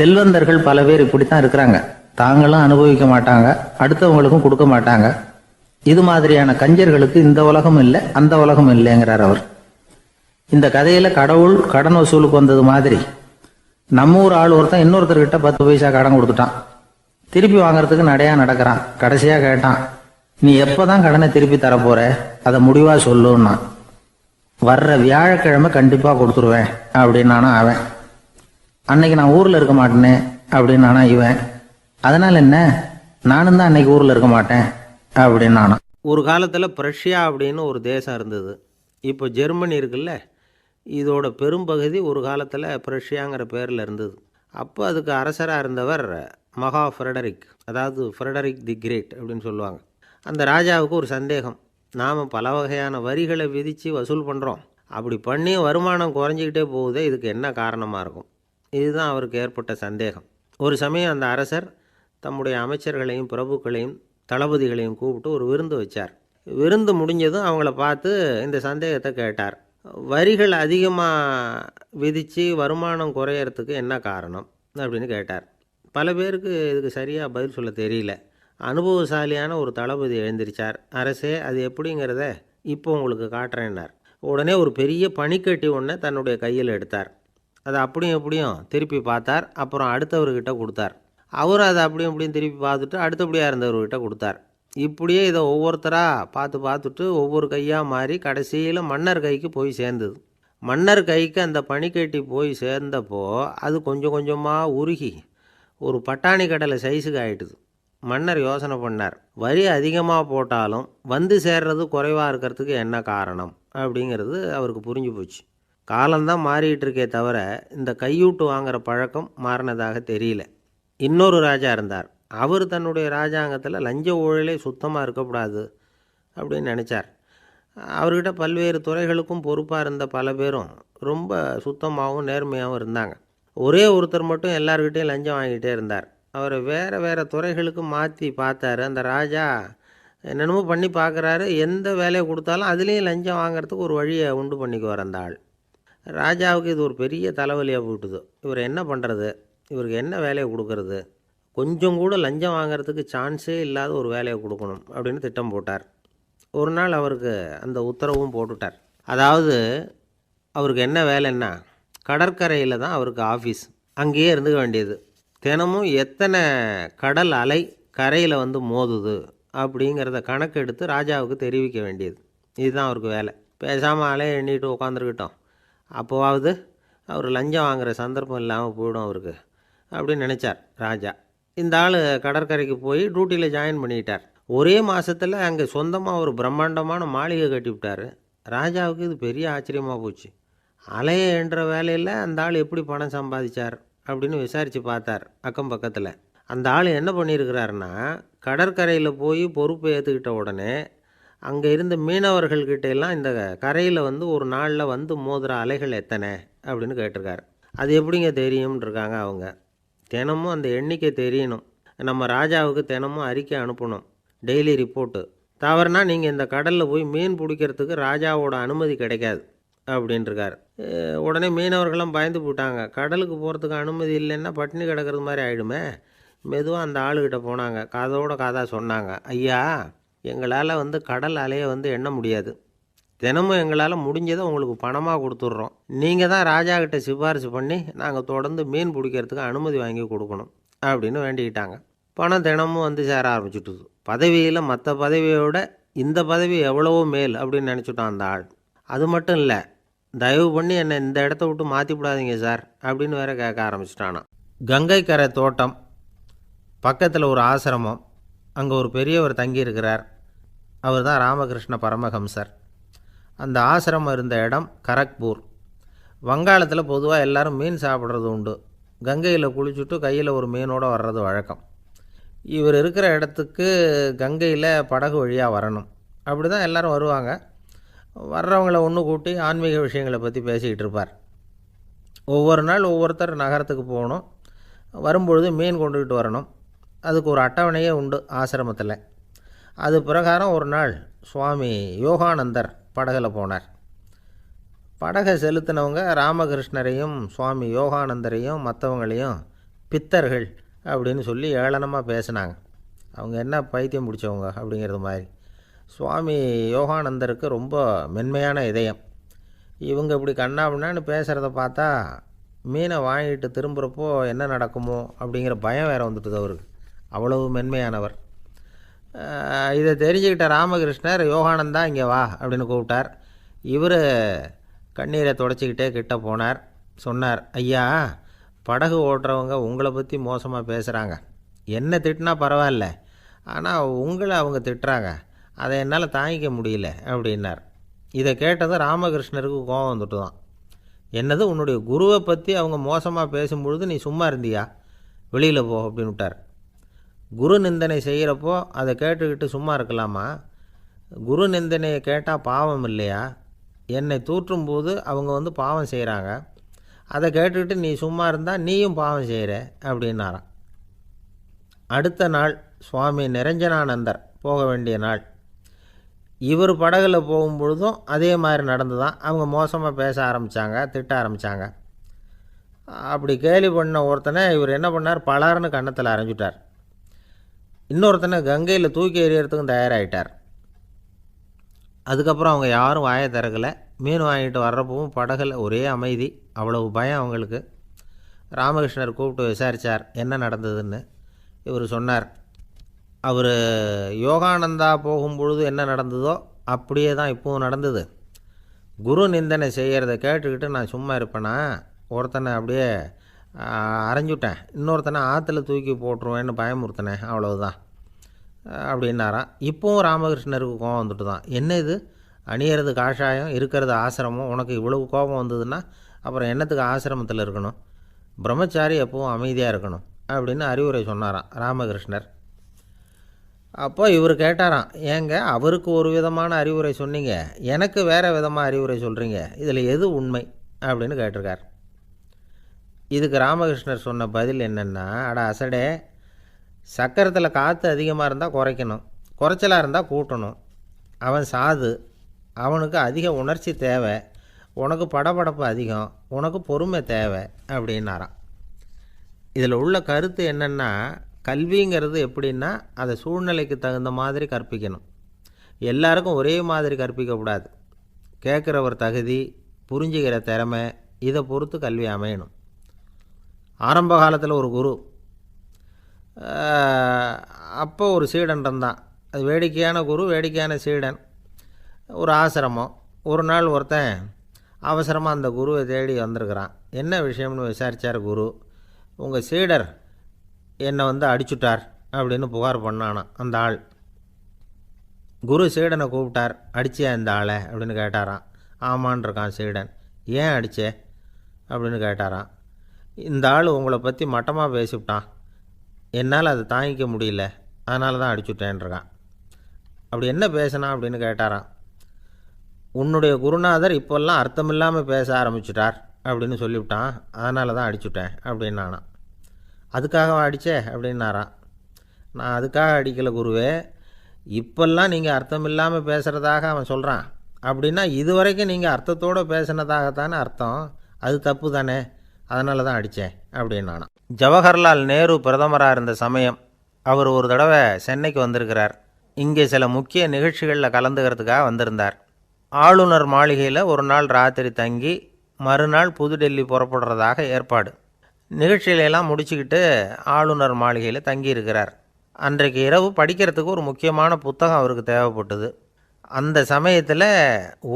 செல்வந்தர்கள் பல பேர் இப்படித்தான் இருக்கிறாங்க. தாங்களும் அனுபவிக்க மாட்டாங்க, அடுத்தவங்களுக்கும் கொடுக்க மாட்டாங்க. இது மாதிரியான கஞ்சர்களுக்கு இந்த உலகம் இல்லை, அந்த உலகம் இல்லைங்கிறார் அவர். இந்த கதையில கடவுள் கடன் வசூலுக்கு வந்தது மாதிரி நம்ம ஊர் ஆள் ஒருத்தன் இன்னொருத்தர்கிட்ட 10 பைசா கடன் கொடுத்துட்டான். திருப்பி வாங்கறதுக்கு நடையா நடக்கிறான். கடைசியா கேட்டான், நீ எப்பதான் கடனை திருப்பி தரப்போற, அதை முடிவா சொல்லுன்னா. வர்ற வியாழக்கிழமை கண்டிப்பா கொடுத்துருவேன் அப்படின்னானா அவன். அன்னைக்கு நான் ஊர்ல இருக்க மாட்டேனே அப்படின்னானா இவன். அதனால என்ன, நானும் தான் அன்னைக்கு ஊர்ல இருக்க மாட்டேன் அப்படின்னானா. ஒரு காலத்தில் பிரஷ்யா அப்படின்னு ஒரு தேசம் இருந்தது. இப்போ ஜெர்மனி இருக்குல்ல, இதோட பெரும்பகுதி ஒரு காலத்தில் பிரஷ்யாங்கிற பேரில் இருந்தது. அப்போ அதுக்கு அரசராக இருந்தவர் மகா ஃப்ரெடரிக், அதாவது ஃப்ரெடரிக் தி கிரேட் அப்படின்னு சொல்லுவாங்க. அந்த ராஜாவுக்கு ஒரு சந்தேகம். நாம் பல வகையான வரிகளை விதித்து வசூல் பண்ணுறோம், அப்படி பண்ணி வருமானம் குறைஞ்சிக்கிட்டே போகுதே, இதுக்கு என்ன காரணமாக இருக்கும்? இதுதான் அவருக்கு ஏற்பட்ட சந்தேகம். ஒரு சமயம் அந்த அரசர் தம்முடைய அமைச்சர்களையும் பிரபுக்களையும் தளபதிகளையும் கூப்பிட்டு ஒரு விருந்து வச்சார். விருந்து முடிஞ்சதும் அவங்கள பார்த்து இந்த சந்தேகத்தை கேட்டார். வரிகள் அதிகமாக விதித்து வருமானம் குறையறதுக்கு என்ன காரணம் அப்படின்னு கேட்டார். பல பேருக்கு இதுக்கு சரியாக பதில் சொல்ல தெரியல. அனுபவசாலியான ஒரு தளபதி எழுந்திரிச்சார். அரசே, அது எப்படிங்கிறத இப்போ உங்களுக்கு காட்டுறேன்னார். உடனே ஒரு பெரிய பனிக்கட்டி ஒன்றை தன்னுடைய கையில் எடுத்தார். அதை அப்படியும் எப்படியும் திருப்பி பார்த்தார். அப்புறம் அடுத்தவர்கிட்ட கொடுத்தார். அவரும் அதை அப்படியும் இப்படியும் திருப்பி பார்த்துட்டு அடுத்தபடியாக இருந்தவர்கிட்ட கொடுத்தார். இப்படியே இதை ஒவ்வொருத்தராக பார்த்துட்டு ஒவ்வொரு கையாக மாறி கடைசியில் மன்னர் கைக்கு போய் சேர்ந்தது. மன்னர் கைக்கு அந்த பனிக்கட்டி போய் சேர்ந்தப்போ அது கொஞ்சம் கொஞ்சமாக உருகி ஒரு பட்டாணி கடலை சைஸுக்கு ஆகிட்டுது. மன்னர் யோசனை பண்ணார், வரி அதிகமாக போட்டாலும் வந்து சேர்றது குறைவாக இருக்கிறதுக்கு என்ன காரணம் அப்படிங்கிறது அவருக்கு புரிஞ்சு போச்சு. காலம்தான் மாறிட்டு இருக்கே தவிர இந்த கையூட்டு வாங்குகிற பழக்கம் மாறினதாக தெரியல. இன்னொரு ராஜா இருந்தார். அவர் தன்னுடைய ராஜாங்கத்தில் லஞ்ச ஊழலே சுத்தமாக இருக்கக்கூடாது அப்படின்னு நினச்சார். அவர்கிட்ட பல்வேறு துறைகளுக்கும் பொறுப்பாக இருந்த பல பேரும் ரொம்ப சுத்தமாகவும் நேர்மையாகவும் இருந்தாங்க. ஒரே ஒருத்தர் மட்டும் எல்லார்கிட்டையும் லஞ்சம் வாங்கிட்டே இருந்தார். அவரை வேறு துறைகளுக்கு மாற்றி பார்த்தாரு. அந்த ராஜா என்னென்னமோ பண்ணி பார்க்குறாரு. எந்த வேலையை கொடுத்தாலும் அதுலேயும் லஞ்சம் வாங்கிறதுக்கு ஒரு வழியை உண்டு பண்ணிக்குவார் அந்த ஆள். ராஜாவுக்கு இது ஒரு பெரிய தலைவலியாக போட்டுது. இவர் என்ன பண்ணுறது, இவருக்கு என்ன வேலையை கொடுக்கறது, கொஞ்சம் கூட லஞ்சம் வாங்கிறதுக்கு சான்ஸே இல்லாத ஒரு வேலையை கொடுக்கணும் அப்படின்னு திட்டம் போட்டார். ஒரு நாள் அவருக்கு அந்த உத்தரவும் போட்டுட்டார். அதாவது அவருக்கு என்ன வேலைன்னா, கடற்கரையில் தான் அவருக்கு ஆஃபீஸ். அங்கேயே இருந்துக்க வேண்டியது. தினமும் எத்தனை கடல் அலை கரையில் வந்து மோதுது அப்படிங்கிறத கணக்கெடுத்து ராஜாவுக்கு தெரிவிக்க வேண்டியது. இதுதான் அவருக்கு வேலை. பேசாமல் அலையை எண்ணிட்டு உட்காந்துருக்கிட்டோம், அப்போவாவது அவர் லஞ்சம் வாங்குகிற சந்தர்ப்பம் இல்லாமல் போயிடும் அவருக்கு அப்படின்னு நினச்சார் ராஜா. இந்த ஆள் கடற்கரைக்கு போய் டியூட்டியில் ஜாயின் பண்ணிக்கிட்டார். ஒரே மாதத்தில் அங்கே சொந்தமாக ஒரு பிரம்மாண்டமான மாளிகை கட்டிவிட்டார். ராஜாவுக்கு இது பெரிய ஆச்சரியமாக போச்சு. அலையை என்ற வேலையில் அந்த ஆள் எப்படி பணம் சம்பாதிச்சார் அப்படின்னு விசாரித்து பார்த்தார் அக்கம் பக்கத்தில். அந்த ஆள் என்ன பண்ணியிருக்கிறாருன்னா, கடற்கரையில் போய் பொறுப்பை ஏற்றுக்கிட்ட உடனே அங்கே இருந்த மீனவர்கள்கிட்ட எல்லாம் இந்த கரையில் வந்து ஒரு நாளில் வந்து மோதுகிற அலைகள் எத்தனை அப்படின்னு கேட்டிருக்காரு. அது எப்படிங்க தெரியும்னு இருக்காங்க அவங்க. தினமும் அந்த எண்ணிக்கை தெரியணும். நம்ம ராஜாவுக்கு தினமும் அறிக்கை அனுப்பணும், டெய்லி ரிப்போர்ட்டு. தவறுனா நீங்கள் இந்த கடலில் போய் மீன் பிடிக்கிறதுக்கு ராஜாவோட அனுமதி கிடைக்காது அப்படின்ட்டுருக்காரு. உடனே மீனவர்களும் பயந்து போட்டாங்க. கடலுக்கு போகிறதுக்கு அனுமதி இல்லைன்னா பட்டினி கிடக்கிறது மாதிரி ஆகிடுமே. மெதுவாக அந்த ஆளுகிட்ட போனாங்க. காதோட காதாக சொன்னாங்க, ஐயா, எங்களால் வந்து கடல் அலையை வந்து எண்ண முடியாது. தினமும் எங்களால் முடிஞ்சதை உங்களுக்கு பணமாக கொடுத்துட்றோம். நீங்கள் தான் ராஜா கிட்ட சிபாரிசு பண்ணி நாங்கள் தொடர்ந்து மீன் பிடிக்கிறதுக்கு அனுமதி வாங்கி கொடுக்கணும் அப்படின்னு வேண்டிக்கிட்டாங்க. பணம் தினமும் வந்து சேர ஆரம்பிச்சுட்டுது. பதவியில் மற்ற பதவியோட இந்த பதவி எவ்வளவோ மேல் அப்படின்னு நினச்சிட்டான் அந்த ஆள். அது மட்டும் இல்லை, தயவு பண்ணி என்னை இந்த இடத்த விட்டு மாற்றிவிடாதீங்க சார் அப்படின்னு வேற கேட்க ஆரம்பிச்சிட்டானா. கங்கை கரை தோட்டம் பக்கத்தில் ஒரு ஆசிரமம், அங்கே ஒரு பெரியவர் தங்கியிருக்கிறார். அவர் தான் ராமகிருஷ்ண பரமஹம்சர். அந்த ஆசிரமம் இருந்த இடம் கரக்பூர். வங்காளத்தில் பொதுவாக எல்லோரும் மீன் சாப்பிட்றது உண்டு. கங்கையில் குளிச்சுட்டு கையில் ஒரு மீனோடு வர்றது வழக்கம். இவர் இருக்கிற இடத்துக்கு கங்கையில் படகு வழியாக வரணும். அப்படி தான் எல்லோரும் வருவாங்க. வர்றவங்கள ஒன்று கூட்டி ஆன்மீக விஷயங்களை பற்றி பேசிக்கிட்டு இருப்பார். ஒவ்வொரு நாள் ஒவ்வொருத்தர் நகரத்துக்கு போகணும். வரும்பொழுது மீன் கொண்டுக்கிட்டு வரணும். அதுக்கு ஒரு அட்டவணையே உண்டு ஆசிரமத்தில். அது பிரகாரம் ஒரு நாள் சுவாமி யோகானந்தர் படகில் போனார். படகை செலுத்தினவங்க ராமகிருஷ்ணரையும் சுவாமி யோகானந்தரையும் மற்றவங்களையும் பித்தர்கள் அப்படின்னு சொல்லி ஏளனமாக பேசினாங்க. அவங்க என்ன பைத்தியம் பிடிச்சவங்க அப்படிங்கிறது மாதிரி. சுவாமி யோகானந்தருக்கு ரொம்ப மென்மையான இதயம். இவங்க இப்படி கண்ணாபின்னான்னு பேசுகிறத பார்த்தா மீனை வாங்கிட்டு திரும்புகிறப்போ என்ன நடக்குமோ அப்படிங்கிற பயம் வேறு வந்துட்டுது அவருக்கு. அவ்வளவு மென்மையானவர். இதை தெரிஞ்சுக்கிட்ட ராமகிருஷ்ணர், யோகானந்தா இங்கே வா அப்படின்னு கூப்பிட்டார். இவர் கண்ணீரை தொடச்சிக்கிட்டே கிட்ட போனார். சொன்னார், ஐயா, படகு ஓட்டுறவங்க உங்களை பற்றி மோசமாக பேசுகிறாங்க. என்ன திட்டினா பரவாயில்ல, ஆனால் உங்களை அவங்க திட்டுறாங்க, அதை என்னால் தாங்கிக்க முடியல அப்படின்னார். இதை கேட்டதும் ராமகிருஷ்ணருக்கு கோபம் வந்துட்டு தான். என்னது, உன்னுடைய குருவை பற்றி அவங்க மோசமாக பேசும்பொழுது நீ சும்மா இருந்தியா? வெளியில் போ அப்படின்னு விட்டார். குரு நிந்தனை செய்கிறப்போ அதை கேட்டுக்கிட்டு சும்மா இருக்கலாமா? குரு நிந்தனையை கேட்டால் பாவம் இல்லையா? என்னை தூற்றும்போது அவங்க பாவம் செய்கிறாங்க, அதை கேட்டுக்கிட்டு நீ சும்மா இருந்தால் நீயும் பாவம் செய்கிற அப்படின்னாராம். அடுத்த நாள் சுவாமி நிரஞ்சனானந்தர் போக வேண்டிய நாள். இவர் படகுல போகும்பொழுதும் அதே மாதிரி நடந்து தான். அவங்க மோசமாக பேச ஆரம்பித்தாங்க, திட்ட ஆரம்பித்தாங்க. அப்படி கேலி பண்ண ஒருத்தனை இவர் என்ன பண்ணார், பலார்னு கன்னத்தில் அரைஞ்சிட்டார். இன்னொருத்தனை கங்கையில் தூக்கி எறியறதுக்கும் தயாராகிட்டார். அதுக்கப்புறம் அவங்க யாரும் வாயை திறக்கலை. மீன் வாங்கிட்டு வர்றப்பவும் படகுல ஒரே அமைதி. அவ்வளவு பயம் அவங்களுக்கு. ராமகிருஷ்ணர் கூப்பிட்டு விசாரித்தார் என்ன நடந்ததுன்னு. இவர் சொன்னார், அவர் யோகானந்தா போகும்பொழுது என்ன நடந்ததோ அப்படியே தான் இப்போவும் நடந்தது. குரு நிந்தனை செய்கிறத கேட்டுக்கிட்டு நான் சும்மா இருப்பேனா? ஒருத்தனை அப்படியே அரைஞ்சுட்டேன், இன்னொருத்தனை ஆற்றுல தூக்கி போட்டுருவேன்னு பயமுறுத்தினேன், அவ்வளவுதான் அப்படின்னாராம். இப்போவும் ராமகிருஷ்ணருக்கு கோபம் வந்துட்டு தான். என்ன இது, அணியறது காஷாயம், இருக்கிறது ஆசிரமம், உனக்கு இவ்வளவு கோபம் வந்ததுன்னா அப்புறம் என்னத்துக்கு ஆசிரமத்தில் இருக்கணும்? பிரம்மச்சாரி எப்பவும் அமைதியாக இருக்கணும் அப்படின்னு அறிவுரை சொன்னாராம் ராமகிருஷ்ணர். அப்போ இவர் கேட்டாராம், ஏங்க அவருக்கு ஒரு விதமான அறிவுரை சொன்னீங்க, எனக்கு வேறு விதமாக அறிவுரை சொல்கிறீங்க, இதில் எது உண்மை அப்படின்னு கேட்டிருக்கார். இதுக்கு ராமகிருஷ்ணர் சொன்ன பதில் என்னென்னா, அட அசடே, சக்கரத்தில் காற்று அதிகமாக இருந்தால் குறைக்கணும், குறைச்சலாக இருந்தால் கூட்டணும். அவன் சாது, அவனுக்கு அதிக உணர்ச்சி தேவை, உனக்கு படபடப்பு அதிகம், உனக்கு பொறுமை தேவை அப்படின்னாராம். இதில் உள்ள கருத்து என்னென்னா, கல்விங்கிறது எப்படின்னா அதை சூழ்நிலைக்கு தகுந்த மாதிரி கற்பிக்கணும். எல்லாருக்கும் ஒரே மாதிரி கற்பிக்கக்கூடாது. கேட்குறவர் தகுதி, புரிஞ்சுக்கிற திறமை, இதை பொறுத்து கல்வி அமையணும். ஆரம்ப காலத்தில் ஒரு குரு, அப்போ ஒரு சீடன் இருந்தான். அது வேடிக்கையான குரு, வேடிக்கையான சீடன். ஒரு ஆசிரமம். ஒரு நாள் ஒருத்தன் அவசரமாக அந்த குருவை தேடி வந்திருக்கிறான். என்ன விஷயம்னு விசாரித்தார் குரு. உங்கள் சீடர் என்னை அடிச்சுட்டார் அப்படின்னு புகார் பண்ணானான் அந்த ஆள். குரு சீடனை கூப்பிட்டார். அடிச்சியா இந்த ஆளை அப்படின்னு கேட்டாரான். ஆமான் இருக்கான் சீடன். ஏன் அடித்தே அப்படின்னு கேட்டாரான். இந்த ஆள் உங்களை பற்றி மட்டமாக பேசிவிட்டான், என்னால் அதை தாங்கிக்க முடியல, அதனால தான் அடிச்சுட்டேன்ருக்கான். அப்படி என்ன பேசினான் அப்படின்னு கேட்டாரான். உன்னுடைய குருநாதர் இப்போல்லாம் அர்த்தமில்லாமல் பேச ஆரம்பிச்சுட்டார் அப்படின்னு சொல்லிவிட்டான், அதனால தான் அடிச்சுட்டேன் அப்படின்னானான். அதுக்காக அடித்தே அப்படின்னாரான். நான் அதுக்காக அடிக்கலை குருவே, இப்போல்லாம் நீங்கள் அர்த்தம் இல்லாமல் பேசுகிறதாக அவன் சொல்கிறான், அப்படின்னா இதுவரைக்கும் நீங்கள் அர்த்தத்தோடு பேசினதாகத்தானே அர்த்தம், அது தப்பு தானே, அதனால தான் அடித்தேன் அப்படின்னானான். ஜவஹர்லால் நேரு பிரதமராக இருந்த சமயம் அவர் ஒரு தடவை சென்னைக்கு வந்திருக்கிறார். இங்கே சில முக்கிய நிகழ்ச்சிகளில் கலந்துக்கிறதுக்காக வந்திருந்தார். ஆளுநர் மாளிகையில் ஒரு நாள் ராத்திரி தங்கி மறுநாள் புதுடெல்லி புறப்படுறதாக ஏற்பாடு. நிகழ்ச்சியிலெல்லாம் முடிச்சுக்கிட்டு ஆளுநர் மாளிகையில் தங்கியிருக்கிறார். அன்றைக்கு இரவு படிக்கிறதுக்கு ஒரு முக்கியமான புத்தகம் அவருக்கு தேவைப்பட்டது. அந்த சமயத்தில்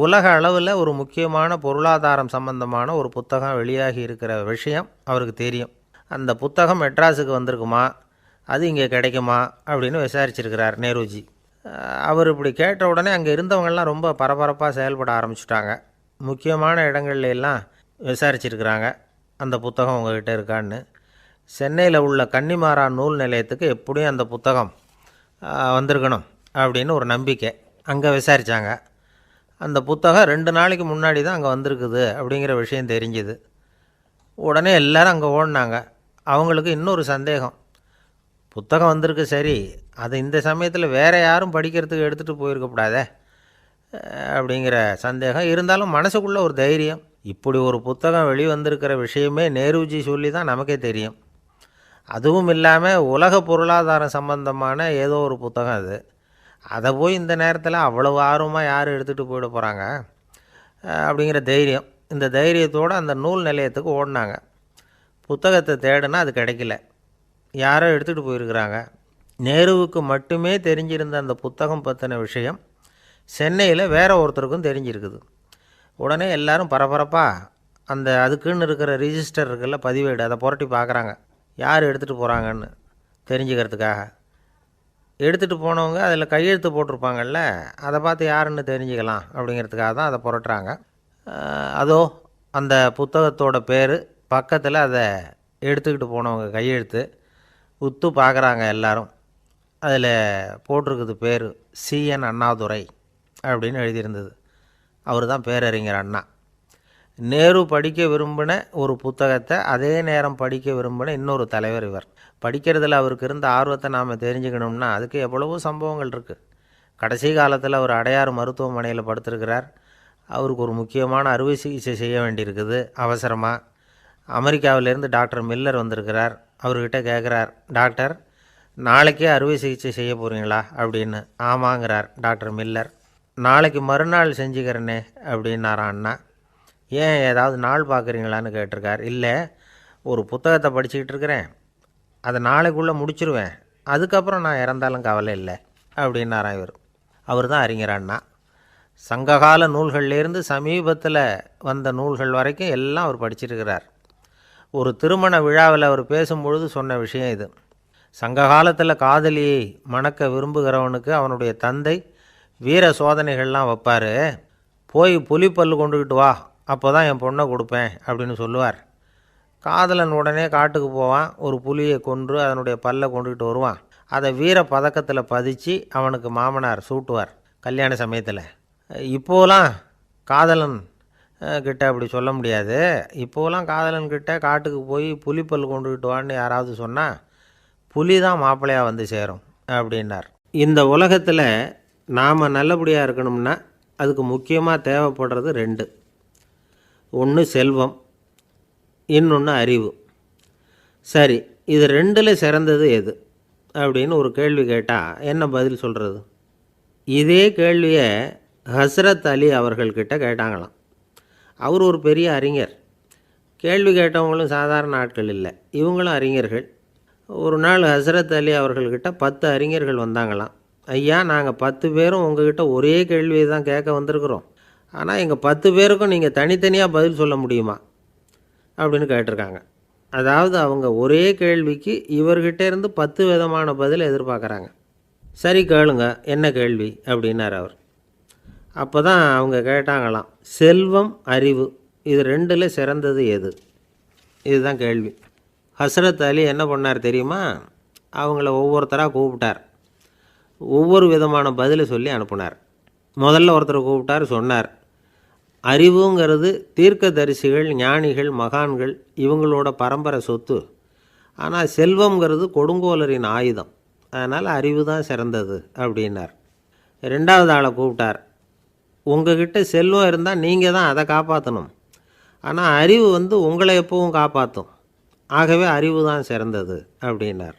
உலக அளவில் ஒரு முக்கியமான பொருளாதாரம் சம்பந்தமான ஒரு புத்தகம் வெளியாகி இருக்கிற விஷயம் அவருக்கு தெரியும். அந்த புத்தகம் மெட்ராஸுக்கு வந்திருக்குமா, அது இங்கே கிடைக்குமா அப்படின்னு விசாரிச்சிருக்கிறார் நேருஜி. அவர் இப்படி கேட்ட உடனே அங்கே இருந்தவங்கள்லாம் ரொம்ப பரபரப்பாக செயல்பட ஆரம்பிச்சிட்டாங்க. முக்கியமான இடங்கள்ல எல்லாம் விசாரிச்சிருக்கிறாங்க அந்த புத்தகம் உங்கள்கிட்ட இருக்கான்னு. சென்னையில் உள்ள கன்னிமாரா நூல் நிலையத்துக்கு எப்படியும் அந்த புத்தகம் வந்திருக்கணும் அப்படின்னு ஒரு நம்பிக்கை. அங்கே விசாரித்தாங்க. அந்த புத்தகம் 2 நாளைக்கு முன்னாடி தான் அங்கே வந்திருக்குது அப்படிங்கிற விஷயம் தெரிஞ்சுது. உடனே எல்லோரும் அங்கே ஓடினாங்க. அவங்களுக்கு இன்னொரு சந்தேகம், புத்தகம் வந்திருக்கு சரி, அது இந்த சமயத்தில் வேறு யாரும் படிக்கிறதுக்கு எடுத்துகிட்டு போயிருக்கக்கூடாதே அப்படிங்கிற சந்தேகம் இருந்தாலும் மனசுக்குள்ளே ஒரு தைரியம். இப்படி ஒரு புத்தகம் வெளிவந்திருக்கிற விஷயமே நேருஜி சொல்லி தான் நமக்கே தெரியும். அதுவும் இல்லாமல் உலக பொருளாதாரம் சம்பந்தமான ஏதோ ஒரு புத்தகம் அது. அதை போய் இந்த நேரத்தில் அவ்வளவு ஆர்வமாக யார் எடுத்துகிட்டு போயிட போகிறாங்க அப்படிங்கிற தைரியம். இந்த தைரியத்தோடு அந்த நூல் நிலையத்துக்கு ஓடினாங்க. புத்தகத்தை தேடினா அது கிடைக்கல. யாரோ எடுத்துகிட்டு போயிருக்கிறாங்க. நேருவுக்கு மட்டுமே தெரிஞ்சிருந்த அந்த புத்தகம் பற்றின விஷயம் சென்னையில் வேற ஒருத்தருக்கும் தெரிஞ்சிருக்குது. உடனே எல்லாரும் பரபரப்பாக அந்த அதுக்குன்னு இருக்கிற ரிஜிஸ்டர் இருக்குல்ல, பதிவேடு, அதை புரட்டி பார்க்குறாங்க யார் எடுத்துகிட்டு போகிறாங்கன்னு தெரிஞ்சுக்கிறதுக்காக. எடுத்துகிட்டு போனவங்க அதில் கையெழுத்து போட்டிருப்பாங்கல்ல, அதை பார்த்து யாருன்னு தெரிஞ்சுக்கலாம் அப்படிங்கிறதுக்காக தான் அதை புரட்டுறாங்க. அதோ அந்த புத்தகத்தோட பேர் பக்கத்தில் அதை எடுத்துக்கிட்டு போனவங்க கையெழுத்து உத்து பார்க்குறாங்க எல்லாரும். அதில் போட்டிருக்குது பேர் CN அண்ணாதுரை அப்படின்னு எழுதியிருந்தது. அவர் தான் பேரறிஞர் அண்ணா. நேரு படிக்க விரும்பின ஒரு புத்தகத்தை அதே நேரம் படிக்க விரும்பின இன்னொரு தலைவர் இவர். படிக்கிறதுல அவருக்கு இருந்த ஆர்வத்தை நாம் தெரிஞ்சுக்கணும்னா அதுக்கு எவ்வளவோ சம்பவங்கள் இருக்குது. கடைசி காலத்தில் அவர் அடையாறு மருத்துவமனையில் படுத்திருக்கிறார். அவருக்கு ஒரு முக்கியமான அறுவை சிகிச்சை செய்ய வேண்டியிருக்குது அவசரமாக. அமெரிக்காவிலேருந்து டாக்டர் மில்லர் வந்திருக்கிறார். அவர்கிட்ட கேட்குறார், டாக்டர் நாளைக்கே அறுவை சிகிச்சை செய்ய போகிறீங்களா அப்படின்னு. ஆமாங்கிறார் டாக்டர் மில்லர். நாளைக்கு மறுநாள் செஞ்சுக்கிறேனே அப்படின்னாரான் அண்ணா. ஏன் ஏதாவது நாள் பார்க்குறீங்களான்னு கேட்டிருக்கார். இல்லை, ஒரு புத்தகத்தை படிச்சுக்கிட்டு இருக்கிறேன், அதை நாளைக்குள்ளே முடிச்சிருவேன், அதுக்கப்புறம் நான் இறந்தாலும் கவலை இல்லை அப்படின்னாரான் இவர். அவர் தான் அறிஞர் அண்ணா. சங்ககால நூல்கள்லேருந்து சமீபத்தில் வந்த நூல்கள் வரைக்கும் எல்லாம் அவர் படிச்சிருக்கிறார். ஒரு திருமண விழாவில் அவர் பேசும்பொழுது சொன்ன விஷயம் இது. சங்க காலத்தில் காதலியை மணக்க விரும்புகிறவனுக்கு அவனுடைய தந்தை வீர சோதனைகள்லாம் வைப்பார். போய் புலிப்பல் கொண்டுக்கிட்டு வா, அப்போ தான் என் பொண்ணை கொடுப்பேன் அப்படின்னு சொல்லுவார். காதலன் உடனே காட்டுக்கு போவான், ஒரு புலியை கொன்று அதனுடைய பல்லை கொண்டுக்கிட்டு வருவான். அதை வீர பதக்கத்தில் பதிச்சு அவனுக்கு மாமனார் சூட்டுவார் கல்யாண சமயத்தில். இப்போலாம் காதலன் கிட்ட அப்படி சொல்ல முடியாது. இப்போலாம் காதலன்கிட்ட காட்டுக்கு போய் புலிப்பல் கொண்டுக்கிட்டு வான்னு யாராவது சொன்னால் புலி தான் மாப்பிள்ளையாக வந்து சேரும் அப்படின்னார். இந்த உலகத்தில் நாம் நல்லபடியாக இருக்கணும்னா அதுக்கு முக்கியமாக தேவைப்படுறது 2. ஒன்று செல்வம், இன்னொன்று அறிவு. சரி, இது 2ல் சிறந்தது எது அப்படின்னு ஒரு கேள்வி கேட்டால் என்ன பதில் சொல்கிறது? இதே கேள்வியை ஹஸ்ரத் அலி அவர்கள்கிட்ட கேட்டாங்களாம். அவர் ஒரு பெரிய அறிஞர். கேள்வி கேட்டவங்களும் சாதாரண ஆட்கள் இல்லை, இவங்களும் அறிஞர்கள். ஒரு நாள் ஹஸ்ரத் அலி அவர்கள்கிட்ட 10 அறிஞர்கள் வந்தாங்களாம். ஐயா, நாங்கள் 10 பேரும் உங்ககிட்ட ஒரே கேள்வியை தான் கேட்க வந்திருக்கிறோம், ஆனால் எங்கள் 10 பேருக்கும் நீங்கள் தனித்தனியாக பதில் சொல்ல முடியுமா அப்படின்னு கேட்டிருக்காங்க. அதாவது அவங்க ஒரே கேள்விக்கு இவர்கிட்ட இருந்து 10 விதமான பதில் எதிர்பார்க்குறாங்க. சரி கேளுங்க, என்ன கேள்வி அப்படின்னார் அவர். அப்போ தான் அவங்க கேட்டாங்களாம், செல்வம் அறிவு இது 2ல் சிறந்தது எது? இதுதான் கேள்வி. ஹஸ்ரத் அலி என்ன பண்ணார் தெரியுமா? அவங்கள ஒவ்வொருத்தராக கூப்பிட்டார், ஒவ்வொரு விதமான பதிலை சொல்லி அனுப்புனார். முதல்ல ஒருத்தரை கூப்பிட்டார், சொன்னார், அறிவுங்கிறது தீர்க்கதரிசிகள், ஞானிகள், மகான்கள் இவங்களோட பரம்பரை சொத்து. ஆனால் செல்வங்கிறது கொடுங்கோலரின் ஆயுதம், அதனால் அறிவு தான் சிறந்தது அப்படின்னார். 2வது ஆளை கூப்பிட்டார், உங்ககிட்ட செல்வம் இருந்தால் நீங்கள் தான் அதை காப்பாற்றணும், ஆனால் அறிவு உங்களை எப்பவும் காப்பாற்றும், ஆகவே அறிவு தான் சிறந்தது அப்படின்னார்.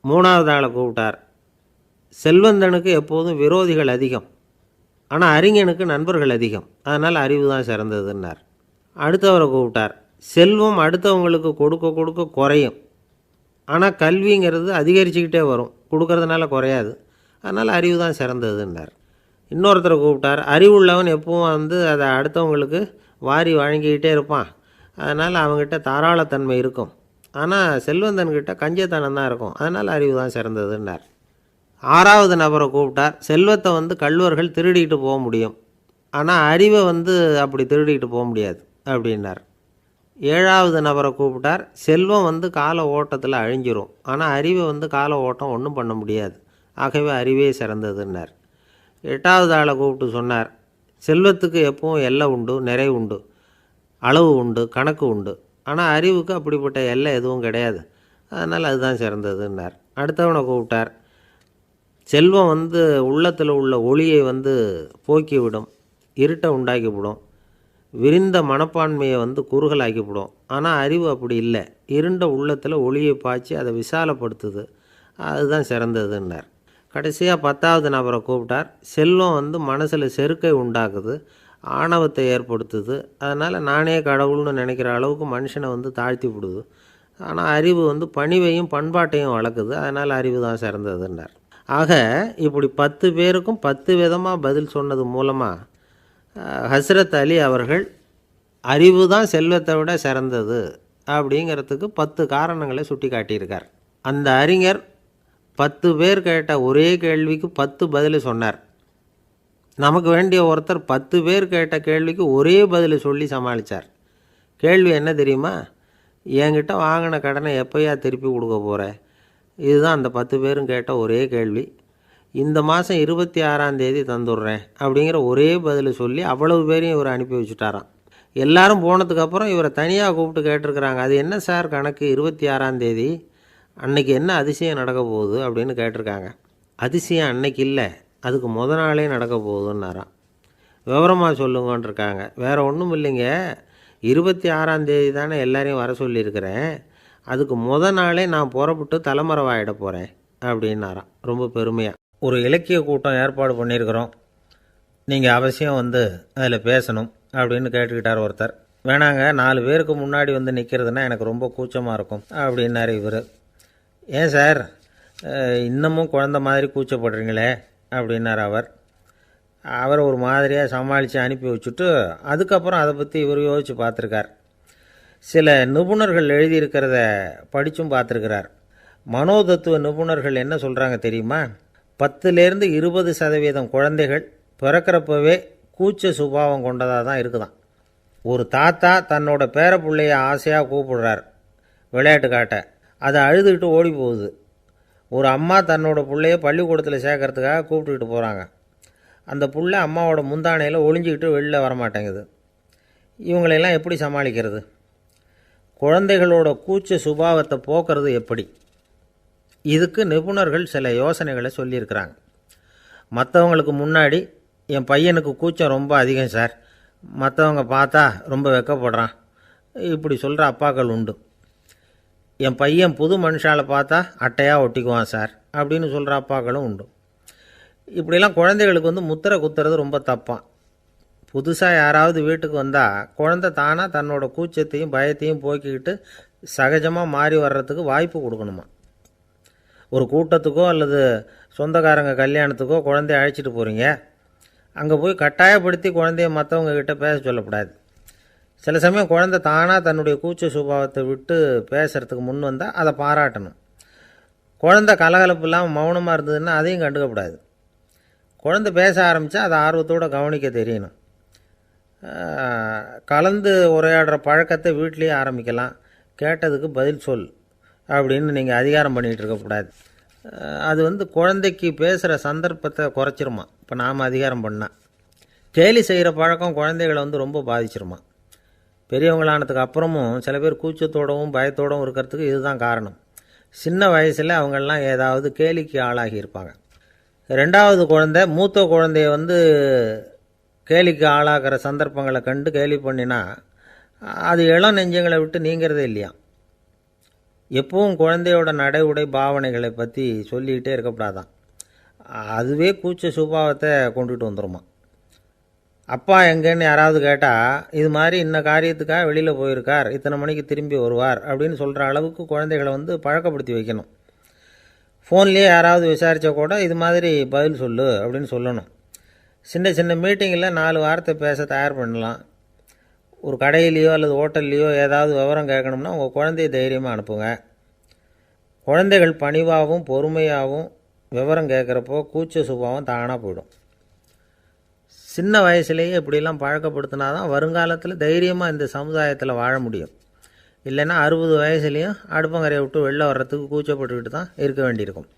3வது ஆளை கூப்பிட்டார், செல்வந்தனுக்கு எப்போதும் விரோதிகள் அதிகம், ஆனால் அறிஞனுக்கு நண்பர்கள் அதிகம், அதனால் அறிவு தான் சிறந்ததுன்னார். அடுத்தவரை கூப்பிட்டார், செல்வம் அடுத்தவங்களுக்கு கொடுக்க கொடுக்க குறையும், ஆனால் கல்விங்கிறது அதிகரிச்சுக்கிட்டே வரும், கொடுக்கறதுனால குறையாது, அதனால் அறிவு தான் சிறந்ததுன்னார். இன்னொருத்தரை கூப்பிட்டார், அறிவுள்ளவன் எப்பவும் அதை அடுத்தவங்களுக்கு வாரி வழங்கிக்கிட்டே இருப்பான், அதனால் அவங்ககிட்ட தாராளத்தன்மை இருக்கும், ஆனால் செல்வந்தன்கிட்ட கஞ்சத்தனம் தான் இருக்கும், அதனால் அறிவு தான் சிறந்ததுன்னார். 6வது நபரை கூப்பிட்டார், செல்வத்தை கள்வர்கள் திருடிட்டு போக முடியும், ஆனால் அறிவை அப்படி திருடிட்டு போக முடியாது அப்படின்னார். 7வது நபரை கூப்பிட்டார், செல்வம் கால ஓட்டத்தில் அழிஞ்சிரும், ஆனால் அறிவை கால ஓட்டம் ஒன்றும் பண்ண முடியாது, ஆகவே அறிவே சிறந்ததுன்னார். 8வது ஆளை கூப்பிட்டு சொன்னார், செல்வத்துக்கு எப்பவும் எல்லை உண்டு, நிறை உண்டு, அளவு உண்டு, கணக்கு உண்டு, ஆனால் அறிவுக்கு அப்படிப்பட்ட எல்லை எதுவும் கிடையாது, அதனால் அதுதான் சிறந்ததுன்னார். அடுத்தவனை கூப்பிட்டார், செல்வம் உள்ளத்தில் உள்ள ஒளியை போக்கிவிடும், இருட்டை உண்டாக்கிவிடும், விரிந்த மனப்பான்மையை குறுகலாக்கிவிடும். ஆனால் அறிவு அப்படி இல்லை. இருண்ட உள்ளத்தில் ஒளியை பாய்ச்சி அதை விசாலப்படுத்துது. அதுதான் சிறந்ததுன்னார். கடைசியாக 10வது நபரை கூப்பிட்டார். செல்வம் மனசில் செருக்கை உண்டாக்குது, ஆணவத்தை ஏற்படுத்துது. அதனால் நானே கடவுள்னு நினைக்கிற அளவுக்கு மனுஷனை தாழ்த்தி விடுது. ஆனால் அறிவு பணிவையும் பண்பாட்டையும் வளர்க்குது. அதனால் அறிவு தான் சிறந்ததுன்னார். ஆக இப்படி 10 பேருக்கும் 10 விதமாக பதில் சொன்னது மூலமாக ஹஸ்ரத் அலி அவர்கள் அறிவு தான் செல்வத்தை விட சிறந்தது அப்படிங்கிறதுக்கு 10 காரணங்களை சுட்டி காட்டியிருக்கார். அந்த அறிஞர் 10 பேர் கேட்ட ஒரே கேள்விக்கு 10 பதில் சொன்னார். நமக்கு வேண்டிய ஒருத்தர் 10 பேர் கேட்ட கேள்விக்கு ஒரே பதில் சொல்லி சமாளித்தார். கேள்வி என்ன தெரியுமா? என்கிட்ட வாங்கின கடனை எப்போயா திருப்பி கொடுக்க போகிற? இதுதான் அந்த 10 பேரும் கேட்ட ஒரே கேள்வி. இந்த மாதம் 26ஆம் தேதி தந்துடுறேன் அப்படிங்கிற ஒரே பதில் சொல்லி அவ்வளவு பேரையும் இவர் அனுப்பி வச்சுட்டாராம். எல்லாரும் போனதுக்கப்புறம் இவரை தனியாக கூப்பிட்டு கேட்டிருக்கிறாங்க. அது என்ன சார் கணக்கு, 26ஆம் தேதி அன்னைக்கு என்ன அதிசயம் நடக்க போகுது அப்படின்னு கேட்டிருக்காங்க. அதிசயம் அன்னைக்கு இல்லை, அதுக்கு முத நாளே நடக்க போகுதுன்னாராம். விவரமாக சொல்லுங்கன்னு இருக்காங்க. வேறு ஒன்றும் இல்லைங்க, 26ஆம் தேதி தானே எல்லாரையும் வர சொல்லியிருக்கிறேன், அதுக்கு முத நாளே நான் புறப்பட்டு தலைமறைவாயிட போகிறேன் அப்படின்னாராம். ரொம்ப பெருமையாக. ஒரு இலக்கிய கூட்டம் ஏற்பாடு பண்ணியிருக்கிறோம், நீங்கள் அவசியம் அதில் பேசணும் அப்படின்னு கேட்டுக்கிட்டார் ஒருத்தர். வேணாங்க, 4 பேருக்கு முன்னாடி நிற்கிறதுனா எனக்கு ரொம்ப கூச்சமாக இருக்கும் அப்படின்னாரு இவர். ஏன் சார் இன்னமும் குழந்த மாதிரி கூச்சப்படுறீங்களே அப்படின்னார் அவர். அவரை ஒரு மாதிரியாக சமாளித்து அனுப்பி வச்சுட்டு அதுக்கப்புறம் அதை பற்றி இவர் யோசித்து பார்த்துருக்கார். சில நிபுணர்கள் எழுதியிருக்கிறத படித்தும் பார்த்துருக்கிறார். மனோதத்துவ நிபுணர்கள் என்ன சொல்கிறாங்க தெரியுமா? 10லேருந்து 20% குழந்தைகள் பிறக்கிறப்பவே கூச்ச சுபாவம் கொண்டதாக தான் இருக்குதான். ஒரு தாத்தா தன்னோட பேர பிள்ளைய ஆசையாக கூப்பிடுறார் விளையாட்டு காட்ட, அதை அழுதுகிட்டு ஓடி போகுது. ஒரு அம்மா தன்னோட பிள்ளைய பள்ளிக்கூடத்தில் சேர்க்கறதுக்காக கூப்பிட்டுக்கிட்டு போகிறாங்க. அந்த புள்ள அம்மாவோட முந்தானையில் ஒளிஞ்சிக்கிட்டு வெளில வரமாட்டேங்குது. இவங்களெல்லாம் எப்படி சமாளிக்கிறது? குழந்தைகளோட கூச்ச சுபாவத்தை போக்குறது எப்படி? இதுக்கு நிபுணர்கள் சில யோசனைகளை சொல்லியிருக்கிறாங்க. மற்றவங்களுக்கு முன்னாடி என் பையனுக்கு கூச்சம் ரொம்ப அதிகம் சார், மற்றவங்க பார்த்தா ரொம்ப வெக்கப்படுறான், இப்படி சொல்கிற அப்பாக்கள் உண்டு. என் பையன் புது மனுஷாலை பார்த்தா அட்டையாக ஒட்டிக்குவான் சார் அப்படின்னு சொல்கிற அப்பாக்களும் உண்டு. இப்படிலாம் குழந்தைகளுக்கு முத்திரை குத்துறது ரொம்ப தப்பான். புதுசாக யாராவது வீட்டுக்கு வந்தால் குழந்தை தானாக தன்னோட கூச்சத்தையும் பயத்தையும் போக்கிக்கிட்டு சகஜமாக மாறி வர்றதுக்கு வாய்ப்பு கொடுக்கணுமா. ஒரு கூட்டத்துக்கோ அல்லது சொந்தக்காரங்க கல்யாணத்துக்கோ குழந்தைய அழைச்சிட்டு போகிறீங்க, அங்கே போய் கட்டாயப்படுத்தி குழந்தைய மற்றவங்க கிட்ட பேச சொல்லக்கூடாது. சில சமயம் குழந்தை தானாக தன்னுடைய கூச்ச சுபாவத்தை விட்டு பேசுகிறதுக்கு முன் வந்தால் அதை பாராட்டணும். குழந்தை கலகலப்பு இல்லாமல் மௌனமாக இருந்ததுன்னா அதையும் கண்டுக்கக்கூடாது. குழந்தை பேச ஆரம்பித்தா அதை ஆர்வத்தோடு கவனிக்க தெரியணும். கலந்து உரையாடுற பழக்கத்தை வீட்லேயே ஆரம்பிக்கலாம். கேட்டதுக்கு பதில் சொல் அப்படின்னு நீங்கள் அதிகாரம் பண்ணிகிட்டு இருக்கக்கூடாது. அது குழந்தைக்கு பேசுகிற சந்தர்ப்பத்தை குறைச்சிருமா. இப்போ நாம் அதிகாரம் பண்ணால் கேலி செய்கிற பழக்கம் குழந்தைகளை ரொம்ப பாதிச்சிருமா. பெரியவங்களானதுக்கு அப்புறமும் சில பேர் கூச்சத்தோடவும் பயத்தோடவும் இருக்கிறதுக்கு இதுதான் காரணம். சின்ன வயசில் அவங்கெல்லாம் ஏதாவது கேலிக்கு ஆளாகி இருப்பாங்க. 2வது குழந்தை மூத்த குழந்தைய கேலிக்கு ஆளாகிற சந்தர்ப்பங்களை கண்டு கேலி பண்ணினா அது இளம் நெஞ்சங்களை விட்டு நீங்கிறதே இல்லையா. எப்பவும் குழந்தையோட நடை உடை பாவனைகளை பற்றி சொல்லிக்கிட்டே இருக்கக்கூடாதான். அதுவே கூச்ச சுபாவத்தை கொண்டுட்டு வந்துடுமா. அப்பா எங்கேன்னு யாராவது கேட்டால் இது மாதிரி இன்ன காரியத்துக்காக வெளியில் போயிருக்கார், இத்தனை மணிக்கு திரும்பி வருவார் அப்படின்னு சொல்கிற அளவுக்கு குழந்தைகளை பழக்கப்படுத்தி வைக்கணும். ஃபோன்லேயே யாராவது விசாரித்தா கூட இது மாதிரி பதில் சொல்லு அப்படின்னு சொல்லணும். சின்ன சின்ன மீட்டிங்கில் 4 வார்த்தை பேச தயார் பண்ணலாம். ஒரு கடையிலையோ அல்லது ஹோட்டல்லையோ ஏதாவது விவரம் கேட்கணும்னா உங்கள் குழந்தைய தைரியமாக அனுப்புங்க. குழந்தைகள் பணிவாகவும் பொறுமையாகவும் விவரம் கேட்குறப்போ கூச்ச சுபாவம் தானாக போயிடும். சின்ன வயசுலேயே இப்படிலாம் பழக்கப்படுத்தினா தான் வருங்காலத்தில் தைரியமாக இந்த சமுதாயத்தில் வாழ முடியும். இல்லைன்னா 60 வயசுலேயும் அடுப்பங்கரையை விட்டு வெளில வர்றதுக்கு கூச்சப்பட்டுக்கிட்டு தான் இருக்க வேண்டியிருக்கும்.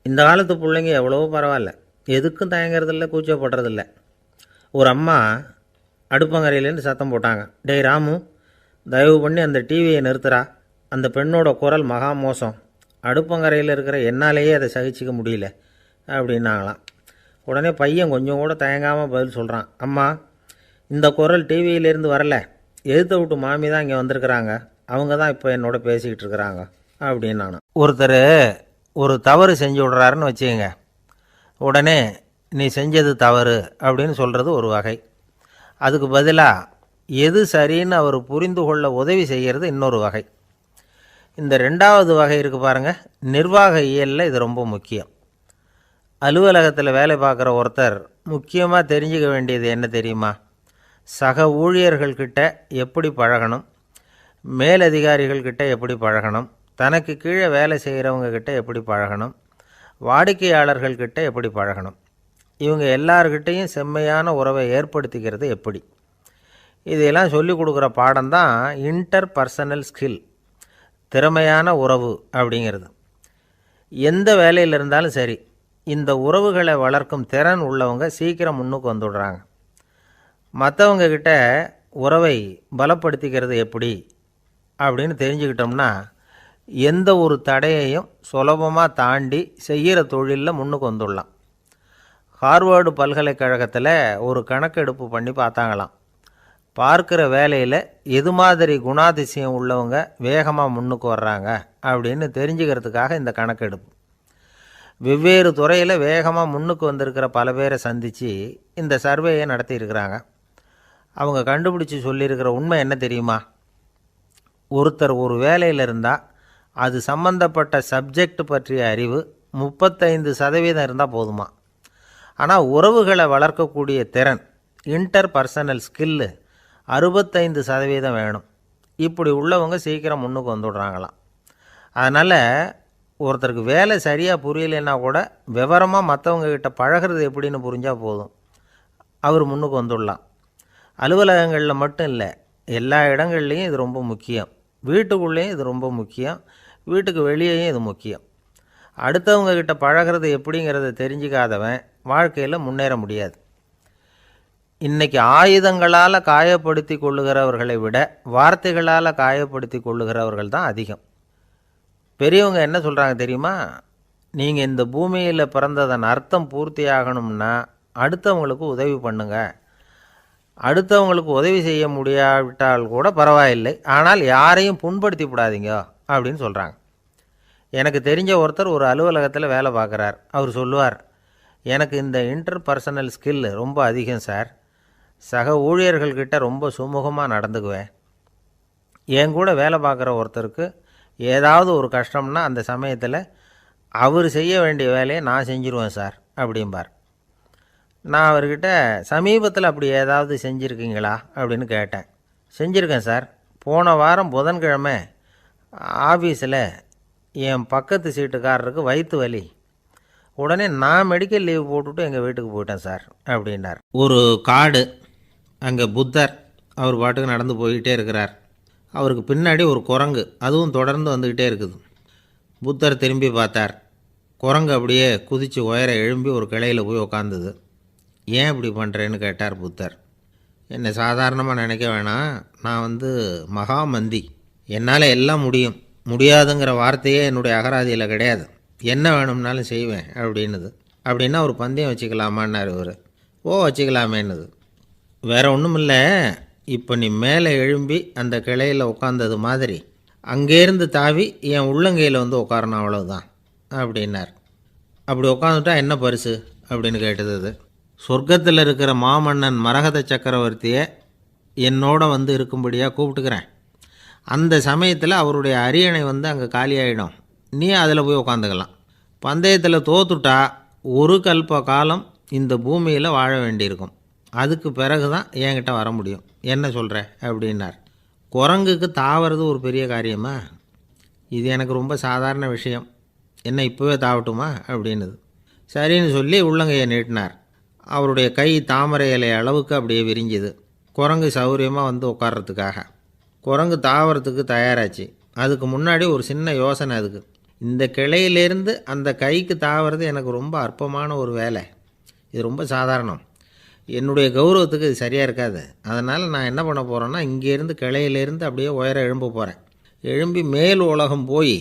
இந்த காலத்து பிள்ளைங்க எவ்வளவோ பரவாயில்ல, எதுக்கும் தயங்குறதில்ல, கூச்சப்படுறதில்ல. ஒரு அம்மா அடுப்பங்கரையிலேருந்து சத்தம் போட்டாங்க, டேய் ராமு, தயவு பண்ணி அந்த டிவியை நிறுத்துறா, அந்த பெண்ணோட குரல் மகா மோசம், அடுப்பங்கரையில் இருக்கிற என்னாலேயே அதை சகிச்சிக்க முடியல அப்படின்னாங்களாம். உடனே பையன் கொஞ்சம் கூட தயங்காமல் பதில் சொல்கிறான், அம்மா இந்த குரல் டிவியிலேருந்து வரல, எதிர்த்த விட்டு மாமி தான் இங்கே வந்திருக்கிறாங்க, அவங்க தான் இப்போ என்னோட பேசிக்கிட்டு இருக்கிறாங்க அப்படின்னு நான். ஒருத்தர் ஒரு தவறு செஞ்சு விட்றாருன்னு வச்சுக்கோங்க, உடனே நீ செஞ்சது தவறு அப்படின்னு சொல்கிறது ஒரு வகை. அதுக்கு பதிலாக எது சரின்னு அவர் புரிந்து கொள்ள உதவி செய்கிறது இன்னொரு வகை. இந்த ரெண்டாவது வகை இருக்குது பாருங்கள், நிர்வாக இயலில் இது ரொம்ப முக்கியம். அலுவலகத்தில் வேலை பார்க்குற ஒருத்தர் முக்கியமாக தெரிஞ்சுக்க வேண்டியது என்ன தெரியுமா? சக ஊழியர்கள்கிட்ட எப்படி பழகணும், மேலதிகாரிகள்கிட்ட எப்படி பழகணும், தனக்கு கீழே வேலை செய்கிறவங்கக்கிட்ட எப்படி பழகணும், வாடிக்கையாளர்கள்கிட்ட எப்படி பழகணும், இவங்க எல்லார்கிட்டையும் செம்மையான உறவை ஏற்படுத்திக்கிறது எப்படி, இதையெல்லாம் சொல்லிக் கொடுக்குற பாடம் தான் இன்டர் பர்சனல் ஸ்கில், திறமையான உறவு அப்படிங்கிறது. எந்த வேலையில் இருந்தாலும் சரி, இந்த உறவுகளை வளர்க்கும் திறன் உள்ளவங்க சீக்கிரம் முன்னுக்கு வந்துடுறாங்க. மற்றவங்கக்கிட்ட உறவை பலப்படுத்திக்கிறது எப்படி அப்படின்னு தெரிஞ்சுக்கிட்டோம்னா எந்த ஒரு தடையையும் சுலபமாக தாண்டி செய்கிற தொழிலில் முன்னுக்கு வந்துடலாம். ஹார்வர்டு பல்கலைக்கழகத்தில் ஒரு கணக்கெடுப்பு பண்ணி பார்த்தாங்களாம். பார்க்குற வேலையில் எது மாதிரி குணாதிசயம் உள்ளவங்க வேகமாக முன்னுக்கு வர்றாங்க அப்படின்னு தெரிஞ்சுக்கிறதுக்காக இந்த கணக்கெடுப்பு. வெவ்வேறு துறையில் வேகமாக முன்னுக்கு வந்திருக்கிற பல பேரை சந்தித்து இந்த சர்வேயை நடத்தியிருக்கிறாங்க. அவங்க கண்டுபிடிச்சி சொல்லியிருக்கிற உண்மை என்ன தெரியுமா? ஒருத்தர் ஒரு வேலையில் இருந்தால் அது சம்பந்தப்பட்ட சப்ஜெக்ட் பற்றிய அறிவு 35% இருந்தால் போதுமா. ஆனால் உறவுகளை வளர்க்கக்கூடிய திறன், இன்டர் பர்சனல் ஸ்கில்லு 65% வேணும். இப்படி உள்ளவங்க சீக்கிரம் முன்னுக்கு வந்துடுறாங்களாம். அதனால் ஒருத்தருக்கு வேலை சரியாக புரியலைன்னா கூட விவரமாக மற்றவங்கக்கிட்ட பழகிறது எப்படின்னு புரிஞ்சால் போதும், அவர் முன்னுக்கு வந்துடலாம். அலுவலகங்களில் மட்டும் இல்லை, எல்லா இடங்கள்லேயும் இது ரொம்ப முக்கியம். வீட்டுக்குள்ளேயும் இது ரொம்ப முக்கியம், வீட்டுக்கு வெளியேயும் இது முக்கியம். அடுத்தவங்கக்கிட்ட பழகிறது எப்படிங்கிறத தெரிஞ்சிக்காதவன் வாழ்க்கையில் முன்னேற முடியாது. இன்றைக்கி ஆயுதங்களால் காயப்படுத்தி கொள்ளுகிறவர்களை விட வார்த்தைகளால் காயப்படுத்தி கொள்ளுகிறவர்கள் தான் அதிகம். பெரியவங்க என்ன சொல்கிறாங்க தெரியுமா? நீங்கள் இந்த பூமியில் பிறந்ததன் அர்த்தம் பூர்த்தியாகணும்னா அடுத்தவங்களுக்கு உதவி பண்ணுங்க. அடுத்தவங்களுக்கு உதவி செய்ய முடியாவிட்டால் கூட பரவாயில்லை, ஆனால் யாரையும் புண்படுத்தி விடாதீங்க அப்படின்னு சொல்கிறாங்க. எனக்கு தெரிஞ்ச ஒருத்தர் ஒரு அலுவலகத்தில் வேலை பார்க்குறார். அவர் சொல்லுவார், எனக்கு இந்த இன்டர் பர்சனல் ஸ்கில் ரொம்ப அதிகம் சார், சக ஊழியர்கள்கிட்ட ரொம்ப சுமூகமாக நடந்துக்குவேன். என் கூட வேலை பார்க்குற ஒருத்தருக்கு ஏதாவது ஒரு கஷ்டம்னா அந்த சமயத்தில் அவர் செய்ய வேண்டிய வேலையை நான் செஞ்சுருவேன் சார் அப்படிம்பார். நான் அவர்கிட்ட சமீபத்தில் அப்படி ஏதாவது செஞ்சுருக்கீங்களா அப்படின்னு கேட்டேன். செஞ்சுருக்கேன் சார். போன வாரம் புதன்கிழமை ஆஃபீஸில் என் பக்கத்து சீட்டுக்காரருக்கு வயிற்று வலி, உடனே நான் மெடிக்கல் லீவ் போட்டுவிட்டு எங்கள் வீட்டுக்கு போயிட்டேன் சார் அப்படின்னார். ஒரு காடு, அங்கே புத்தர் அவர் பாட்டுக்கு நடந்து போய்கிட்டே இருக்கிறார். அவருக்கு பின்னாடி ஒரு குரங்கு, அதுவும் தொடர்ந்து வந்துக்கிட்டே இருக்குது. புத்தர் திரும்பி பார்த்தார். குரங்கு அப்படியே குதித்து உயர எழும்பி ஒரு கிளையில் போய் உக்காந்துது. ஏன் இப்படி பண்ணுறேன்னு கேட்டார் புத்தர். என்னை சாதாரணமாக நினைக்க வேணாம், நான் மகாமந்தி, என்னால் எல்லாம் முடியும், முடியாதுங்கிற வார்த்தையே என்னுடைய அகராதியில் கிடையாது, என்ன வேணும்னாலும் செய்வேன் அப்படின்னுது. அப்படின்னா ஒரு பந்தயம் வச்சுக்கலாமான்னார் இவர். ஓ வச்சுக்கலாமேன்னுது. வேறு ஒன்றும் இல்லை, இப்போ நீ மேலே எழும்பி அந்த கிளையில் உட்காந்தது மாதிரி அங்கேருந்து தாவி என் உள்ளங்கையில் உட்காரணும், அவ்வளவுதான் அப்படின்னார். அப்படி உட்காந்துட்டா என்ன பரிசு அப்படின்னு கேட்டது அது. சொர்க்கத்தில் இருக்கிற மாமன்னன் மரகத சக்கரவர்த்தியை என்னோட இருக்கும்படியாக கூப்பிட்டுக்கிறேன். அந்த சமயத்தில் அவருடைய அரியணை அங்கே காலியாகிடும், நீ அதில் போய் உட்காந்துக்கலாம். பந்தயத்தில் தோத்துட்டா ஒரு கல்ப காலம் இந்த பூமியில் வாழ வேண்டியிருக்கும், அதுக்கு பிறகு தான் என்கிட்ட வர முடியும், என்ன சொல்கிற அப்படின்னார். குரங்குக்கு தாவறது ஒரு பெரிய காரியமா? இது எனக்கு ரொம்ப சாதாரண விஷயம், என்ன இப்போவே தாவட்டுமா அப்படின்னுது. சரின்னு சொல்லி உள்ளங்கையை நீட்டினார். அவருடைய கை தாமரை இலை அளவுக்கு அப்படியே விரிஞ்சுது. குரங்கு சௌகரியமாக உட்கார்றதுக்காக. குரங்கு தாவறதுக்கு தயாராச்சு. அதுக்கு முன்னாடி ஒரு சின்ன யோசனை அதுக்கு. இந்த கிளையிலேருந்து அந்த கைக்கு தாவறது எனக்கு ரொம்ப அற்பமான ஒரு வேலை, இது ரொம்ப சாதாரணம், என்னுடைய கௌரவத்துக்கு இது சரியாக இருக்காது. அதனால் நான் என்ன பண்ண போகிறேன்னா, இங்கேருந்து கிளையிலேருந்து அப்படியே உயர எழும்ப போகிறேன். எழும்பி மேல் உலகம் போய்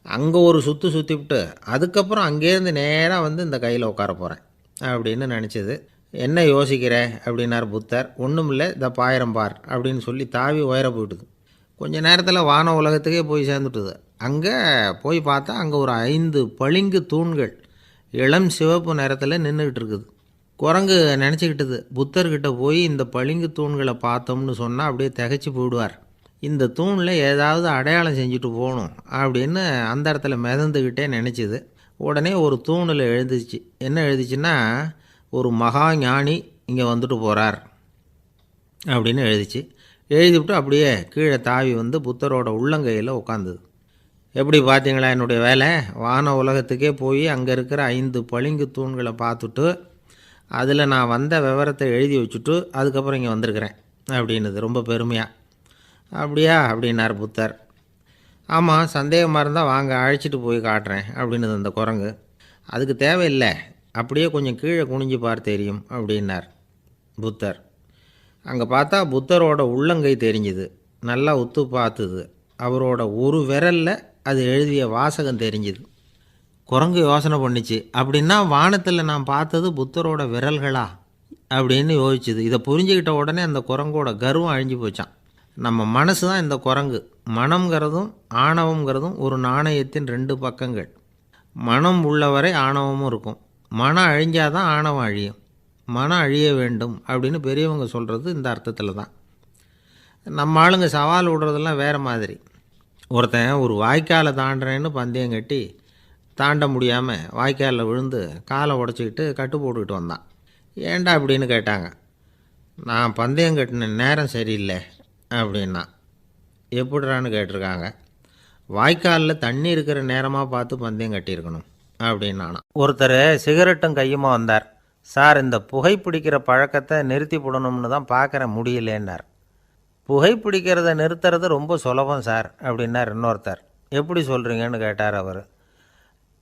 அங்கே ஒரு சுற்றிவிட்டு அதுக்கப்புறம் அங்கேருந்து நேராக இந்த கையில் உட்கார போகிறேன் அப்படின்னு நினச்சிது. என்ன யோசிக்கிற அப்படின்னார் புத்தர். ஒன்றும் இல்லை, இந்த பாயிரம் பார் அப்படின்னு சொல்லி தாவி உயர போயிட்டுது. கொஞ்ச நேரத்தில் வான உலகத்துக்கே போய் சேர்ந்துட்டுது. அங்கே போய் பார்த்தா அங்கே ஒரு 5 பளிங்கு தூண்கள் இளம் சிவப்பு நிறத்தில் நின்றுக்கிட்டு இருக்குது. குரங்கு நினச்சிக்கிட்டது, புத்தர்கிட்ட போய் இந்த பளிங்கு தூண்களை பார்த்தோம்னு சொன்னால் அப்படியே திகைச்சு போயிடுவார், இந்த தூணில் ஏதாவது அடையாளம் செஞ்சுட்டு போகணும் அப்படின்னு அந்த இடத்துல மிதந்துக்கிட்டே நினச்சிது. உடனே ஒரு தூணில் எழுதிச்சு. என்ன எழுதிச்சுன்னா, ஒரு மகா ஞானி இங்கே வந்துட்டு போகிறார் அப்படின்னு எழுதிச்சு. எழுதிவிட்டு அப்படியே கீழே தாவி வந்து புத்தரோட உள்ளங்கையில் உட்காந்துது. எப்படி பார்த்தீங்களா என்னுடைய வேலை? வான உலகத்துக்கே போய் அங்கே இருக்கிற 5 பளிங்கு தூண்களை பார்த்துட்டு அதில் நான் வந்த விவரத்தை எழுதி வச்சுட்டு அதுக்கப்புறம் இங்கே வந்திருக்கிறேன் அப்படின்னுது ரொம்ப பெருமையாக. அப்படியா அப்படின்னார் புத்தர். ஆமாம், சந்தேகமாக இருந்தால் வாங்க, அழைச்சிட்டு போய் காட்டுறேன் அப்படின்னுது அந்த குரங்கு. அதுக்கு தேவையில்லை, அப்படியே கொஞ்சம் கீழே குனிஞ்சு பார் தெரியும் அப்படின்னார் புத்தர். அங்கே பார்த்தா புத்தரோட உள்ளங்கை தெரிஞ்சுது. நல்லா உத்து பார்த்துது. அவரோட ஒரு விரலில் அது எழுதிய வாசகம் தெரிஞ்சுது. குரங்கு யோசனை பண்ணிச்சு, அப்படின்னா வானத்தில் நான் பார்த்தது புத்தரோட விரல்களா அப்படின்னு யோசிச்சுது. இதை புரிஞ்சுக்கிட்ட உடனே அந்த குரங்கோட கர்வம் அழிஞ்சு போச்சான். நம்ம மனசு தான் இந்த குரங்கு. மனம்ங்கிறதும் ஆணவங்கிறதும் ஒரு நாணயத்தின் 2 பக்கங்கள். மனம் உள்ளவரை ஆணவமும் இருக்கும். மனம் அழிஞ்சாதான் ஆணவம் அழியும். மனம் அழிய வேண்டும் அப்படின்னு பெரியவங்க சொல்கிறது இந்த அர்த்தத்தில் தான். நம்ம ஆளுங்க சவால் விடுறதெல்லாம் வேறு மாதிரி. ஒருத்தன் ஒரு வாய்க்காலை தாண்டுறேன்னு பந்தயம் கட்டி தாண்ட முடியாமல் வாய்க்காலில் விழுந்து காலை உடச்சிக்கிட்டு கட்டு போட்டுக்கிட்டு வந்தான். ஏன்டா அப்படின்னு கேட்டாங்க. நான் பந்தயம் கட்டின நேரம் சரியில்லை அப்படின்னா. எப்படிறான்னு கேட்டிருக்காங்க. வாய்க்காலில் தண்ணி இருக்கிற நேரமாக பார்த்து பந்தயம் கட்டியிருக்கணும் அப்படின்னானா. ஒருத்தர் சிகரெட்டும் கையுமா வந்தார். சார், இந்த புகைப்பிடிக்கிற பழக்கத்தை நிறுத்தி போடணும்னு தான் பார்க்குறேன், முடியலேன்னார். புகைப்பிடிக்கிறத நிறுத்துறது ரொம்ப சுலபம் சார் அப்படின்னார் இன்னொருத்தர். எப்படி சொல்கிறீங்கன்னு கேட்டார் அவர்.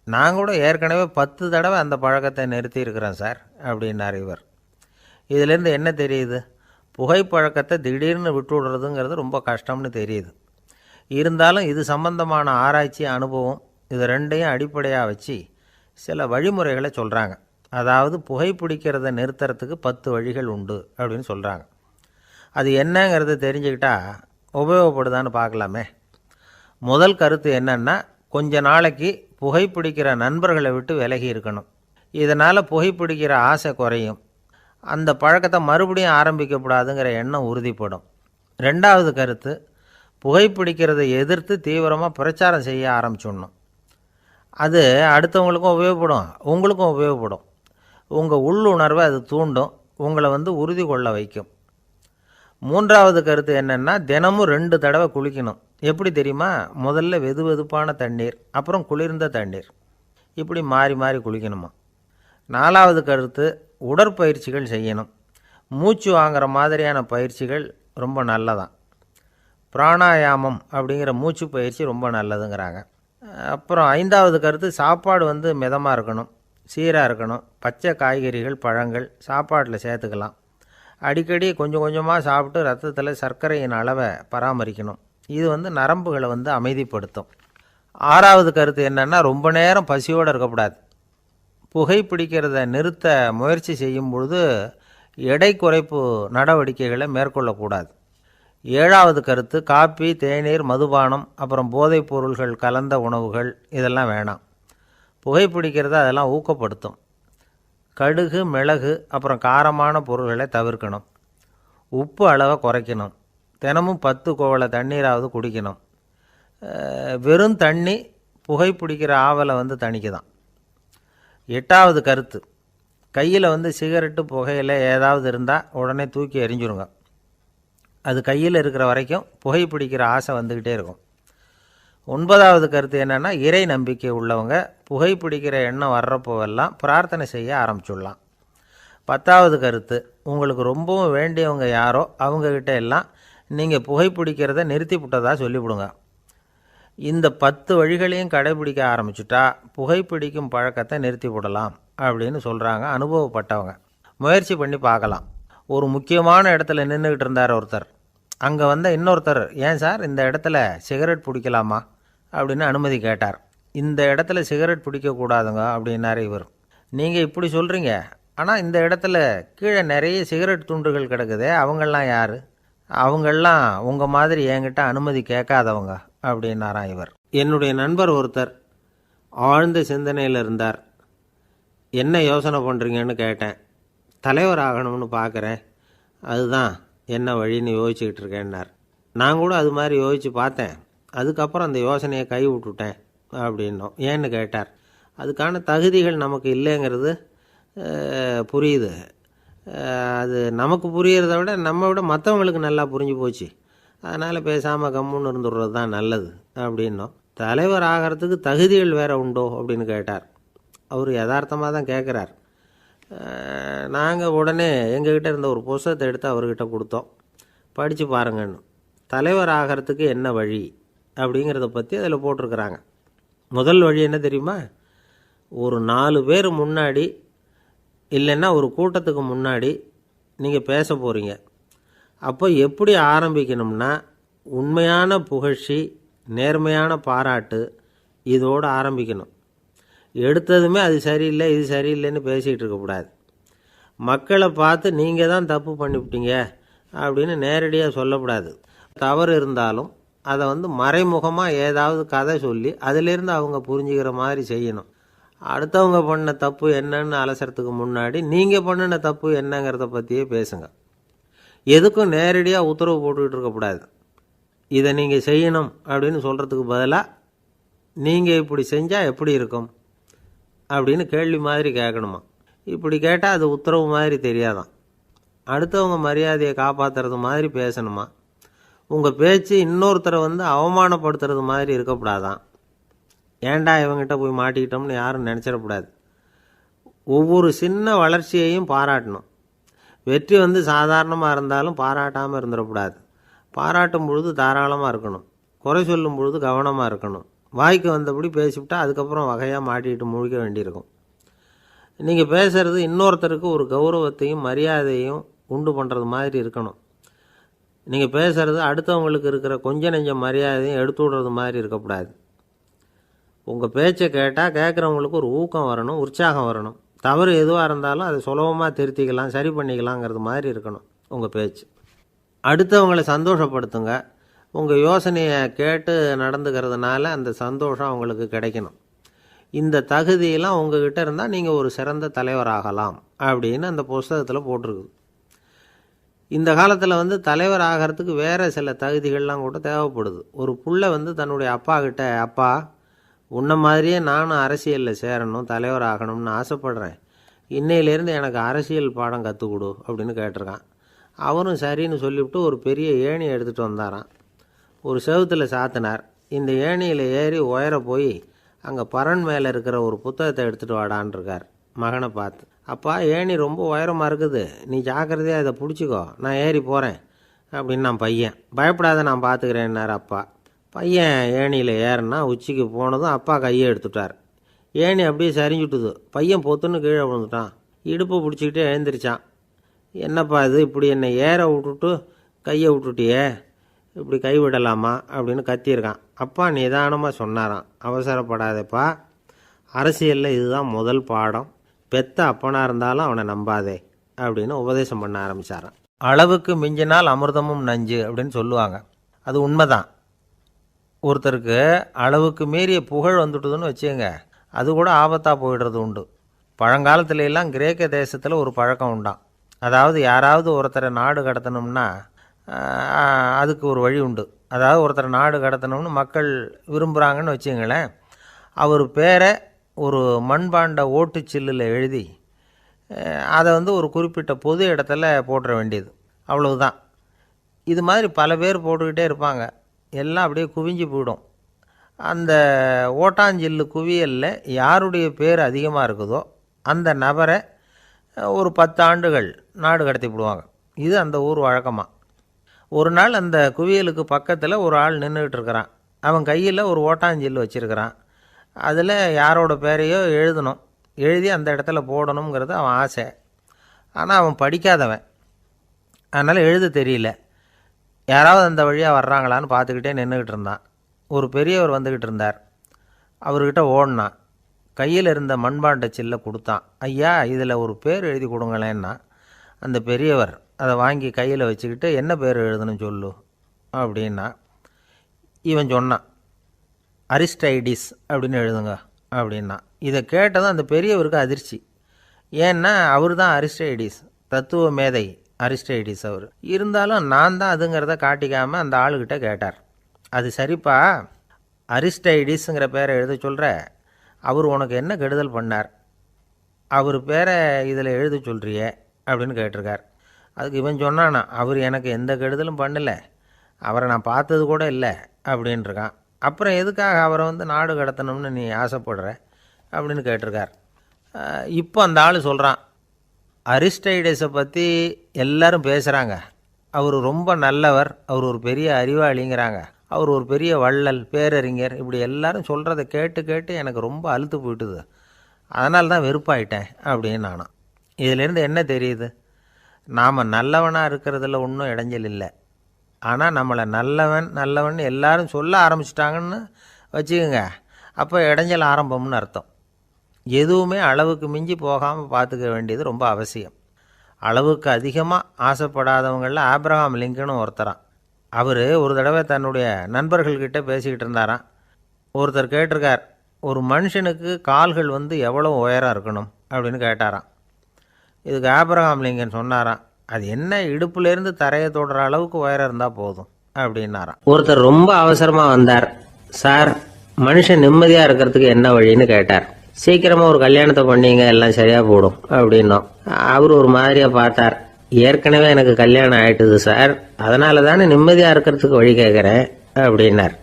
நான் கூட ஏற்கனவே 10 தடவை அந்த பழக்கத்தை நிறுத்தி இருக்கிறேன் சார் அப்படின்னார் இவர். இதிலேருந்து என்ன தெரியுது? புகைப்பழக்கத்தை திடீர்னு விட்டு விடுறதுங்கிறது ரொம்ப கஷ்டம்னு தெரியுது. இருந்தாலும் இது சம்பந்தமான ஆராய்ச்சி, அனுபவம், இது 2ஐயும் அடிப்படையாக வச்சு சில வழிமுறைகளை சொல்கிறாங்க. அதாவது புகைப்பிடிக்கிறத நிறுத்துறதுக்கு 10 வழிகள் உண்டு அப்படின்னு சொல்கிறாங்க. அது என்னங்கிறத தெரிஞ்சுக்கிட்டா உபயோகப்படுதான்னு பார்க்கலாமே. முதல் கருத்து என்னன்னா, கொஞ்ச நாளைக்கு புகைப்பிடிக்கிற நண்பர்களை விட்டு விலகி இருக்கணும். இதனால் புகைப்பிடிக்கிற ஆசை குறையும். அந்த பழக்கத்தை மறுபடியும் ஆரம்பிக்கப்படாதுங்கிற எண்ணம் உறுதிப்படும். 2வது கருத்து, புகைப்பிடிக்கிறதை எதிர்த்து தீவிரமாக பிரச்சாரம் செய்ய ஆரம்பிச்சிடணும். அது அடுத்தவங்களுக்கும் உபயோகப்படும், உங்களுக்கும் உபயோகப்படும். உங்கள் உள்ளுணர்வை அது தூண்டும், உங்களை உறுதி கொள்ள வைக்கும். 3வது கருத்து என்னென்னா, தினமும் 2 தடவை குளிக்கணும். எப்படி தெரியுமா? முதல்ல வெது வெதுப்பான தண்ணீர், அப்புறம் குளிர்ந்த தண்ணீர், இப்படி மாறி மாறி குளிக்கணுமா. 4வது கருத்து, உடற்பயிற்சிகள் செய்யணும். மூச்சு வாங்குற மாதிரியான பயிற்சிகள் ரொம்ப நல்லதான். பிராணாயாமம் அப்படிங்கிற மூச்சு பயிற்சி ரொம்ப நல்லதுங்கிறாங்க. அப்புறம் 5வது கருத்து, சாப்பாடு மிதமாக இருக்கணும், சீராக இருக்கணும். பச்சை காய்கறிகள், பழங்கள் சாப்பாட்டில் சேர்த்துக்கலாம். அடிக்கடி கொஞ்சம் கொஞ்சமாக சாப்பிட்டு ரத்தத்தில் சர்க்கரையின் அளவை பராமரிக்கணும். இது நரம்புகளை அமைதிப்படுத்தும். 6வது கருத்து என்னென்னா, ரொம்ப நேரம் பசியோடு இருக்கக்கூடாது. புகைப்பிடிக்கிறத நிறுத்த முயற்சி செய்யும் பொழுது எடை குறைப்பு நடவடிக்கைகளை மேற்கொள்ளக்கூடாது. 7வது கருத்து, காப்பி, தேநீர், மதுபானம், அப்புறம் போதைப் பொருள்கள் கலந்த உணவுகள் இதெல்லாம் வேணாம். புகைப்பிடிக்கிறத அதெல்லாம் ஊக்கப்படுத்தும். கடுகு, மிளகு, அப்புறம் காரமான பொருள்களை தவிர்க்கணும். உப்பு அளவை குறைக்கணும். தினமும் 10 குவளை தண்ணீராவது குடிக்கணும். வெறும் தண்ணி புகைப்பிடிக்கிற ஆவலை தணிக்குதான். 8வது கருத்து, கையில் சிகரெட்டு, புகையில ஏதாவது இருந்தால் உடனே தூக்கி எறிஞ்சிருங்க. அது கையில் இருக்கிற வரைக்கும் புகைப்பிடிக்கிற ஆசை வந்துக்கிட்டே இருக்கும். 9வது கருத்து என்னென்னா, இறை நம்பிக்கை உள்ளவங்க புகைப்பிடிக்கிற எண்ணம் வர்றப்போவெல்லாம் பிரார்த்தனை செய்ய ஆரம்பிச்சுடலாம். 10வது கருத்து, உங்களுக்கு ரொம்பவும் வேண்டியவங்க யாரோ அவங்கக்கிட்ட எல்லாம் நீங்கள் புகைப்பிடிக்கிறத நிறுத்தி விட்டதாக சொல்லிவிடுங்க. இந்த 10 வழிகளையும் கடைபிடிக்க ஆரம்பிச்சுட்டா புகைப்பிடிக்கும் பழக்கத்தை நிறுத்தி விடலாம் அப்படின்னு சொல்கிறாங்க அனுபவப்பட்டவங்க. முயற்சி பண்ணி பார்க்கலாம். ஒரு முக்கியமான இடத்துல நின்றுக்கிட்டு இருந்தார் ஒருத்தர். அங்கே இன்னொருத்தர், ஏன் சார் இந்த இடத்துல சிகரெட் பிடிக்கலாமா அப்படின்னு அனுமதி கேட்டார். இந்த இடத்துல சிகரெட் பிடிக்கக்கூடாதுங்க அப்படின்னாரு இவர். நீங்கள் இப்படி சொல்கிறீங்க, ஆனால் இந்த இடத்துல கீழே நிறைய சிகரெட் துண்டுகள் கிடக்குதே, அவங்கெல்லாம் யார்? அவங்கெல்லாம் உங்கள் மாதிரி என்கிட்ட அனுமதி கேட்காதவங்க அப்படின்னாராம் இவர். என்னுடைய நண்பர் ஒருத்தர் ஆழ்ந்த சிந்தனையில் இருந்தார். என்ன யோசனை பண்ணுறீங்கன்னு கேட்டேன். தலைவர் ஆகணும்னு பார்க்குறேன், அதுதான் என்ன வழின்னு யோசிச்சுக்கிட்டு இருக்கேன்னார். நான் கூட அது மாதிரி யோசித்து பார்த்தேன். அதுக்கப்புறம் அந்த யோசனையை கை விட்டுட்டேன் அப்படின்னோம். ஏன்னு கேட்டார். அதுக்கான தகுதிகள் நமக்கு இல்லைங்கிறது புரியுது. அது நமக்கு புரியறத விட நம்ம விட மற்றவங்களுக்கு நல்லா புரிஞ்சு போச்சு. அதனால் பேசாமல் கம்முன்னு இருந்துடுறது தான் நல்லது அப்படின்னோம். தலைவர் ஆகிறதுக்கு தகுதிகள் வேறு உண்டோ அப்படின்னு கேட்டார். அவர் யதார்த்தமாக தான் கேட்குறார். நாங்கள் உடனே எங்ககிட்ட இருந்த ஒரு புஸ்தகத்தை எடுத்து அவர்கிட்ட கொடுத்தோம். படித்து பாருங்கன்னு. தலைவர் ஆகிறதுக்கு என்ன வழி அப்படிங்கிறத பற்றி அதில் போட்டிருக்கிறாங்க. முதல் வழி என்ன தெரியுமா? ஒரு 4 பேர் முன்னாடி இல்லைன்னா ஒரு கூட்டத்துக்கு முன்னாடி நீங்கள் பேச போகிறீங்க. அப்போ எப்படி ஆரம்பிக்கணும்னா, உண்மையான புகழ்ச்சி, நேர்மையான பாராட்டு, இதோடு ஆரம்பிக்கணும். எடுத்ததுமே அது சரியில்லை இது சரியில்லைன்னு பேசிகிட்டு இருக்கக்கூடாது. மக்களை பார்த்து நீங்கள் தான் தப்பு பண்ணிவிட்டீங்க அப்படின்னு நேரடியாக சொல்லக்கூடாது. தவறு இருந்தாலும் அதை மறைமுகமாக ஏதாவது கதை சொல்லி அதிலிருந்து அவங்க புரிஞ்சுக்கிற மாதிரி செய்யணும். அடுத்தவங்க பண்ண தப்பு என்னன்னு அலசறதுக்கு முன்னாடி நீங்கள் பண்ணின தப்பு என்னங்கிறத பற்றியே பேசுங்க. எதுக்கும் நேரடியாக உத்தரவு போட்டுக்கிட்டு இருக்கக்கூடாது. இதை நீங்கள் செய்யணும் அப்படின்னு சொல்கிறதுக்கு பதிலாக நீங்கள் இப்படி செஞ்சால் எப்படி இருக்கும் அப்படின்னு கேள்வி மாதிரி கேட்கணுமா. இப்படி கேட்டால் அது உத்தரவு மாதிரி தெரியாதான். அடுத்தவங்க மரியாதையை காப்பாற்றுறது மாதிரி பேசணுமா. உங்கள் பேச்சு இன்னொருத்தரை அவமானப்படுத்துறது மாதிரி இருக்கக்கூடாதான். ஏண்டா இவங்கிட்ட போய் மாட்டிக்கிட்டோம்னு யாரும் நினச்சிடக்கூடாது. ஒவ்வொரு சின்ன வளர்ச்சியையும் பாராட்டணும். வெற்றி சாதாரணமாக இருந்தாலும் பாராட்டாமல் இருந்துடக்கூடாது. பாராட்டும் பொழுது தாராளமாக இருக்கணும். குறை சொல்லும் பொழுது கவனமாக இருக்கணும். வாய்க்கு வந்தபடி பேசிவிட்டா அதுக்கப்புறம் வகையாக மாட்டிக்கிட்டு முழிக்க வேண்டியிருக்கும். நீங்கள் பேசுகிறது இன்னொருத்தருக்கு ஒரு கௌரவத்தையும் மரியாதையும் உண்டு பண்ணுறது மாதிரி இருக்கணும். நீங்கள் பேசுகிறது அடுத்தவங்களுக்கு இருக்கிற கொஞ்ச நெஞ்ச மரியாதையும் எடுத்து விடுறது மாதிரி இருக்கக்கூடாது. உங்கள் பேச்சை கேட்டால் கேட்குறவங்களுக்கு ஒரு ஊக்கம் வரணும், உற்சாகம் வரணும். தவறு எதுவாக இருந்தாலும் அதை சுலபமாக திருத்திக்கலாம், சரி பண்ணிக்கலாங்கிறது மாதிரி இருக்கணும் உங்கள் பேச்சு. அடுத்தவங்களை சந்தோஷப்படுத்துங்க. உங்கள் யோசனையை கேட்டு நடந்துக்கிறதுனால அந்த சந்தோஷம் அவங்களுக்கு கிடைக்கணும். இந்த தகுதியெல்லாம் உங்ககிட்ட இருந்தால் நீங்கள் ஒரு சிறந்த தலைவராகலாம் அப்படின்னு அந்த புஸ்தகத்தில் போட்டிருக்குது. இந்த காலத்தில் தலைவர் ஆகிறதுக்கு வேறு சில தகுதிகள்லாம் கூட தேவைப்படுது. ஒரு புள்ள தன்னுடைய அப்பா கிட்ட, அப்பா உன்ன மாதிரியே நானும் அரசியலில் சேரணும், தலைவர் ஆகணும்னு ஆசைப்படுறேன், இன்னையிலேருந்து எனக்கு அரசியல் பாடம் கற்றுக் கொடு அப்படின்னு கேட்டிருக்கான். அவரும் சரின்னு சொல்லிவிட்டு ஒரு பெரிய ஏணியை எடுத்துகிட்டு வந்தாராம். ஒரு செவுத்தில் சாத்தினார். இந்த ஏணியில் ஏறி உயர போய் அங்கே பரன் மேலே இருக்கிற ஒரு புத்தகத்தை எடுத்துகிட்டு வாடான் இருக்கார். மகனை பார்த்து, அப்பா ஏணி ரொம்ப உயரமாக இருக்குது, நீ ஜாக்கிரதையாக இதை பிடிச்சிக்கோ, நான் ஏறி போகிறேன் அப்படின்னு நான் பையன். பயப்படாத, நான் பார்த்துக்கிறேன்னார் அப்பா. பையன் ஏணியில் ஏறினா உச்சிக்கு போனதும் அப்பா கையை எடுத்துட்டார். ஏணி அப்படியே சரிஞ்சுட்டுது. பையன் பொத்துன்னு கீழே விழுந்துட்டான். இடுப்பை பிடிச்சிக்கிட்டே எழுந்திரிச்சான். என்னப்பா இது, இப்படி என்னை ஏற விட்டுட்டு கையை விட்டுட்டியே, இப்படி கை விடலாமா அப்படின்னு கத்தியிருக்கான். அப்பா நிதானமாக சொன்னாராம், அவசரப்படாதேப்பா, அரசியலில் இதுதான் முதல் பாடம், பெத்த அப்பனாக இருந்தாலும் அவனை நம்பாதே அப்படின்னு உபதேசம் பண்ண ஆரம்பித்தாரான். அளவுக்கு மிஞ்சினால் அமிர்தமும் நஞ்சு அப்படின்னு சொல்லுவாங்க. அது உண்மைதான். ஒருத்தருக்கு அளவுக்கு மீறிய புகழ் வந்துட்டுதுன்னு வச்சுங்க, அது கூட ஆபத்தாக போயிடுறது உண்டு. பழங்காலத்துல எல்லாம் கிரேக்க தேசத்தில் ஒரு பழக்கம் உண்டாம். அதாவது யாராவது ஒருத்தரை நாடு கடத்தணும்னா அதுக்கு ஒரு வழி உண்டு. அதாவது ஒருத்தரை நாடு கடத்தணும்னு மக்கள் விரும்புகிறாங்கன்னு வச்சுங்களேன், அவர் பேரை ஒரு மண்பாண்ட ஓட்டுச்சில்லில் எழுதி அதை ஒரு குறிப்பிட்ட பொது இடத்துல போட்டுற வேண்டியது, அவ்வளவுதான். இது மாதிரி பல பேர் போட்டுக்கிட்டே இருப்பாங்க. எல்லாம் அப்படியே குவிஞ்சு போயிடும். அந்த ஓட்டாஞ்சில்லு குவியலில் யாருடைய பேர் அதிகமாக இருக்குதோ அந்த நபரை ஒரு 10 ஆண்டுகள் நாடு கடத்தி விடுவாங்க. இது அந்த ஊர் வழக்கமாக. ஒரு நாள் அந்த குவியலுக்கு பக்கத்தில் ஒரு ஆள் நின்றுக்கிட்டு இருக்கிறான். அவன் கையில் ஒரு ஓட்டாஞ்சில்லு வச்சுருக்கிறான். அதில் யாரோட பேரையோ எழுதணும், எழுதி அந்த இடத்துல போடணுங்கிறது அவன் ஆசை. ஆனால் அவன் படிக்காதவன், அதனால் எழுத தெரியல. யாராவது அந்த வழியாக வர்றாங்களான்னு பார்த்துக்கிட்டே நின்றுக்கிட்டு இருந்தான். ஒரு பெரியவர் வந்துக்கிட்டு இருந்தார். அவர்கிட்ட ஓடினான். கையில் இருந்த மண்பாண்ட சில்லை கொடுத்தான். ஐயா, இதில் ஒரு பேர் எழுதி கொடுங்களேன்னா அந்த பெரியவர் அதை வாங்கி கையில் வச்சுக்கிட்டு, என்ன பேர் எழுதணும் சொல்லு அப்படின்னா. இவன் சொன்னான், அரிஸ்டைடிஸ் அப்படின்னு எழுதுங்க அப்படின்னா. இதை கேட்டதும் அந்த பெரியவருக்கு அதிர்ச்சி. ஏன்னா அவர் தான் அரிஸ்டைடிஸ், தத்துவ மேதை அரிஸ்டைடிஸ் அவர். இருந்தாலும் நான் தான் அதுங்கிறத காட்டிக்காமல் அந்த ஆளுகிட்ட கேட்டார். அது சரிப்பா, அரிஸ்டைடிஸுங்கிற பேரை எழுத சொல்கிற, அவர் உனக்கு என்ன கெடுதல் பண்ணார், அவர் பேரை இதில் எழுத சொல்கிறியே அப்படின்னு கேட்டிருக்கார். அதுக்கு இவன் சொன்னானா, அவர் எனக்கு எந்த கெடுதலும் பண்ணலை, அவரை நான் பார்த்தது கூட இல்லை அப்படின்ட்டுருக்கான். அப்புறம் எதுக்காக அவரை நாடு கடத்தணும்னு நீ ஆசைப்படுற அப்படின்னு கேட்டிருக்கார். இப்போ அந்த ஆள் சொல்கிறான், அரிஸ்டைடஸை பற்றி எல்லாரும் பேசுகிறாங்க, அவர் ரொம்ப நல்லவர், அவர் ஒரு பெரிய அறிவாளிங்கிறாங்க, அவர் ஒரு பெரிய வள்ளல், பேரறிஞர், இப்படி எல்லாரும் சொல்கிறத கேட்டு கேட்டு எனக்கு ரொம்ப அலுத்து போயிட்டுது, அதனால தான் வெறுப்பாயிட்டேன் அப்படின்னு நானும். இதிலேருந்து என்ன தெரியுது, நாம் நல்லவனாக இருக்கிறதுல ஒன்றும் இடைஞ்சல் இல்லை. ஆனால் நம்மளை நல்லவன் நல்லவன் எல்லாரும் சொல்ல ஆரம்பிச்சிட்டாங்கன்னு வச்சுக்கோங்க, அப்போ இடைஞ்சல் ஆரம்பம்னு அர்த்தம். எதுவுமே அளவுக்கு மிஞ்சி போகாமல் பார்த்துக்க வேண்டியது ரொம்ப அவசியம். அளவுக்கு அதிகமாக ஆசைப்படாதவங்களில் ஆப்ரஹாம் லிங்கனும் ஒருத்தரான். அவர் ஒரு தடவை தன்னுடைய நண்பர்கள்கிட்ட பேசிக்கிட்டு இருந்தாராம். ஒருத்தர் கேட்டிருக்கார், ஒரு மனுஷனுக்கு கால்கள் எவ்வளோ உயரம் இருக்கணும் அப்படின்னு கேட்டாராம். இதுக்கு ஆப்ரஹாம் லிங்கன் சொன்னாராம், அது என்ன, இடுப்புலேருந்து தரையை தொடுற அளவுக்கு உயரம் இருந்தால் போதும் அப்படின்னாராம். ஒருத்தர் ரொம்ப அவசரமாக வந்தார். சார், மனுஷன் நிம்மதியாக இருக்கிறதுக்கு என்ன வழின்னு கேட்டார். சீக்கிரமாக ஒரு கல்யாணத்தை பண்ணீங்க, எல்லாம் சரியாக போடும் அப்படின்னோம். அவர் ஒரு மாதிரியாக பார்த்தார். ஏற்கனவே எனக்கு கல்யாணம் ஆயிட்டுது சார், அதனால தானே நிம்மதியாக இருக்கிறதுக்கு வழி கேட்குறேன் அப்படின்னார்.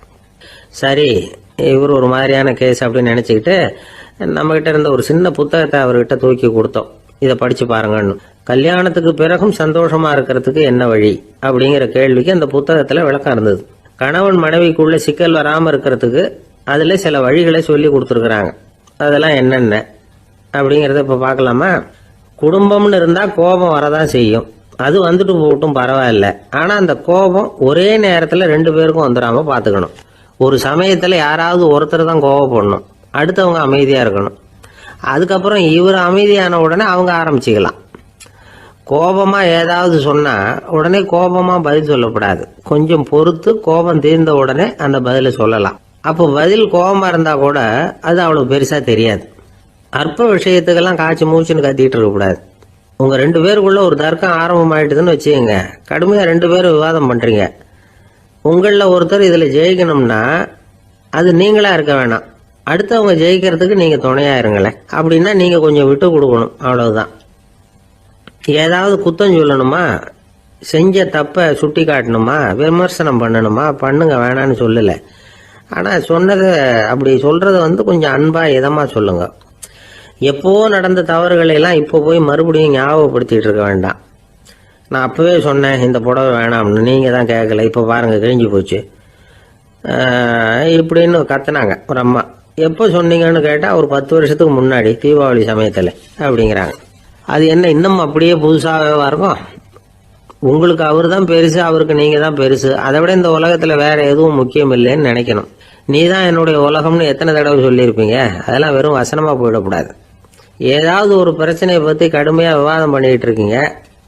சரி, இவர் ஒரு மாதிரியான கேஸ் அப்படின்னு நினச்சிக்கிட்டு நம்மகிட்ட இருந்த ஒரு சின்ன புத்தகத்தை அவர்கிட்ட தூக்கி கொடுத்தோம். இதை படித்து பாருங்கன்னு. கல்யாணத்துக்கு பிறகும் சந்தோஷமாக இருக்கிறதுக்கு என்ன வழி அப்படிங்கிற கேள்விக்கு அந்த புத்தகத்தில் விளக்கம் இருந்தது. கணவன் மனைவிக்குள்ள சிக்கல் வராமல் இருக்கிறதுக்கு அதில் சில வழிகளை சொல்லி கொடுத்துருக்குறாங்க. அதெல்லாம் என்னென்ன அப்படிங்கிறத இப்போ பார்க்கலாமா? குடும்பம்னு இருந்தால் கோபம் வரதான் செய்யும், அது வந்துட்டு போகட்டும், பரவாயில்ல. ஆனால் அந்த கோபம் ஒரே நேரத்தில் 2 பேருக்கும் வந்துடாமல் பார்த்துக்கணும். ஒரு சமயத்தில் யாராவது ஒருத்தர் தான் கோபப்படணும், அடுத்தவங்க அமைதியாக இருக்கணும். அதுக்கப்புறம் இவர் அமைதியான உடனே அவங்க ஆரம்பிச்சிக்கலாம். கோபமாக ஏதாவது சொன்னால் உடனே கோபமாக பதில் சொல்லக்கூடாது. கொஞ்சம் பொறுத்து கோபம் தீர்ந்த உடனே அந்த பதிலை சொல்லலாம். அப்போ பதில் கோபமாக இருந்தால் கூட அது அவ்வளோ பெருசாக தெரியாது. அற்ப விஷயத்துக்கெல்லாம் காய்ச்சி மூச்சுன்னு கத்திட்டு இருக்கக்கூடாது. உங்கள் 2 பேருக்குள்ள ஒரு தர்க்கம் ஆரம்பமாயிட்டுதுன்னு வச்சுக்கோங்க, கடுமையாக 2 பேரும் விவாதம் பண்ணுறீங்க. உங்களில் ஒருத்தர் இதில் ஜெயிக்கணும்னா அது நீங்களாக இருக்க வேணாம், அடுத்தவங்க ஜெயிக்கிறதுக்கு நீங்கள் துணையாக இருங்களேன். அப்படின்னா நீங்கள் கொஞ்சம் விட்டு கொடுக்கணும், அவ்வளவுதான். ஏதாவது குத்தம் சொல்லணுமா, செஞ்ச தப்பை சுட்டி காட்டணுமா, விமர்சனம் பண்ணணுமா, பண்ணுங்க, வேணான்னு சொல்லலை. ஆனால் சொன்னதை அப்படி சொல்கிறத கொஞ்சம் அன்பாக இதமாக சொல்லுங்க. எப்போ நடந்த தவறுகளை எல்லாம் இப்போ போய் மறுபடியும் ஞாபகப்படுத்திட்டு இருக்க வேண்டாம். நான் அப்போவே சொன்னேன் இந்த புடவை வேணாம்னு, நீங்கள் தான் கேட்கல, இப்போ பாருங்கள் கிழிஞ்சு போச்சு இப்படின்னு கத்துனாங்க ஒரு அம்மா. எப்போ சொன்னீங்கன்னு கேட்டால் ஒரு 10 வருஷத்துக்கு முன்னாடி தீபாவளி சமயத்தில் அப்படிங்கிறாங்க. அது என்ன இன்னும் அப்படியே புதுசாகவே இருக்கும்? உங்களுக்கு அவர் தான் பெருசு, அவருக்கு நீங்கள் தான் பெருசு, அதை விட இந்த உலகத்தில் வேற எதுவும் முக்கியம் இல்லைன்னு நினைக்கணும். நீ தான் என்னுடைய உலகம்னு எத்தனை தடவை சொல்லியிருப்பீங்க? அதெல்லாம் வெறும் வசனமாக போயிடக்கூடாது. ஏதாவது ஒரு பிரச்சனையை பற்றி கடுமையாக விவாதம் பண்ணிக்கிட்டு இருக்கீங்க,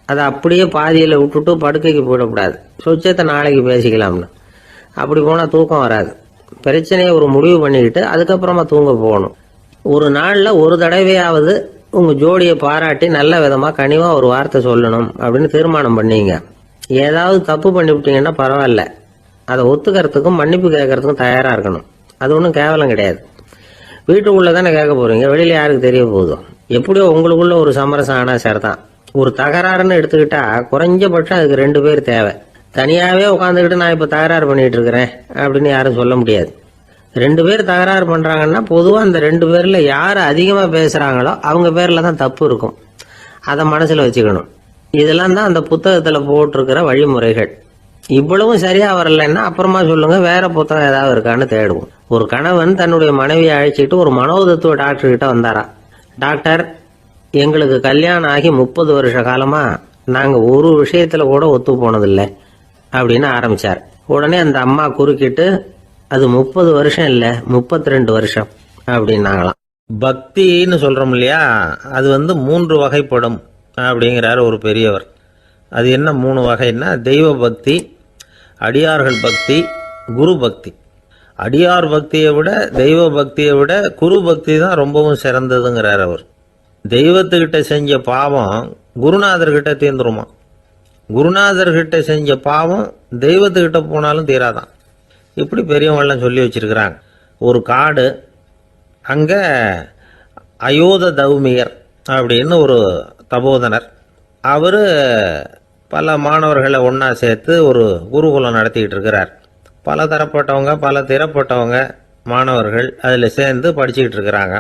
அதை அப்படியே பாதியில் விட்டுட்டு படுக்கைக்கு போயிடக்கூடாது. சொச்சத்தை நாளைக்கு பேசிக்கலாம்னு. அப்படி போனால் தூக்கம் வராது. பிரச்சனையை ஒரு முடிவு பண்ணிக்கிட்டு அதுக்கப்புறமா தூங்க போகணும். ஒரு நாளில் ஒரு தடவையாவது உங்கள் ஜோடியை பாராட்டி நல்ல விதமாக கனிவாக ஒரு வார்த்தை சொல்லணும் அப்படின்னு தீர்மானம் பண்ணீங்க. ஏதாவது தப்பு பண்ணிவிட்டீங்கன்னா பரவாயில்ல, அதை ஒத்துக்கிறதுக்கும் மன்னிப்பு கேட்கறதுக்கும் தயாராக இருக்கணும். அது ஒன்றும் கேவலம் கிடையாது. வீட்டுக்குள்ளே தானே கேட்க போகிறீங்க, வெளியில் யாருக்கு தெரிய போதும்? எப்படியோ உங்களுக்குள்ள ஒரு சமரசம் ஆனால் சரிதான். ஒரு தகராறுன்னு எடுத்துக்கிட்டா குறைஞ்சபட்சம் அதுக்கு 2 பேர் தேவை. தனியாகவே உட்காந்துக்கிட்டு நான் இப்போ தகராறு பண்ணிகிட்டு இருக்கிறேன் அப்படின்னு யாரும் சொல்ல முடியாது. 2 பேர் தகராறு பண்ணுறாங்கன்னா பொதுவாக அந்த 2 பேரில் யார் அதிகமாக பேசுகிறாங்களோ அவங்க பேரில் தான் தப்பு இருக்கும். அதை மனசில் வச்சுக்கணும். இதெல்லாம் தான் அந்த புத்தகத்தில் போட்டிருக்கிற வழிமுறைகள். இவ்வளவும் சரியாக வரலைன்னா அப்புறமா சொல்லுங்கள், வேற புத்தகம் ஏதாவது இருக்கான்னு தேடுவோம். ஒரு கணவன் தன்னுடைய மனைவியை அழைச்சிட்டு ஒரு மனோதத்துவ டாக்டர்கிட்ட வந்தாரா. டாக்டர், எங்களுக்கு கல்யாணம் ஆகி 30 வருஷ காலமாக நாங்கள் ஒரு விஷயத்தில் கூட ஒத்து போனதில்லை அப்படின்னு ஆரம்பித்தார். உடனே அந்த அம்மா குறுக்கிட்டு, அது 30 வருஷம் இல்லை 32 வருஷம் அப்படின்னாங்களாம். பக்தின்னு சொல்கிறோம் இல்லையா, அது வந்து 3 வகைப்படும் அப்படிங்கிறார் ஒரு பெரியவர். அது என்ன 3 வகைன்னா, தெய்வ பக்தி, அடியார்கள் பக்தி, குரு பக்தி. அடியார் பக்தியை விட தெய்வ பக்தியை விட குரு பக்தி தான் ரொம்பவும் சிறந்ததுங்கிறார் அவர். தெய்வத்துக்கிட்ட செஞ்ச பாவம் குருநாதர்கிட்ட தீர்ந்துருமா, குருநாதர்கிட்ட செஞ்ச பாவம் தெய்வத்துக்கிட்ட போனாலும் தீராதான். இப்படி பெரியவங்களாம் சொல்லி வச்சிருக்கிறாங்க. ஒரு காடு, அங்கே அயோத தௌமியர் அப்படின்னு ஒரு தபோதனர், அவர் பல மாணவர்களை ஒன்றா சேர்த்து ஒரு குருகுலம் நடத்திக்கிட்டு இருக்கிறார். பல தரப்பட்டவங்க பல திறப்பட்டவங்க மாணவர்கள் அதில் சேர்ந்து படிச்சுக்கிட்டு இருக்கிறாங்க.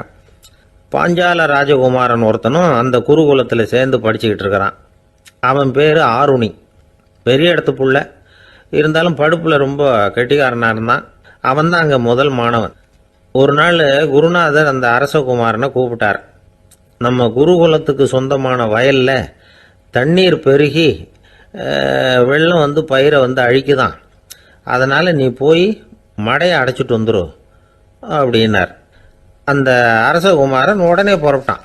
பாஞ்சால ராஜகுமாரன் ஒருத்தனும் அந்த குருகுலத்தில் சேர்ந்து படிச்சுக்கிட்டு இருக்கிறான். அவன் பேர் ஆருணி. பெரிய இடத்து புள்ள, இருந்தாலும் படுப்பில் ரொம்ப கெட்டிக்காரனாக இருந்தான். அவன் தான் அங்கே முதல் மாணவன். ஒரு நாள் குருநாதர் அந்த அரசகுமாரனை கூப்பிட்டார். நம்ம குருகுலத்துக்கு சொந்தமான வயலில் தண்ணீர் பெருகி வெள்ளம் வந்து பயிரை வந்து அழிக்குதான், அதனால் நீ போய் மடையை அடைச்சிட்டு வந்துடும் அப்படின்னார். அந்த அரசகுமாரன் உடனே புறப்பட்டான்.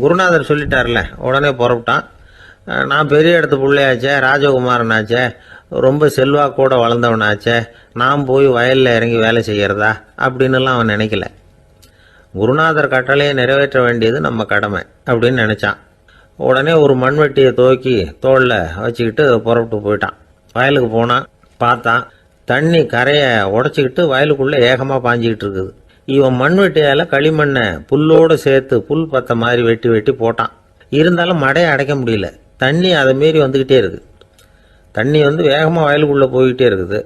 குருநாதர் சொல்லிட்டார்ல, உடனே புறப்பட்டான். நான் பெரிய இடத்து பிள்ளையாச்சே, ராஜகுமாரனாச்சே, ரொம்ப செல்வாக்கூட வளர்ந்தவனாச்சே, நான் போய் வயலில் இறங்கி வேலை செய்கிறதா அப்படின்னுலாம் அவன் நினைக்கல. குருநாதர் கட்டளையை நிறைவேற்ற வேண்டியது நம்ம கடமை அப்படின்னு நினச்சான். உடனே ஒரு மண்வெட்டியை துவக்கி தோளில் வச்சுக்கிட்டு புறப்பட்டு போயிட்டான். வயலுக்கு போனான். பார்த்தான், தண்ணி கரையை உடச்சிக்கிட்டு வயலுக்குள்ளே ஏகமாக பாஞ்சிக்கிட்டு இருக்குது. இவன் மண்வெட்டியால் களிமண்ணை புல்லோடு சேர்த்து புல் பத்த மாதிரி வெட்டி வெட்டி போட்டான். இருந்தாலும் மடையை அடைக்க முடியல. தண்ணி அதை மீறி வந்துக்கிட்டே இருக்குது. தண்ணி வந்து வேகமாக வயலுக்குள்ளே போய்கிட்டே இருக்குது.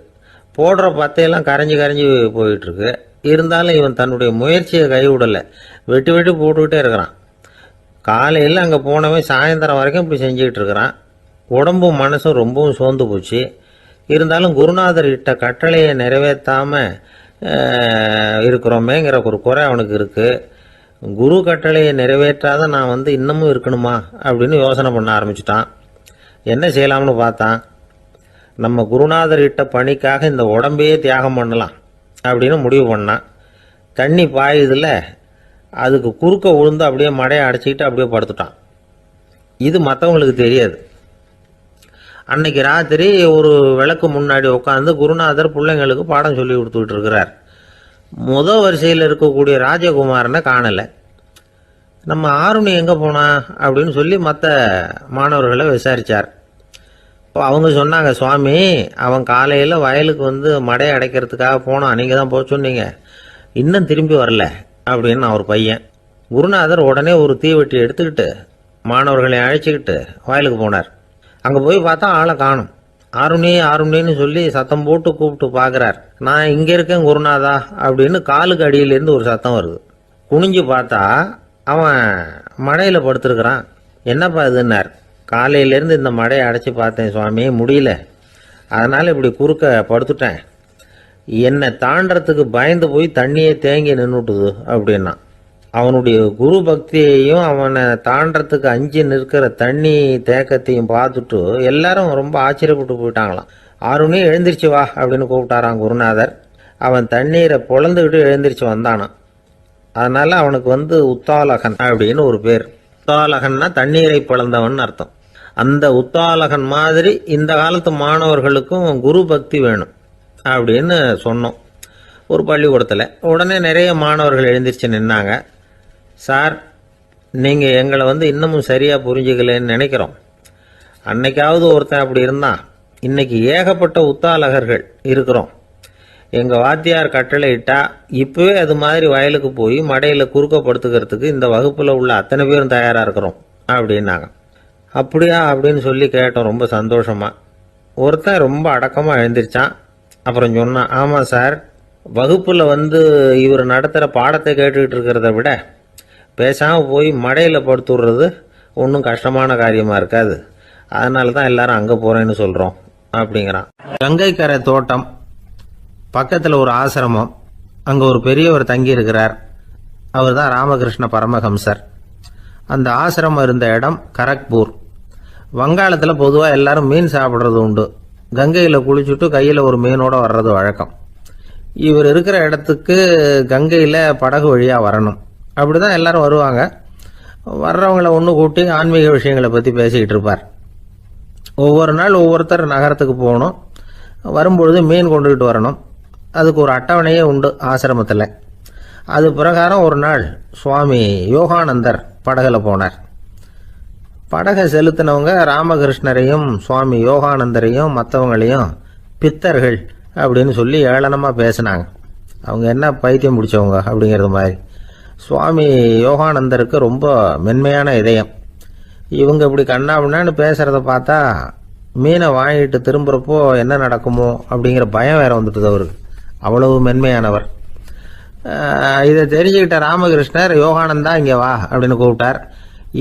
போடுற பத்தையெல்லாம் கரைஞ்சி கரைஞ்சி போயிட்டுருக்கு. இருந்தாலும் இவன் தன்னுடைய முயற்சியை கைவிடலை. வெட்டி வெட்டி போட்டுக்கிட்டே இருக்கிறான். காலையில் அங்கே போனவன் சாயந்தரம் வரைக்கும் இப்படி செஞ்சுக்கிட்டு இருக்கிறான். உடம்பும் மனசும் ரொம்பவும் சோர்ந்து போச்சு. இருந்தாலும் குருநாதர் இட்ட கட்டளையை நிறைவேற்றாமல் இருக்கிறோமேங்கிற ஒரு குறை அவனுக்கு இருக்குது. குரு கட்டளையை நிறைவேற்றாத நான் வந்து இன்னமும் இருக்கணுமா அப்படின்னு யோசனை பண்ண ஆரம்பிச்சிட்டான். என்ன செய்யலாம்னு பார்த்தான். நம்ம குருநாதர் இட்ட பணிக்காக இந்த உடம்பையே தியாகம் பண்ணலாம் அப்படின்னு முடிவு பண்ணான். தண்ணி பாயுதில்ல, அதுக்கு குறுக்க விழுந்து அப்படியே மடையை அடைச்சிக்கிட்டு அப்படியே படுத்துட்டான். இது மற்றவங்களுக்கு தெரியாது. அன்னைக்கு ராத்திரி ஒரு விளக்கு முன்னாடி உட்காந்து குருநாதர் பிள்ளைங்களுக்கு பாடம் சொல்லி கொடுத்துக்கிட்டு இருக்கிறார். முதல் வரிசையில் இருக்கக்கூடிய ராஜகுமாரனை காணலை. நம்ம ஆருணி எங்கே போனா அப்படின்னு சொல்லி மற்ற மாணவர்களை விசாரித்தார். இப்போ அவங்க சொன்னாங்க, சுவாமி அவன் காலையில் வயலுக்கு வந்து மடையை அடைக்கிறதுக்காக போனான், நீங்கள் தான் போக சொன்னீங்க, இன்னும் திரும்பி வரல அப்படின்னு அவர் பையன். குருநாதர் உடனே ஒரு தீவெட்டி எடுத்துக்கிட்டு மாணவர்களை அழைச்சிக்கிட்டு வயலுக்கு போனார். அங்கே போய் பார்த்தா ஆளை காணும். ஆருணி ஆருணின்னு சொல்லி சத்தம் போட்டு கூப்பிட்டு பார்க்குறார். நான் இங்கே இருக்கேன் குருநாதா அப்படின்னு காலுக்கு அடியிலேருந்து ஒரு சத்தம் வருது. குனிஞ்சு பார்த்தா அவன் மடையில் படுத்துருக்கிறான். என்னப்பா இதுன்னார். காலையிலேருந்து இந்த மடையை அடைச்சி பார்த்தேன் சுவாமி, முடியல, அதனால் இப்படி குறுக்க படுத்துட்டேன். என்னை தாண்டறதுக்கு பயந்து போய் தண்ணியே தேங்கி நின்றுட்டுது அப்படின்னா. அவனுடைய குரு பக்தியையும் அவனை தாண்டறதுக்கு அஞ்சு நிற்கிற தண்ணி தேக்கத்தையும் பார்த்துட்டு எல்லாரும் ரொம்ப ஆச்சரியப்பட்டு போயிட்டாங்களாம். ஆருணி எழுந்திரிச்சு வா அப்படின்னு கூப்பிட்டாரான் குருநாதர். அவன் தண்ணீரை பொழந்துக்கிட்டு எழுந்திரிச்சு வந்தானான். அதனால அவனுக்கு வந்து உத்தாலகன் அப்படின்னு ஒரு பேர். உத்தாலகன்னா தண்ணீரை பிளந்தவன் அர்த்தம். அந்த உத்தாலகன் மாதிரி இந்த காலத்து மாணவர்களுக்கும் குரு பக்தி வேணும் அப்படின்னு சொன்னோம் ஒரு பள்ளிக்கூடத்தில். உடனே நிறைய மாணவர்கள் எழுந்திரிச்சு நின்னாங்க. சார், நீங்கள் எங்களை வந்து இன்னமும் சரியாக புரிஞ்சுக்கலன்னு நினைக்கிறோம். அன்னைக்காவது ஒருத்தன் அப்படி இருந்தான், இன்னைக்கு ஏகப்பட்ட உத்தாலகர்கள் இருக்கிறோம். எங்கள் வாத்தியார் கட்டளை இட்டா இப்போவே அது மாதிரி வயலுக்கு போய் மடையில் குறுக்கப்படுத்துக்கிறதுக்கு இந்த வகுப்பில் உள்ள அத்தனை பேரும் தயாராக இருக்கிறோம் அப்படின்னாங்க. அப்படியா அப்படின்னு சொல்லி கேட்டோம் ரொம்ப சந்தோஷமாக. ஒருத்தன் ரொம்ப அடக்கமாக எழுந்திரிச்சான். அப்புறம் சொன்னான், ஆமாம் சார், வகுப்பில் வந்து இவர் நடத்துகிற பாடத்தை கேட்டுக்கிட்டு இருக்கிறத விட பேசாமல் போய் மடையில் படுத்துடுறது ஒன்றும் கஷ்டமான காரியமாக இருக்காது, அதனால தான் எல்லாரும் அங்கே போகிறேன்னு சொல்கிறோம் அப்படிங்கிறான். கங்கைக்கரை தோட்டம் பக்கத்தில் ஒரு ஆசிரமம், அங்கே ஒரு பெரியவர் தங்கி இருக்கிறார். அவர் தான் ராமகிருஷ்ண பரமஹம்சர். அந்த ஆசிரமம் இருந்த இடம் கரக்பூர். வங்காளத்தில் பொதுவாக எல்லாரும் மீன் சாப்பிட்றது உண்டு. கங்கையில் குளிச்சுட்டு கையில் ஒரு மீனோட வர்றது வழக்கம். இவர் இருக்கிற இடத்துக்கு கங்கையில் படகு வழியாக வரணும். அப்படி தான் எல்லாரும் வருவாங்க. வர்றவங்களை ஒன்று கூட்டி ஆன்மீக விஷயங்களை பற்றி பேசிக்கிட்டு இருப்பார். ஒவ்வொரு நாள் ஒவ்வொருத்தர் நகரத்துக்கு போகணும். வரும்பொழுது மீன் கொண்டுகிட்டு வரணும். அதுக்கு ஒரு அட்டவணையே உண்டு ஆசிரமத்தில். அது பிரகாரம் ஒரு நாள் சுவாமி யோகானந்தர் படகுல போனார். படகை செலுத்தினவங்க ராமகிருஷ்ணரையும் சுவாமி யோகானந்தரையும் மற்றவங்களையும் பித்தர்கள் அப்படின்னு சொல்லி ஏளனமாக பேசினாங்க. அவங்க என்ன பைத்தியம் பிடிச்சவங்க அப்படிங்கிறது மாதிரி. சுவாமி யோகானந்தருக்கு ரொம்ப மென்மையான இதயம். இவங்க இப்படி கண்ணாபின்னான்னு பேசுகிறத பார்த்தா மீனை வாங்கிட்டு திரும்புகிறப்போ என்ன நடக்குமோ அப்படிங்கிற பயம் வேற வந்துட்டுது அவருக்கு. அவ்வளவு மென்மையானவர். இதை தெரிஞ்சுக்கிட்ட ராமகிருஷ்ணர் யோகானந்தா இங்கே வா அப்படின்னு கூப்பிட்டார்.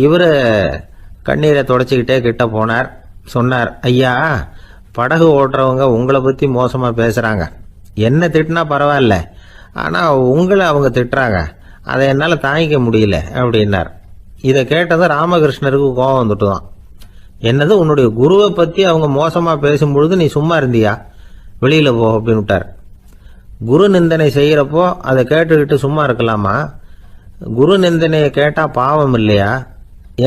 இவர் கண்ணீரை தொடச்சிக்கிட்டே கிட்ட போனார். சொன்னார், ஐயா, படகு ஓட்டுறவங்க உங்களை பற்றி மோசமாக பேசுகிறாங்க. என்ன திட்டினா பரவாயில்ல, ஆனால் உங்களை அவங்க திட்டுறாங்க. அதை என்னால் தாங்கிக்க முடியல அப்படின்னார். இதை கேட்டதும் ராமகிருஷ்ணருக்கு கோபம் வந்துட்டு தான். என்னது, உன்னுடைய குருவை பற்றி அவங்க மோசமாக பேசும்பொழுது நீ சும்மா இருந்தியா? வெளியில் போ அப்படின்னு விட்டார். குரு நிந்தனை செய்கிறப்போ அதை கேட்டுக்கிட்டு சும்மா இருக்கலாமா? குரு நிந்தனையை கேட்டால் பாவம் இல்லையா?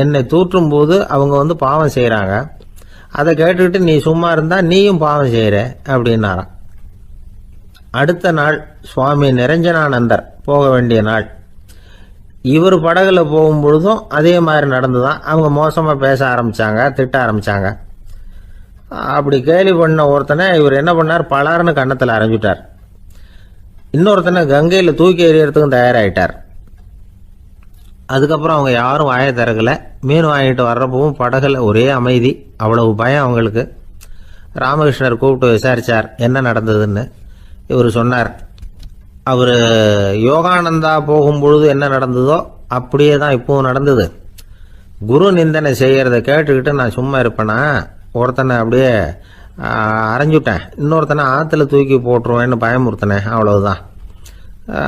என்னை தூற்றும் போது அவங்க பாவம் செய்கிறாங்க. அதை கேட்டுக்கிட்டு நீ சும்மா இருந்தா நீயும் பாவம் செய்கிற அப்படின்னாராம். அடுத்த நாள் சுவாமி நிரஞ்சனானந்தர் போக வேண்டிய நாள். இவர் படகுல போகும்பொழுதும் அதே மாதிரி நடந்துதான். அவங்க மோசமாக பேச ஆரம்பித்தாங்க, திட்ட ஆரம்பித்தாங்க. அப்படி கேலி பண்ண ஒருத்தனை இவர் என்ன பண்ணார், பலாருன்னு கன்னத்தில் அரைஞ்சிட்டார். இன்னொருத்தனை கங்கையில் தூக்கி எறியறதுக்கும் தயாராகிட்டார். அதுக்கப்புறம் அவங்க யாரும் வாயை திறக்கலை. மீன் வாங்கிட்டு வர்றப்பவும் படகுல ஒரே அமைதி. அவ்வளவு பயம் அவங்களுக்கு. ராமகிருஷ்ணர் கூப்பிட்டு விசாரித்தார் என்ன நடந்ததுன்னு. இவர் சொன்னார், அவர் யோகானந்தா போகும்பொழுது என்ன நடந்ததோ அப்படியே தான் இப்பவும் நடந்தது. குரு நிந்தனை செய்கிறத கேட்டுக்கிட்டு நான் சும்மா இருப்பேனா? ஒருத்தனை அப்படியே அரைஞ்சுட்டேன், இன்னொருத்தனை ஆற்றுல தூக்கி போட்டுருவேன்னு பயமுறுத்தினேன், அவ்வளவுதான்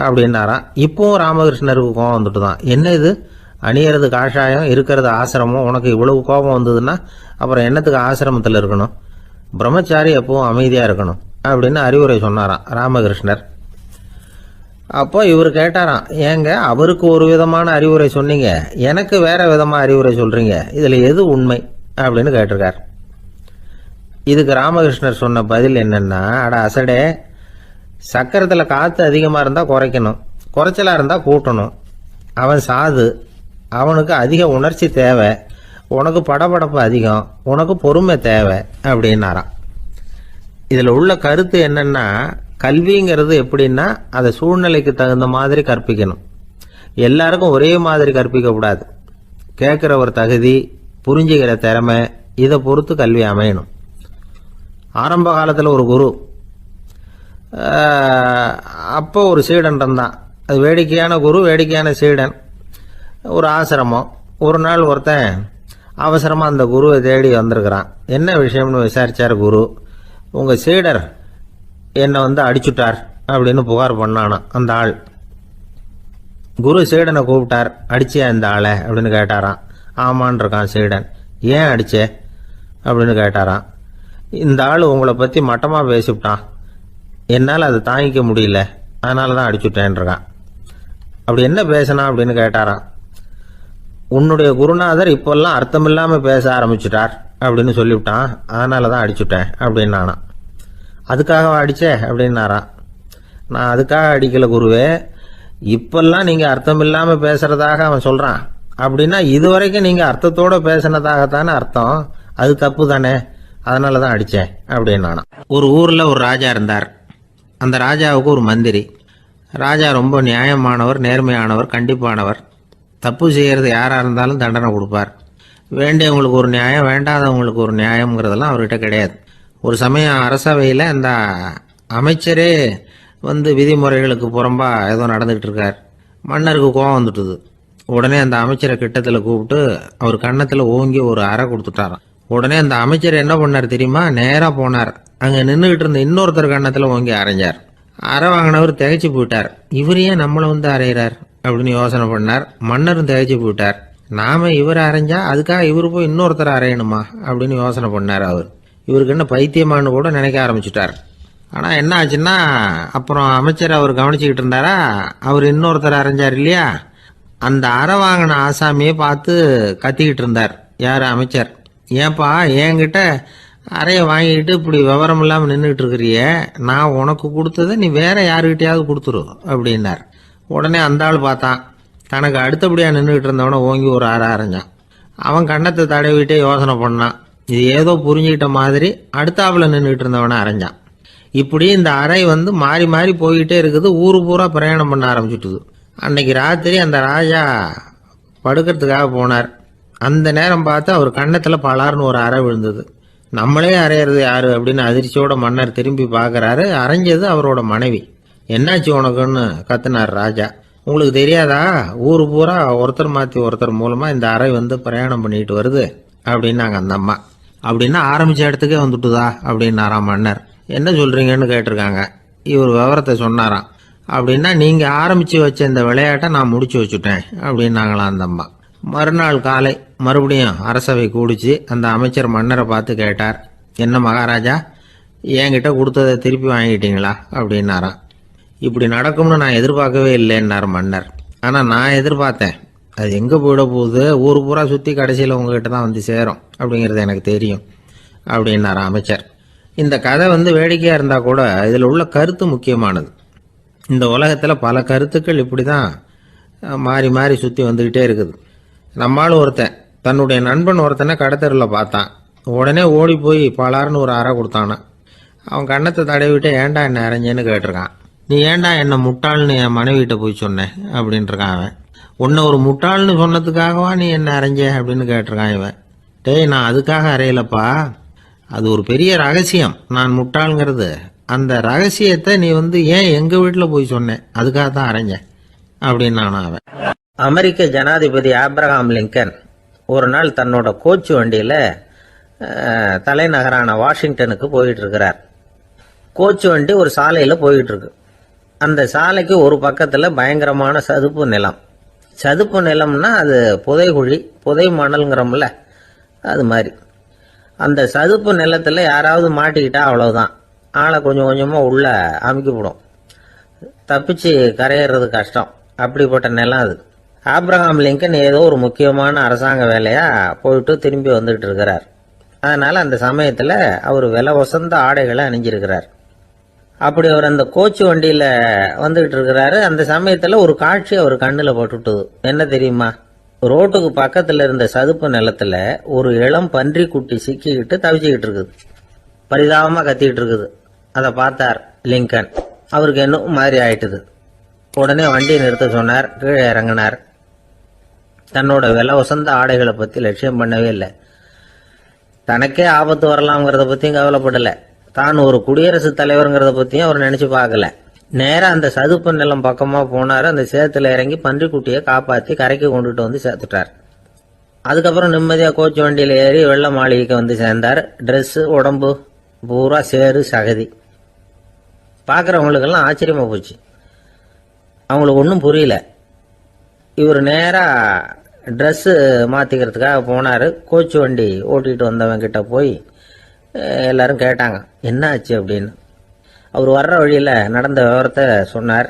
அப்படின்னாராம். இப்பவும் ராமகிருஷ்ணருக்கு கோபம் வந்துட்டு தான். என்ன இது, அணியறது காஷாயம், இருக்கிறது ஆசிரமம், உனக்கு இவ்வளவு கோபம் வந்ததுன்னா அப்புறம் என்னத்துக்கு ஆசிரமத்தில் இருக்கணும்? பிரம்மச்சாரி எப்பவும் அமைதியாக இருக்கணும் அப்படின்னு அறிவுரை சொன்னாராம் ராமகிருஷ்ணர். அப்போ இவர் கேட்டாராம், ஏங்க அவருக்கு ஒரு விதமான அறிவுரை சொன்னீங்க, எனக்கு வேற விதமாக அறிவுரை சொல்றீங்க, இதில் எது உண்மை அப்படின்னு கேட்டிருக்கார். இதுக்கு ராமகிருஷ்ணர் சொன்ன பதில் என்னன்னா, அட அசடே, சக்கரத்தில் காற்று அதிகமாக இருந்தால் குறைக்கணும், குறைச்சலாக இருந்தால் கூட்டணும். அவன் சாது, அவனுக்கு அதிக உணர்ச்சி தேவை, உனக்கு படபடப்பு அதிகம், உனக்கு பொறுமை தேவை அப்படின்னாராம். இதில் உள்ள கருத்து என்னன்னா, கல்விங்கிறது எப்படின்னா அதை சூழ்நிலைக்கு தகுந்த மாதிரி கற்பிக்கணும். எல்லாருக்கும் ஒரே மாதிரி கற்பிக்கக்கூடாது. கேட்குற ஒரு தகுதி, புரிஞ்சுக்கிற திறமை, இதை பொறுத்து கல்வி அமையணும். ஆரம்ப காலத்தில் ஒரு குரு, அப்போ ஒரு சீடன் இருந்தான். அது வேடிக்கையான குரு, வேடிக்கையான சீடன். ஒரு ஆசிரமம். ஒரு நாள் ஒருத்தன் அவசரமாக அந்த குருவை தேடி வந்திருக்கிறான். என்ன விஷயம்னு விசாரிச்சார் குரு. உங்கள் சீடர் என்னை அடிச்சுட்டார் அப்படின்னு புகார் பண்ணானா அந்த ஆள். குரு சீடனை கூப்பிட்டார். அடிச்சியா இந்த ஆளை அப்படின்னு கேட்டாராம். ஆமான் இருக்கான் சீடன். ஏன் அடிச்சே அப்படின்னு கேட்டாராம். இந்த ஆள் உங்களை பற்றி மட்டமாக பேசிவிட்டான், என்னால் அதை தாங்கிக்க முடியல, அதனால தான் அடிச்சுட்டேன் இருக்கான். அப்படி என்ன பேசினா அப்படின்னு கேட்டாராம். உன்னுடைய குருநாதர் இப்பெல்லாம் அர்த்தமில்லாமல் பேச ஆரம்பிச்சுட்டார் அப்படின்னு சொல்லிவிட்டான், அதனால தான் அடிச்சுட்டேன் அப்படின்னானா. அதுக்காக அடிச்சே அப்படின்னாராம். நான் அதுக்காக அடிக்கல குருவே, இப்பெல்லாம் நீங்கள் அர்த்தம் இல்லாமல் பேசுறதாக அவன் சொல்கிறான், அப்படின்னா இதுவரைக்கும் நீங்கள் அர்த்தத்தோடு பேசினதாகத்தானே அர்த்தம், அது தப்பு தானே, அதனால தான் அடித்தேன் அப்படின்னானா. ஒரு ஊரில் ஒரு ராஜா இருந்தார். அந்த ராஜாவுக்கு ஒரு மந்திரி. ராஜா ரொம்ப நியாயமானவர், நேர்மையானவர், கண்டிப்பானவர். தப்பு செய்கிறது யாராக இருந்தாலும் தண்டனை கொடுப்பார். வேண்டியவங்களுக்கு ஒரு நியாயம், வேண்டாதவங்களுக்கு ஒரு நியாயங்கிறதெல்லாம் அவர்கிட்ட கிடையாது. ஒரு சமயம் அரசவையில் அந்த அமைச்சரே விதிமுறைகளுக்கு புறம்பா ஏதோ நடந்துகிட்டு இருக்கார். மன்னருக்கு கோபம் வந்துட்டுது. உடனே அந்த அமைச்சரை கிட்டத்தில் கூப்பிட்டு அவர் கன்னத்தில் ஓங்கி ஒரு அறை கொடுத்துட்டாராம். உடனே அந்த அமைச்சர் என்ன பண்ணார் தெரியுமா, நேராக போனார். அங்கே நின்றுகிட்டு இருந்த இன்னொருத்தர் கன்னத்தில் ஓங்கி அரைஞ்சார். அறை வாங்கினவர் திகைச்சு போயிட்டார். இவர் ஏன் நம்மளை அரைகிறார் அப்படின்னு யோசனை பண்ணார். மன்னரும் திகைச்சு போயிட்டார். நாம இவரை அரைஞ்சா அதுக்காக இவரு போய் இன்னொருத்தர் அரையணுமா அப்படின்னு யோசனை பண்ணார். அவர் இவருக்கு என்ன பைத்தியமானு கூட நினைக்க ஆரம்பிச்சுட்டார். ஆனால் என்ன ஆச்சுன்னா, அப்புறம் அமைச்சர் அவர் கவனிச்சுக்கிட்டு இருந்தாரா, அவர் இன்னொருத்தர் அரைஞ்சார் இல்லையா, அந்த அறை வாங்கின ஆசாமியை பார்த்து கத்திக்கிட்டு இருந்தார் யார் அமைச்சர். ஏன்பா என்கிட்ட அறையை வாங்கிக்கிட்டு இப்படி விவரம் இல்லாமல் நின்றுட்டு இருக்கிறிய, நான் உனக்கு கொடுத்ததை நீ வேற யாருக்கிட்டையாவது கொடுத்துரு அப்படின்னார். உடனே அந்த ஆள் பார்த்தான், தனக்கு அடுத்தபடியாக நின்றுக்கிட்டு இருந்தவனை ஓங்கி ஒரு அறை அரைஞ்சான். அவன் கண்ணத்தை தடவிட்டே யோசனை பண்ணான். இது ஏதோ புரிஞ்சுக்கிட்ட மாதிரி அடுத்தாப்புல நின்றுட்டு இருந்தவனை அரைஞ்சான். இப்படி இந்த அறை மாறி மாறி போய்கிட்டே இருக்குது. ஊரு பூரா பிரயாணம் பண்ண ஆரம்பிச்சுட்டுது. அன்னைக்கு ராத்திரி அந்த ராஜா படுக்கிறதுக்காக போனார். அந்த நேரம் பார்த்து அவர் கண்ணத்தில் பலார்னு ஒரு அறை விழுந்தது. நம்மளே அரையிறது யாரு அப்படின்னு அதிர்ச்சியோட மன்னர் திரும்பி பார்க்கறாரு. அரைஞ்சது அவரோட மனைவி. என்னாச்சு உனக்குன்னு கத்துனார் ராஜா. உங்களுக்கு தெரியாதா, ஊரு பூரா ஒருத்தர் மாற்றி ஒருத்தர் மூலமா இந்த அறை பிரயாணம் பண்ணிட்டு வருது அப்படின்னாங்க அந்த அம்மா. அப்படின்னா ஆரம்பிச்ச இடத்துக்கே வந்துட்டுதா அப்படின்னாராம் மன்னர். என்ன சொல்றீங்கன்னு கேட்டிருக்காங்க. இவர் விவரத்தை சொன்னாராம். அப்படின்னா நீங்க ஆரம்பிச்சு வச்ச இந்த விளையாட்டை நான் முடிச்சு வச்சுட்டேன் அப்படின்னாங்களாம் அந்த அம்மா. மறுநாள் காலை மறுபடியும் அரசவை கூடிச்சு அந்த அமைச்சர் மன்னரை பார்த்து கேட்டார், என்ன மகாராஜா, என்கிட்ட கொடுத்ததை திருப்பி வாங்கிட்டீங்களா அப்படின்னாராம். இப்படி நடக்கும்னு நான் எதிர்பார்க்கவே இல்லைன்னார் மன்னர். ஆனால் நான் எதிர்பார்த்தேன். அது எங்கே போயிட போகுது, ஊர் பூரா சுற்றி கடைசியில் உங்ககிட்ட தான் சேரும் அப்படிங்கிறது எனக்கு தெரியும் அப்படின்னார் அமைச்சர். இந்த கதை வேடிக்கையாக இருந்தால் கூட இதில் உள்ள கருத்து முக்கியமானது. இந்த உலகத்தில் பல கருத்துக்கள் இப்படி தான் மாறி மாறி சுற்றி வந்துக்கிட்டே இருக்குது. நம்மால் ஒருத்தன் தன்னுடைய நண்பன் ஒருத்தனை கடத்தரில் பார்த்தான். உடனே ஓடி போய் பலார்னு ஒரு அறை கொடுத்தானா. அவன் கண்ணத்தை தடவிட்டு ஏன்டா என்ன அரைஞ்சேன்னு கேட்டிருக்கான். நீ ஏன்டா என்ன முட்டாள்னு என் மனைவிட்ட போய் சொன்னேன் அப்படின்ட்டுருக்கான் அவன். உன்னை ஒரு முட்டாள்னு சொன்னதுக்காகவா நீ என்ன அரைஞ்ச அப்படின்னு கேட்டிருக்கான் இவன். டேய், நான் அதுக்காக அறையலப்பா, அது ஒரு பெரிய ரகசியம். நான் முட்டாளுங்கிறது அந்த ரகசியத்தை நீ ஏன் எங்க வீட்டில் போய் சொன்னேன், அதுக்காக தான் அரைஞ்சேன் அப்படின்னு அவன். அமெரிக்க ஜனாதிபதி ஆப்ரஹாம் லிங்கன் ஒரு நாள் தன்னோட கோச்சு வண்டியில் தலைநகரான வாஷிங்டனுக்கு போயிட்டு இருக்கிறார். கோச்சு வண்டி ஒரு சாலையில் போயிட்டு இருக்கு. அந்த சாலைக்கு ஒரு பக்கத்தில் பயங்கரமான சதுப்பு நிலம். சதுப்பு நிலம்னா அது புதைகுழி, புதை மணல்ங்கிறோம்ல, அது மாதிரி. அந்த சதுப்பு நிலத்தில் யாராவது மாட்டிக்கிட்டா அவ்வளவுதான், ஆளை கொஞ்சம் கொஞ்சமாக உள்ள அமுக்கிவிடும். தப்பிச்சு கரையேறது கஷ்டம். அப்படிப்பட்ட நிலம் அது. ஆப்ரஹாம் லிங்கன் ஏதோ ஒரு முக்கியமான அரசாங்க வேலையா போயிட்டு திரும்பி வந்துட்டு இருக்கிறார். அதனால அந்த சமயத்தில் அவர் விலை வசந்த ஆடைகளை அணிஞ்சிருக்கிறார். அப்படி அவர் அந்த கோச்சு வண்டியில் வந்துகிட்டு இருக்கிறாரு. அந்த சமயத்தில் ஒரு காட்சி அவர் கண்ணில் போட்டுட்டுது. என்ன தெரியுமா? ரோட்டுக்கு பக்கத்தில் இருந்த சதுப்பு நிலத்தில் ஒரு இளம் பன்றி குட்டி சிக்கிக்கிட்டு தவிச்சுக்கிட்டு இருக்குது. பரிதாபமாக கத்திக்கிட்டு இருக்குது. அதை பார்த்தார் லிங்கன். அவருக்கு இன்னும் மாதிரி ஆயிட்டுது. உடனே வண்டியை நிறுத்த சொன்னார். கீழே இறங்கினார். தன்னோட விலை வசந்த ஆடைகளை பற்றி லட்சியம் பண்ணவே இல்லை. தனக்கே ஆபத்து வரலாம்ங்கிறத பற்றியும் கவலைப்படலை. தான் ஒரு குடியரசுத் தலைவருங்கிறத பற்றியும் அவர் நினச்சி பார்க்கல. நேராக அந்த சதுப்பு நிலம் பக்கமாக போனார். அந்த சேத்துல இறங்கி பன்றிக்குட்டியை காப்பாற்றி கரைக்கு கொண்டுட்டு சேர்த்துட்டார். அதுக்கப்புறம் நிம்மதியாக கோச்சு வண்டியில் ஏறி வெள்ள மாளிகைக்கு சேர்ந்தார். ட்ரெஸ்ஸு உடம்பு பூரா சேரு சகதி. பார்க்குறவங்களுக்கெல்லாம் ஆச்சரியமாக போச்சு. அவங்களுக்கு ஒன்றும் புரியல. இவர் நேராக ட்ரெஸ்ஸு மாற்றிக்கிறதுக்காக போனார். கோச்சு வண்டி ஓட்டிகிட்டு வந்தவங்கிட்ட போய் எல்லாரும் கேட்டாங்க என்ன ஆச்சு அப்படின்னு. அவர் வர்ற வழியில் நடந்த விவரத்தை சொன்னார்.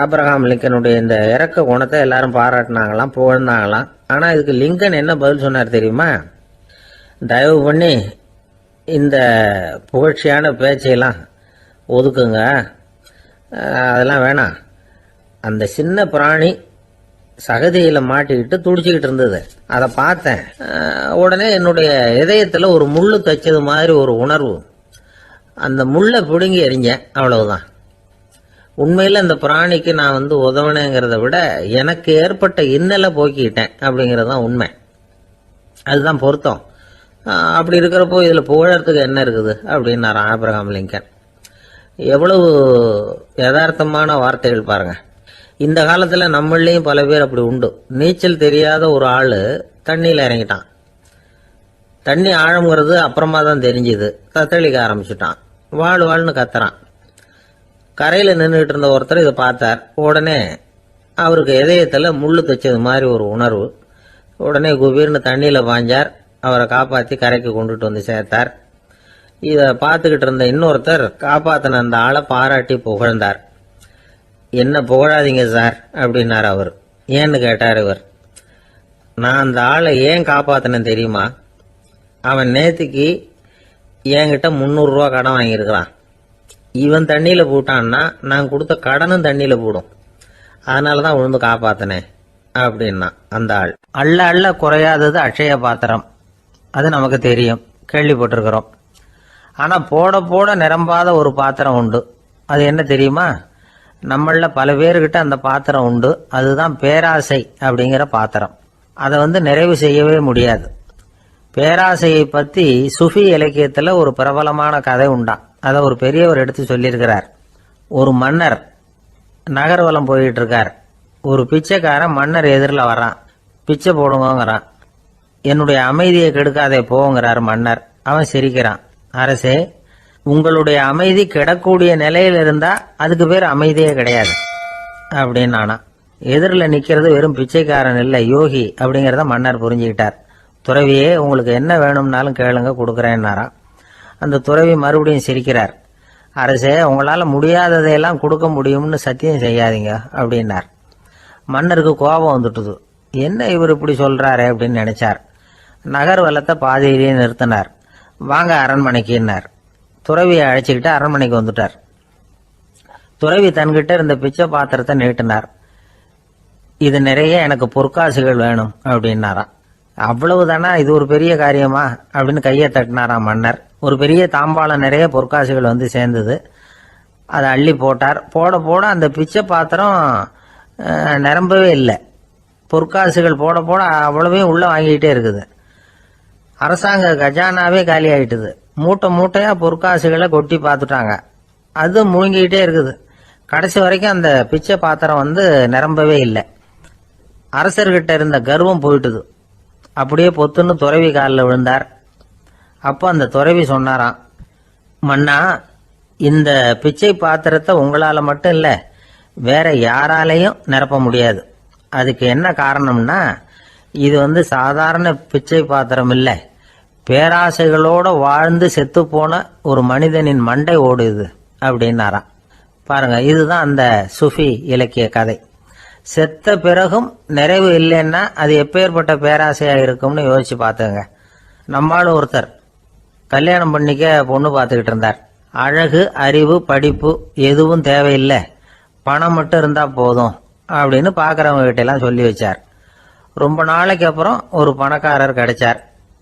ஆப்ரஹாம் லிங்கனுடைய இந்த இறக்க குணத்தை எல்லாரும் பாராட்டினாங்களாம், புகழ்ந்தாங்களாம். ஆனால் இதுக்கு லிங்கன் என்ன பதில் சொன்னார் தெரியுமா? தயவு பண்ணி இந்த புகழ்ச்சியான பேச்சையெல்லாம் ஒதுக்குங்க, அதெல்லாம் வேணாம். அந்த சின்ன பிராணி சகதியில் மாட்டிக்கிட்டு துடிச்சிக்கிட்டு இருந்தது, அதை பார்த்தேன். உடனே என்னுடைய இதயத்தில் ஒரு முள்ளு தைச்சது மாதிரி ஒரு உணர்வு. அந்த முள்ளை பிடுங்கி எறிஞ்சேன், அவ்வளவுதான். உண்மையில் அந்த பிராணிக்கு நான் உதவினேங்கிறத விட எனக்கு ஏற்பட்ட இன்னலை போக்கிக்கிட்டேன் அப்படிங்கிறது தான் உண்மை. அதுதான் பொருத்தம். அப்படி இருக்கிறப்போ இதில் புகழறதுக்கு என்ன இருக்குது அப்படின்னாரு ஆப்ரஹாம் லிங்கன். எவ்வளவு யதார்த்தமான வார்த்தைகள் பாருங்க. இந்த காலத்தில் நம்மளையும் பல பேர் அப்படி உண்டு. நீச்சல் தெரியாத ஒரு ஆள் தண்ணியில் இறங்கிட்டான். தண்ணி ஆழம்ங்கிறது அப்புறமா தான் தெரிஞ்சுது. தத்தளிக்க ஆரம்பிச்சுட்டான். வாழ்னு கத்துறான். கரையில் நின்றுட்டு இருந்த ஒருத்தர் இதை பார்த்தார். உடனே அவருக்கு இதயத்தில் முள்ளு தைச்சது மாதிரி ஒரு உணர்வு. உடனே குபீர்னு தண்ணியில் பாஞ்சார். அவரை காப்பாற்றி கரைக்கு கொண்டுட்டு சேர்த்தார். இதை பார்த்துக்கிட்டு இருந்த இன்னொருத்தர் காப்பாற்றின அந்த ஆளை பாராட்டி புகழ்ந்தார். என்ன புகழாதீங்க சார் அப்படின்னார் அவர். ஏன்னு கேட்டார் இவர். நான் அந்த ஆளை ஏன் காப்பாத்தினேன் தெரியுமா? அவன் நேற்றுக்கு என்கிட்ட 300 ரூபா கடன் வாங்கியிருக்கிறான். இவன் தண்ணியில் போட்டான்னா நான் கொடுத்த கடனும் தண்ணியில் போடும். அதனால தான் விழுந்து காப்பாத்தினேன் அப்படின்னா அந்த ஆள். அள்ள அள்ள குறையாதது அட்சய பாத்திரம், அது நமக்கு தெரியும், கேள்விப்பட்டிருக்கிறோம். ஆனால் போட போட நிரம்பாத ஒரு பாத்திரம் உண்டு. அது என்ன தெரியுமா? நம்மள பல பேர்கிட்ட அந்த பாத்திரம் உண்டு. அதுதான் பேராசை அப்படிங்கிற பாத்திரம். அதை நிறைவு செய்யவே முடியாது. பேராசையை பற்றி சுஃபி இலக்கியத்தில் ஒரு பிரபலமான கதை உண்டாம். அதை ஒரு பெரியவர் எடுத்து சொல்லியிருக்கிறார். ஒரு மன்னர் நகர்வலம் போயிட்டு இருக்கார். ஒரு பிச்சைக்காரன் மன்னர் எதிரில் வர்றான். பிச்சை போடுங்கிறான். என்னுடைய அமைதியை கெடுக்காதே போங்கிறார் மன்னர். அவன் சிரிக்கிறான். அரசே, உங்களுடைய அமைதி கெடக்கூடிய நிலையில் இருந்தா அதுக்கு பேர் அமைதியே கிடையாது அப்படின்னு. எதிரில் நிக்கிறது வெறும் பிச்சைக்காரன் இல்லை, யோகி அப்படிங்கிறத மன்னர் புரிஞ்சுக்கிட்டார். துறவியே, உங்களுக்கு என்ன வேணும்னாலும் கேளுங்க, கொடுக்குறேன்னாராம். அந்த துறவி மறுபடியும் சிரிக்கிறார். அரசே, உங்களால முடியாததையெல்லாம் கொடுக்க முடியும்னு சத்தியம் செய்யாதீங்க அப்படின்னார். மன்னருக்கு கோபம் வந்துட்டுது. என்ன இவர் இப்படி சொல்றாரு அப்படின்னு நினைச்சார். நகர்வலத்தை பாதியிலேயே நிறுத்தினார். வாங்க அரண்மனைக்குன்னார். துறவியை அழைச்சிக்கிட்டு அரண்மனைக்கு வந்துட்டார். துறவி தன்கிட்ட இருந்த பிச்சை பாத்திரத்தை நீட்டினார். இது நிறைய எனக்கு பொற்காசுகள் வேணும் அப்படின்னாராம். அவ்வளவுதானா, இது ஒரு பெரிய காரியமா அப்படின்னு கையை தட்டினாராம் மன்னர். ஒரு பெரிய தாம்பாளம் நிறைய பொற்காசுகள் சேர்ந்தது. அதை அள்ளி போட்டார். போட போட அந்த பிச்சை பாத்திரம் நிரம்பவே இல்லை. பொற்காசுகள் போட போட அவ்வளவையும் உள்ள வாங்கிக்கிட்டே இருக்குது. அரசாங்க கஜானாவே காலி ஆயிட்டுது. மூட்டை மூட்டையா பொற்காசுகளை கொட்டி பார்த்துட்டாங்க. அது முழுங்கிக்கிட்டே இருக்குது. கடைசி வரைக்கும் அந்த பிச்சை பாத்திரம் நிரம்பவே இல்லை. அரசர்கிட்ட இருந்த கர்வம் போயிட்டுது. அப்படியே பொத்துன்னு துறவி காலில் விழுந்தார். அப்போ அந்த துறவி சொன்னாராம், மன்னா, இந்த பிச்சை பாத்திரத்தை உங்களால மட்டும் இல்லை, வேற யாராலையும் நிரப்ப முடியாது. அதுக்கு என்ன காரணம்னா, இது சாதாரண பிச்சை பாத்திரம் இல்லை, பேராசைகளோட வாழ்ந்து செத்து போன ஒரு மனிதனின் மண்டை ஓடுது அப்படின்னாராம். பாருங்க, இதுதான் அந்த சுஃபி இலக்கிய கதை. செத்த பிறகும் நிறைவு இல்லைன்னா அது எப்பேற்பட்ட பேராசையா இருக்கும்னு யோசிச்சு பார்த்துங்க. நம்மால் ஒருத்தர் கல்யாணம் பண்ணிக்க பொண்ணு பார்த்துக்கிட்டு இருந்தார். அழகு, அறிவு, படிப்பு எதுவும் தேவையில்லை, பணம் மட்டும் இருந்தா போதும் அப்படின்னு பார்க்கறவங்க கிட்ட எல்லாம் சொல்லி வச்சார். ரொம்ப நாளைக்கு அப்புறம் ஒரு பணக்காரர் கிடைச்சார்.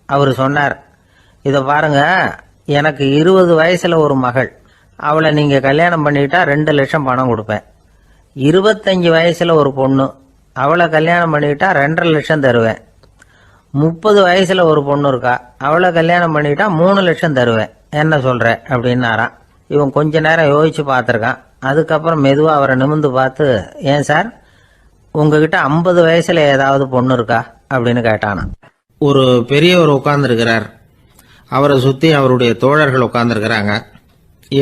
அவர் சொன்னார், இதை பாருங்க, எனக்கு 20 வயசுல ஒரு மகள், அவளை நீங்க கல்யாணம் பண்ணிக்கிட்டா 2 லட்சம் பணம் கொடுப்பேன். 25 வயசுல ஒரு பொண்ணு, அவளை கல்யாணம் பண்ணிக்கிட்டா 2.5 லட்சம் தருவேன். 30 வயசுல ஒரு பொண்ணு இருக்கா, அவளை கல்யாணம் பண்ணிக்கிட்டா 3 லட்சம் தருவேன். என்ன சொல்ற அப்படின்னாராம். இவன் கொஞ்ச நேரம் யோசிச்சு பார்த்துருக்கான். அதுக்கப்புறம் மெதுவா அவரை நிமிந்து பார்த்து, ஏன் சார், உங்ககிட்ட 50 வயசுல ஏதாவது பொண்ணு இருக்கா அப்படின்னு கேட்டானா. ஒரு பெரியவர் உட்கார்ந்துருக்கிறார். அவரை சுத்தி அவருடைய தோழர்கள் உட்கார்ந்துருக்கிறாங்க.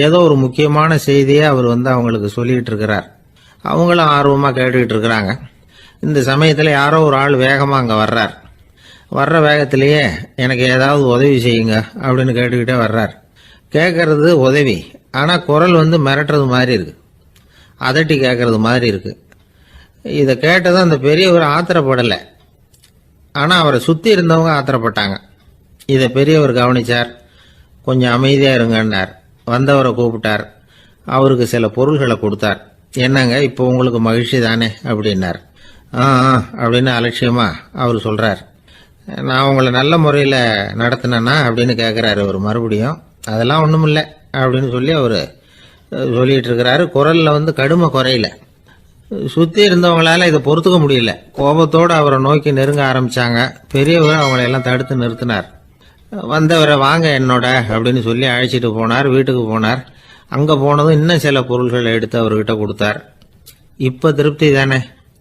ஏதோ ஒரு முக்கியமான செய்தியை அவர் அவங்களுக்கு சொல்லிட்டு இருக்கிறார். அவங்களும் ஆர்வமா கேட்டுக்கிட்டு இருக்கிறாங்க. இந்த சமயத்துல யாரோ ஒரு ஆள் வேகமா அங்க வர்றார். வர்ற வேகத்திலேயே எனக்கு ஏதாவது உதவி செய்யுங்க அப்படின்னு கேட்டுக்கிட்டே வர்றார். கேட்கறது உதவி, ஆனா குரல் மிரட்டுறது மாதிரி இருக்கு, அதட்டி கேட்கறது மாதிரி இருக்கு. இதை கேட்டதும் அந்த பெரியவர் ஆத்திரப்படலை, ஆனா அவரை சுத்தி இருந்தவங்க ஆத்திரப்பட்டாங்க. இதை பெரியவர் கவனிச்சார். கொஞ்சம் அமைதியா இருங்கன்னார். வந்தவரை கூப்பிட்டார். அவருக்கு சில பொருள்களை கொடுத்தார். என்னங்க, இப்போ உங்களுக்கு மகிழ்ச்சி தானே அப்படின்னார். அப்படின்னு அலட்சியமா அவர் சொல்றார். நான் உங்களை நல்ல முறையில் நடத்தினேன்னா அப்படின்னு கேட்குறாரு அவர் மறுபடியும். அதெல்லாம் ஒன்றும் இல்லை அப்படின்னு சொல்லி அவர் சொல்லிட்டு இருக்கிறாரு. குரல்ல கடுமை குறையில. சுற்றி இருந்தவங்களால இதை பொறுத்துக்க முடியல. கோபத்தோடு அவரை நோக்கி நெருங்க ஆரம்பிச்சாங்க. பெரியவர் அவங்களையெல்லாம் தடுத்து நிறுத்தினார். வந்தவரை வாங்க என்னோட அப்படின்னு சொல்லி அழைச்சிட்டு போனார். வீட்டுக்கு போனார். அங்கே போனதும் இன்னும் சில பொருள்களை எடுத்து அவர்கிட்ட கொடுத்தார். இப்போ திருப்தி தானே,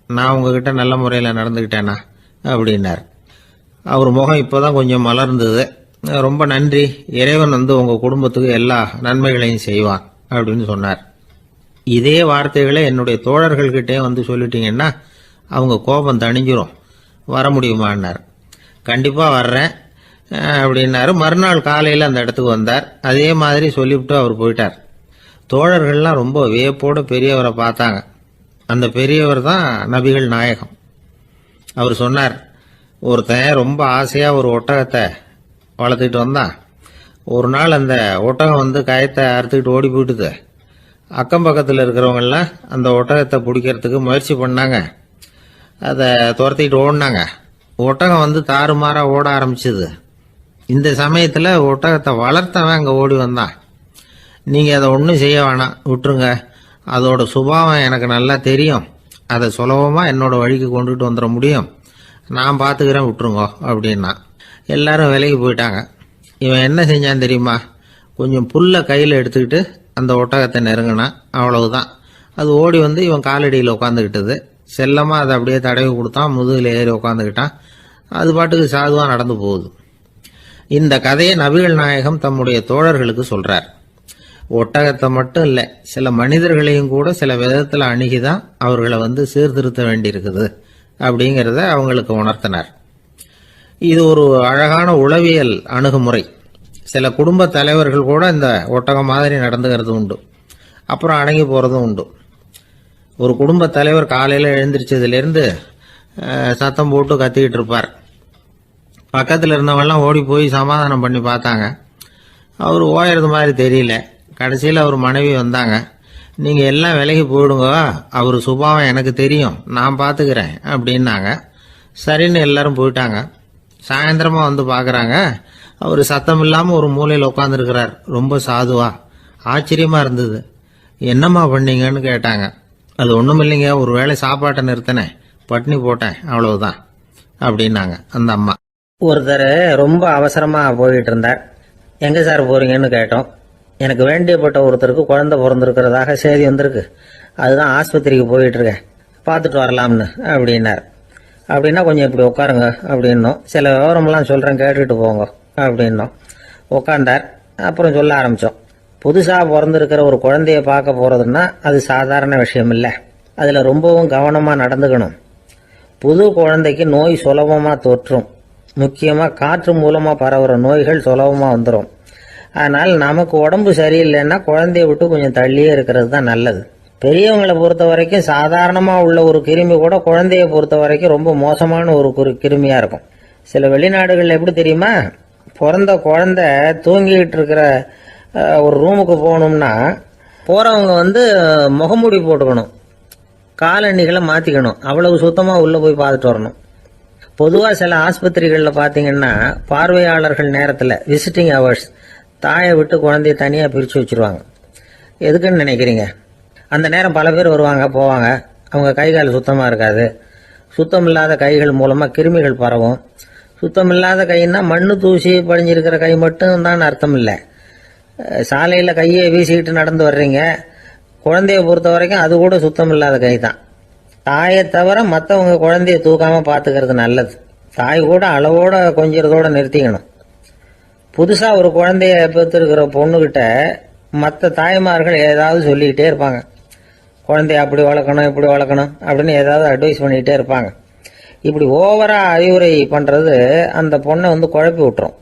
நான் உங்ககிட்ட நல்ல முறையில் நடந்துக்கிட்டேனா அப்படின்னார். அவர் முகம் இப்போதான் கொஞ்சம் மலர்ந்தது. ரொம்ப நன்றி, இறைவன் உங்கள் குடும்பத்துக்கு எல்லா நன்மைகளையும் செய்வான் அப்படின்னு சொன்னார். இதே வார்த்தைகளை என்னுடைய தோழர்கள்கிட்டே சொல்லிட்டீங்கன்னா அவங்க கோபம் தணிஞ்சிரும், வர முடியுமான்னார். கண்டிப்பாக வர்றேன் அப்படின்னாரு. மறுநாள் காலையில் அந்த இடத்துக்கு வந்தார். அதே மாதிரி சொல்லிவிட்டு அவர் போயிட்டார். தோழர்கள்லாம் ரொம்ப வியப்போடு பெரியவரை பார்த்தாங்க. அந்த பெரியவர் தான் நபிகள் நாயகம். அவர் சொன்னார், ஒருத்தன் ரொம்ப ஆசையாக ஒரு ஒட்டகத்தை வளர்த்துக்கிட்டு வந்தான். ஒரு நாள் அந்த ஒட்டகம் வந்து கயத்தை அறுத்துக்கிட்டு ஓடி போயிட்டுது. அக்கம் பக்கத்தில் இருக்கிறவங்கெல்லாம் அந்த ஒட்டகத்தை பிடிக்கிறதுக்கு முயற்சி பண்ணாங்க. அதை துரத்திக்கிட்டு ஓடினாங்க. ஒட்டகம் வந்து தாறுமாறாக ஓட ஆரம்பிச்சுது. இந்த சமயத்தில் ஒட்டகத்தை வளர்த்தவன் அங்கே ஓடி வந்தான். நீங்கள் அதை ஒன்றும் செய்ய வேணாம், விட்டுருங்க. அதோட சுபாவம் எனக்கு நல்லா தெரியும். அதை சுலபமாக என்னோட வழிக்கு கொண்டுட்டு வந்துட முடியும். நான் பார்த்துக்கிறேன், விட்டுருங்கோ அப்படின்னா. எல்லாரும் விலைக்கு போயிட்டாங்க. இவன் என்ன செஞ்சான் தெரியுமா? கொஞ்சம் புல்லை கையில் எடுத்துக்கிட்டு அந்த ஒட்டகத்தை நெருங்கினான். அவ்வளவுதான். அது ஓடி வந்து இவன் காலடியில் உட்காந்துக்கிட்டது. செல்லமாக அதை அப்படியே தடவி கொடுத்தான். முதுகில் ஏறி உட்காந்துக்கிட்டான். அது பாட்டுக்கு சாதுவாக நடந்து போகுது. இந்த கதையை நபிகள் நாயகம் தம்முடைய தோழர்களுக்கு சொல்றார். ஒட்டகத்தை மட்டும் இல்லை, சில மனிதர்களையும் கூட சில விதத்தில் அணுகிதான் அவர்களை வந்து சீர்திருத்த வேண்டியிருக்குது அப்படிங்கிறத அவங்களுக்கு உணர்த்தினார். இது ஒரு அழகான உளவியல் அணுகுமுறை. சில குடும்ப தலைவர்கள் கூட இந்த ஒட்டகம் மாதிரி நடந்துக்கிறது உண்டு. அப்புறம் அடங்கி போகிறதும் உண்டு. ஒரு குடும்ப தலைவர் காலையில் எழுந்திரிச்சதுலேருந்து சத்தம் போட்டு கத்திக்கிட்டு இருப்பார். பக்கத்தில் இருந்தவங்கெல்லாம் ஓடி போய் சமாதானம் பண்ணி பார்த்தாங்க. அவர் ஓயறது மாதிரி தெரியல. கடைசியில் அவர் மனைவி வந்தாங்க. நீங்கள் எல்லாம் விலகி போயிடுங்க, அவர் சுபாவம் எனக்கு தெரியும், நான் பார்த்துக்கிறேன் அப்படின்னாங்க. சரின்னு எல்லாரும் போயிட்டாங்க. சாயந்தரமாக வந்து பார்க்குறாங்க, அவர் சத்தம் இல்லாமல் ஒரு மூலையில் உட்காந்துருக்கிறார். ரொம்ப சாதுவா. ஆச்சரியமாக இருந்தது. என்னம்மா பண்ணீங்கன்னு கேட்டாங்க. அது ஒன்றும் இல்லைங்க, ஒரு வேளை சாப்பாட்டை நிறுத்தினேன், பட்னி போட்டேன், அவ்வளவுதான் அப்படின்னாங்க அந்த அம்மா. ஒருத்தர் ரொம்ப அவசரமாக போயிட்டு இருந்தார். எங்கே சார் போறீங்கன்னு கேட்டோம். எனக்கு வேண்டியப்பட்ட ஒருத்தருக்கு குழந்தை பிறந்திருக்கிறதாக செய்தி வந்திருக்கு, அதுதான் ஆஸ்பத்திரிக்கு போயிட்டு இருக்கேன், பார்த்துட்டு வரலாம்னு அப்படின்னார். அப்படின்னா கொஞ்சம் இப்படி உட்காருங்க அப்படின்னோம். சில விவரமெல்லாம் சொல்கிறேன், கேட்டுட்டு போங்க அப்படின்னோம். உட்காந்தார். அப்புறம் சொல்ல ஆரம்பித்தோம். புதுசாக பிறந்திருக்கிற ஒரு குழந்தைய பார்க்க போகிறதுன்னா அது சாதாரண விஷயம் இல்லை. அதில் ரொம்பவும் கவனமாக நடந்துக்கணும். புது குழந்தைக்கு நோய் சுலபமாக தொற்றும். முக்கியமாக காற்று மூலமாக பரவுகிற நோய்கள் சுலபமாக வந்துடும். அதனால் நமக்கு உடம்பு சரியில்லைன்னா குழந்தைய விட்டு கொஞ்சம் தள்ளியே இருக்கிறது தான் நல்லது. பெரியவங்களை பொறுத்த வரைக்கும் சாதாரணமாக உள்ள ஒரு கிருமி கூட குழந்தைய பொறுத்த வரைக்கும் ரொம்ப மோசமான ஒரு கிருமியாக இருக்கும். சில வெளிநாடுகளில் எப்படி தெரியுமா, பிறந்த குழந்தை தூங்கிக்கிட்டு இருக்கிற ஒரு ரூமுக்கு போகணும்னா போகிறவங்க வந்து முகமூடி போட்டுக்கணும், காலணிகளை மாற்றிக்கணும், அவ்வளவு சுத்தமாக உள்ளே போய் பார்த்துட்டு வரணும். பொதுவாக சில ஆஸ்பத்திரிகளில் பார்த்தீங்கன்னா பார்வையாளர்கள் நேரத்தில் விசிட்டிங் ஹவர்ஸ் தாயை விட்டு குழந்தைய தனியாக பிரித்து வச்சுருவாங்க. எதுக்குன்னு நினைக்கிறீங்க? அந்த நேரம் பல பேர் வருவாங்க போவாங்க. அவங்க கை கால் சுத்தமாக இருக்காது. சுத்தம் இல்லாத கைகள் மூலமாக கிருமிகள் பரவும். சுத்தம் இல்லாத கைன்னா மண்ணு தூசி படிஞ்சிருக்கிற கை மட்டும் தான் அர்த்தம் இல்லை. சாலையில் கையை வீசிக்கிட்டு நடந்து வர்றீங்க, குழந்தைய பொறுத்த வரைக்கும் அது கூட சுத்தம் இல்லாத கை தான். தாயை தவிர மற்றவங்க குழந்தைய தூக்காமல் பார்த்துக்கிறது நல்லது. தாய் கூட அளவோட கொஞ்சிறதோட நிறுத்திக்கணும். புதுசாக ஒரு குழந்தைய பெற்றிருக்கிற பொண்ணுகிட்ட மற்ற தாய்மார்கள் ஏதாவது சொல்லிக்கிட்டே இருப்பாங்க. குழந்தைய அப்படி வளர்க்கணும், இப்படி வளர்க்கணும் அப்படின்னு ஏதாவது அட்வைஸ் பண்ணிக்கிட்டே இருப்பாங்க. இப்படி ஓவராக அறிவுரை பண்ணுறது அந்த பொண்ணை வந்து குழப்பி விட்டுரும்.